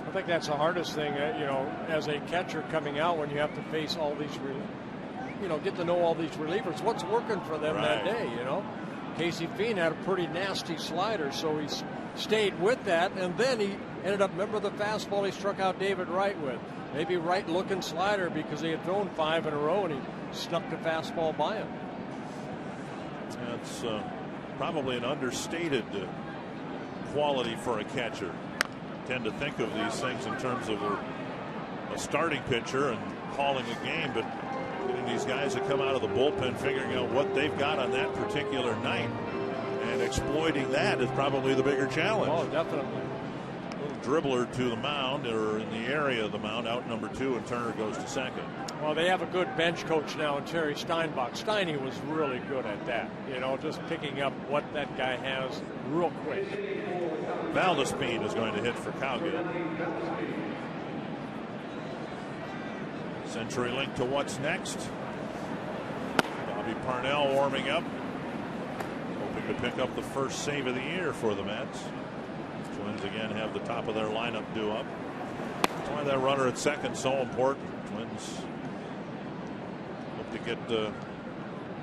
I think that's the hardest thing, you know, as a catcher coming out when you have to face all these, get to know all these relievers. What's working for them that day, you know? Casey Fien had a pretty nasty slider, so he stayed with that, and then he ended up, remember the fastball he struck out David Wright with? Maybe Wright-looking slider because he had thrown 5 in a row, and he snuck the fastball by him. That's probably an understated quality for a catcher. Tend to think of these things in terms of a starting pitcher and calling a game, but getting these guys to come out of the bullpen, figuring out what they've got on that particular night and exploiting that is probably the bigger challenge. Oh, definitely. Little dribbler to the mound, or in the area of the mound, out number 2, and Turner goes to second. Well, they have a good bench coach now in Terry Steinbach. Steiny was really good at that, you know, just picking up what that guy has real quick. Valdespin is going to hit for Cowgill. CenturyLink to what's next. Bobby Parnell warming up, hoping to pick up the first save of the year for the Mets. Twins again have the top of their lineup due up. That's why that runner at second so important. Twins hope to get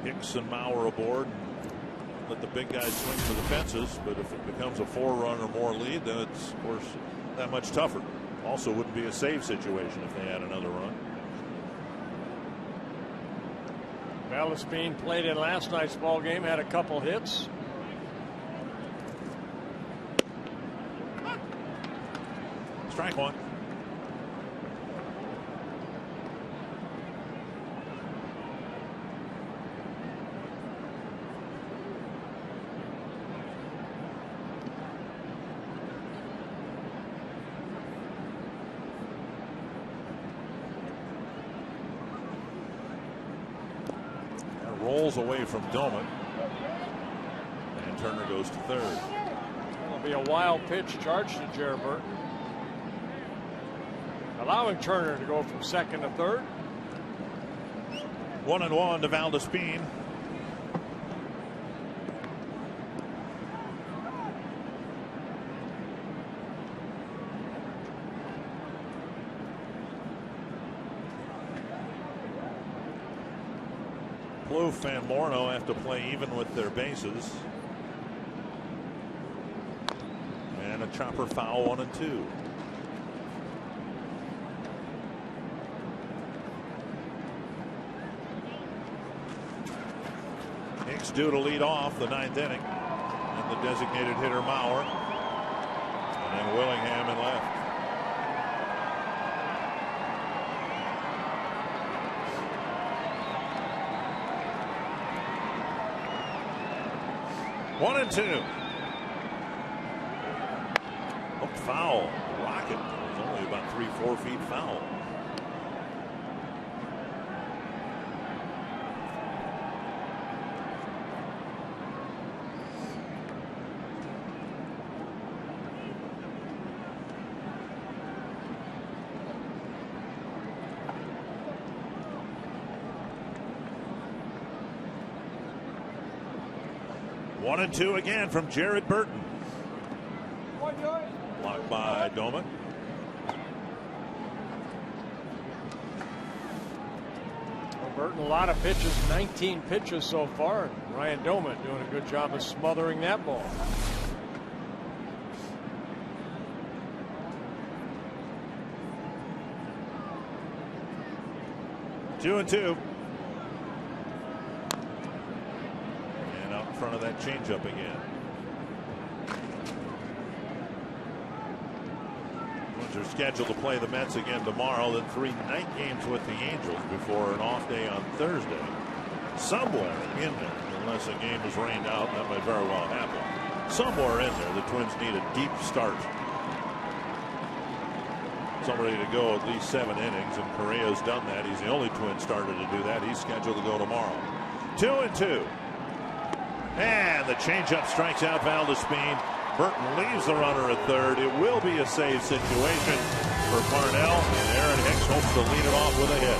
Hicks and Mauer aboard and let the big guys swing for the fences, but if it becomes a 4-run or more lead, then it's of course that much tougher. Also wouldn't be a save situation if they had another run. Valdespin played in last night's ball game, had a couple hits. Strike one. Rolls away from Doman, and Turner goes to third. That'll be a wild pitch charged to Jared Burton, allowing Turner to go from second to third. 1-1 to Valdespin. Plouffe and Morneau have to play even with their bases. And a chopper foul, 1-2. Hicks due to lead off the 9th inning. And the designated hitter Mauer. And then Willingham in left. One and two. Hooked foul. Rocket. It was only about 3-4 feet foul. One and two again from Jared Burton. Blocked by Doman. Well, Burton, a lot of pitches, 19 pitches so far. Ryan Doman doing a good job of smothering that ball. Two and two. Front of that changeup again. Twins are scheduled to play the Mets again tomorrow, then 3 night games with the Angels before an off day on Thursday. Somewhere in there, unless a game is rained out, that might very well happen. Somewhere in there, the Twins need a deep start. Somebody to go at least 7 innings, and Correa's done that. He's the only Twin starter to do that. He's scheduled to go tomorrow. 2-2. And the changeup strikes out Valdespin. Burton leaves the runner at third. It will be a save situation for Parnell, and Aaron Hicks hopes to lead it off with a hit.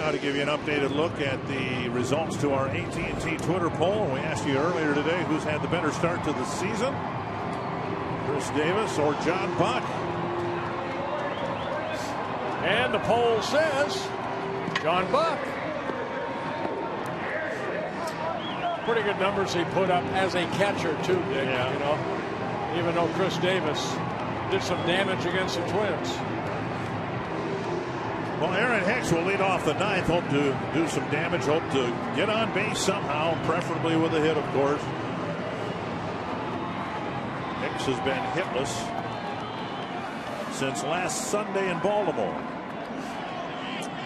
Now to give you an updated look at the results to our AT&T Twitter poll. We asked you earlier today who's had the better start to the season, Chris Davis or John Buck. And the poll says John Buck. Pretty good numbers he put up as a catcher too, Dick. Yeah. You know, even though Chris Davis did some damage against the Twins. Well, Aaron Hicks will lead off the ninth. Hope to do some damage. Hope to get on base somehow, preferably with a hit, of course. Hicks has been hitless since last Sunday in Baltimore.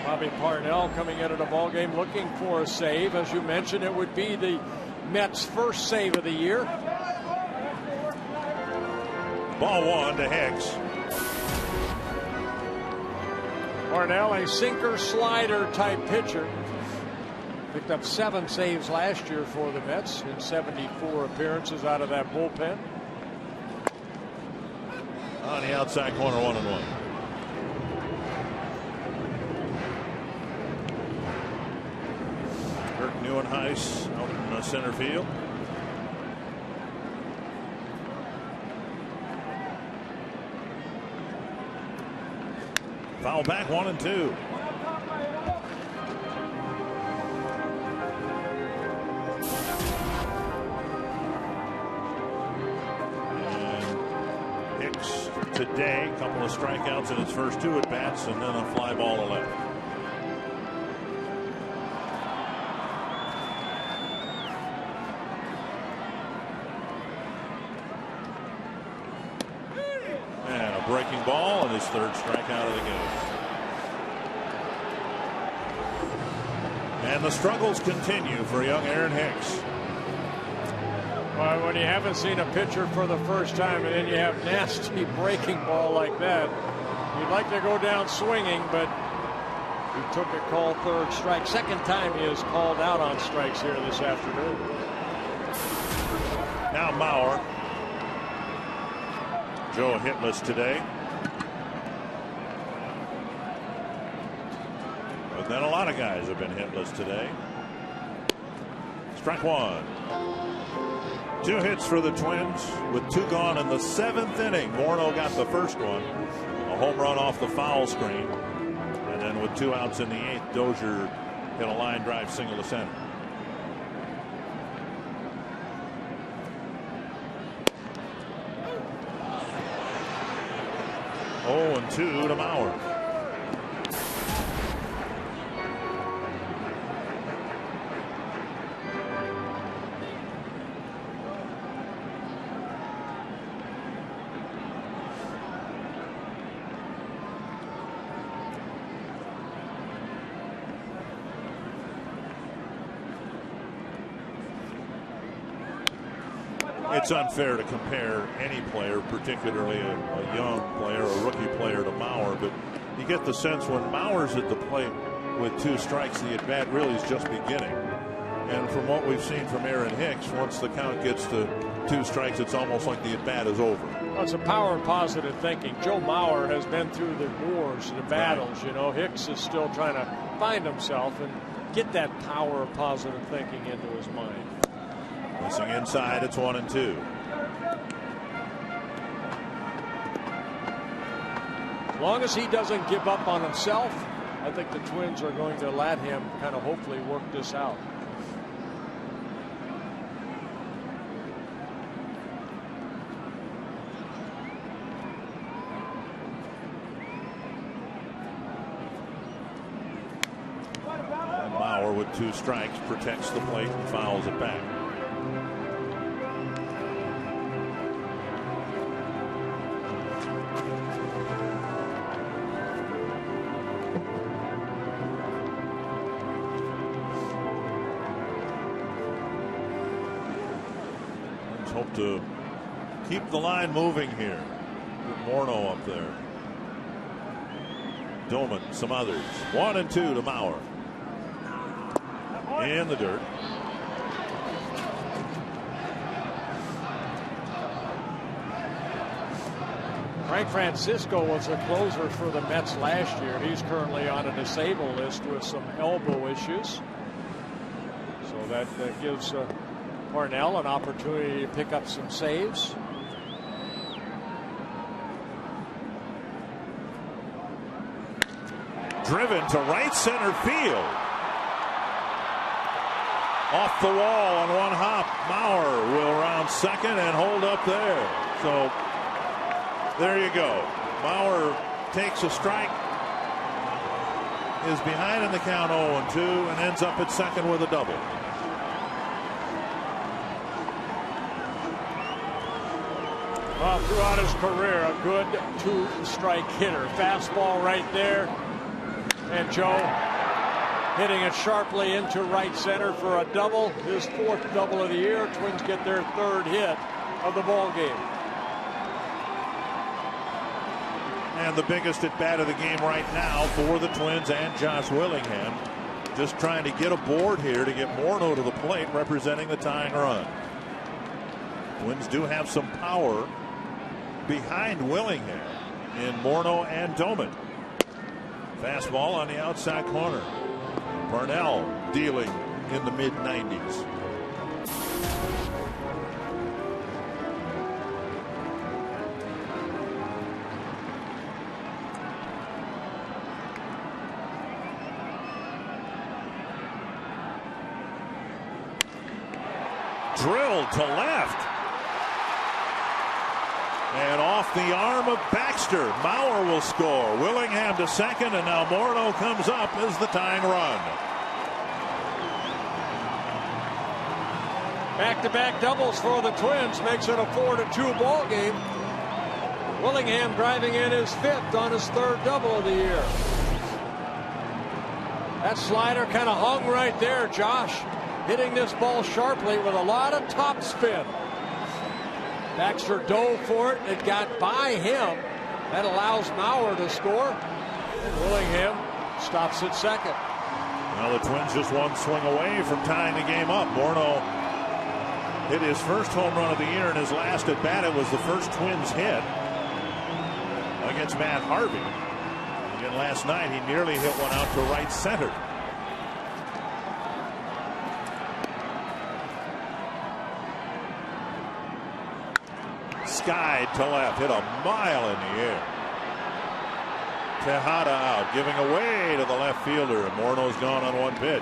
Bobby Parnell coming into the ballgame looking for a save. As you mentioned, it would be the Mets' first save of the year. Ball one to Hicks. Parnell, a sinker slider type pitcher. Picked up 7 saves last year for the Mets in 74 appearances out of that bullpen. On the outside corner, 1-1. Kirk Neuenhuis out in center field. Foul back, 1-2. And Hicks today, a couple of strikeouts in his first 2 at bats, and then a fly ball to left. And a breaking ball, and his 3rd strikeout of the game. And the struggles continue for young Aaron Hicks. Well, when you haven't seen a pitcher for the first time and then you have nasty breaking ball like that, you'd like to go down swinging, but he took a call 3rd strike. Second time he is called out on strikes here this afternoon. Now Mauer. Joe hitless today. But then a lot of guys have been hitless today. Strike 1. 2 hits for the Twins with 2 gone in the 7th inning. Morneau got the first one. A home run off the foul screen. And then with 2 outs in the 8th, Dozier hit a line drive single to center. Oh, and 2 to Mauer. It's unfair to compare any player, particularly a young player, a rookie player, to Mauer, but you get the sense when Mauer's at the plate with 2 strikes, the at-bat really is just beginning. And from what we've seen from Aaron Hicks, once the count gets to 2 strikes, it's almost like the at-bat is over. Well, it's a power of positive thinking. Joe Mauer has been through the wars, the battles. You know, Hicks is still trying to find himself and get that power of positive thinking into his mind. Missing inside, it's 1-2. As long as he doesn't give up on himself, I think the Twins are going to let him kind of hopefully work this out. And Mauer with 2 strikes protects the plate and fouls it back. Hope to keep the line moving here. With Morneau up there. Doman, some others. 1-2 to Mauer. In the dirt. Frank Francisco was a closer for the Mets last year. He's currently on a disabled list with some elbow issues. So that gives Parnell an opportunity to pick up some saves. Driven to right center field. Off the wall on one hop. Mauer will round second and hold up there. So there you go. Mauer takes a strike, is behind in the count 0-2, and ends up at second with a double. Well, throughout his career, a good two-strike hitter. Fastball right there. And Joe hitting it sharply into right center for a double. His fourth double of the year. Twins get their third hit of the ball game. And the biggest at bat of the game right now for the Twins and Josh Willingham. Just trying to get aboard here to get Morneau to the plate, representing the tying run. Twins do have some power behind Willingham in Morneau and Doman. Fastball on the outside corner. Parnell dealing in the mid-90s. Drilled to left. And off the arm of Baxter. Mauer will score. Willingham to second, and now Morneau comes up as the tying run. Back-to-back doubles for the Twins makes it a 4-2 ball game. Willingham driving in his fifth on his third double of the year. That slider kind of hung right there, Josh. Hitting this ball sharply with a lot of top spin. Baxter dove for it. It got by him. That allows Mauer to score. And Willingham stops at second. Well, the Twins just one swing away from tying the game up. Morneau hit his first home run of the year in his last at bat. It was the first Twins hit against Matt Harvey. Again, last night he nearly hit one out to right center. Skied to left, hit a mile in the air. Tejada out, giving away to the left fielder, and Morneau's gone on one pitch.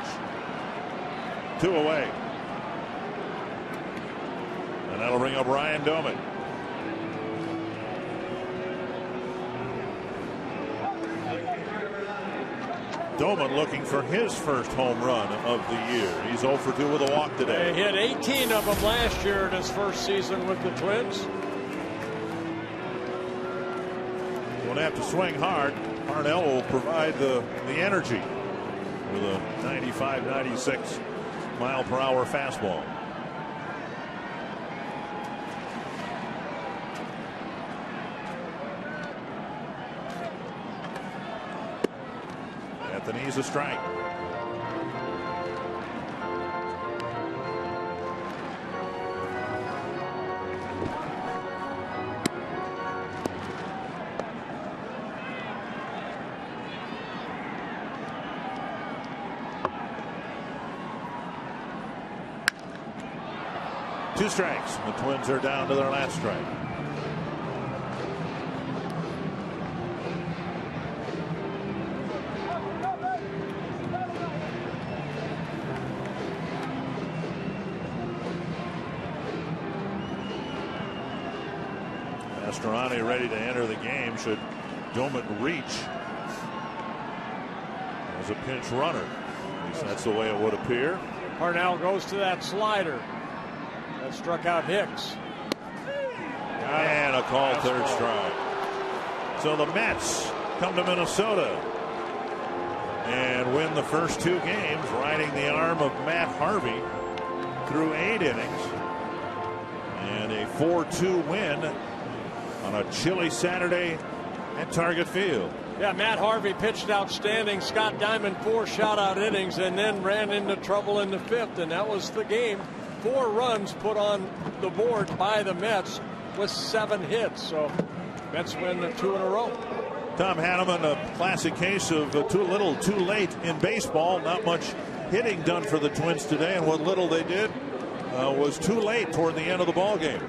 2 away. And that'll bring up Ryan Doman. Doman looking for his first home run of the year. He's 0 for 2 with a walk today. He hit 18 of them last year in his first season with the Twins. Won't have to swing hard. Parnell will provide the energy with a 95, 96 mile per hour fastball. At the knees, a strike. Two strikes. The Twins are down to their last strike. Mastroeni ready to enter the game should Doman reach as a pinch runner. At least that's the way it would appear. Parnell goes to that slider. That struck out Hicks. And a called third strike. So the Mets come to Minnesota and win the first 2 games, riding the arm of Matt Harvey through 8 innings. And a 4-2 win on a chilly Saturday at Target Field. Yeah, Matt Harvey pitched outstanding. Scott Diamond 4 shutout innings and then ran into trouble in the 5th, and that was the game. 4 runs put on the board by the Mets with 7 hits. So Mets win 2 in a row. Tom Hanneman, a classic case of too little, too late in baseball. Not much hitting done for the Twins today, and what little they did was too late toward the end of the ball game.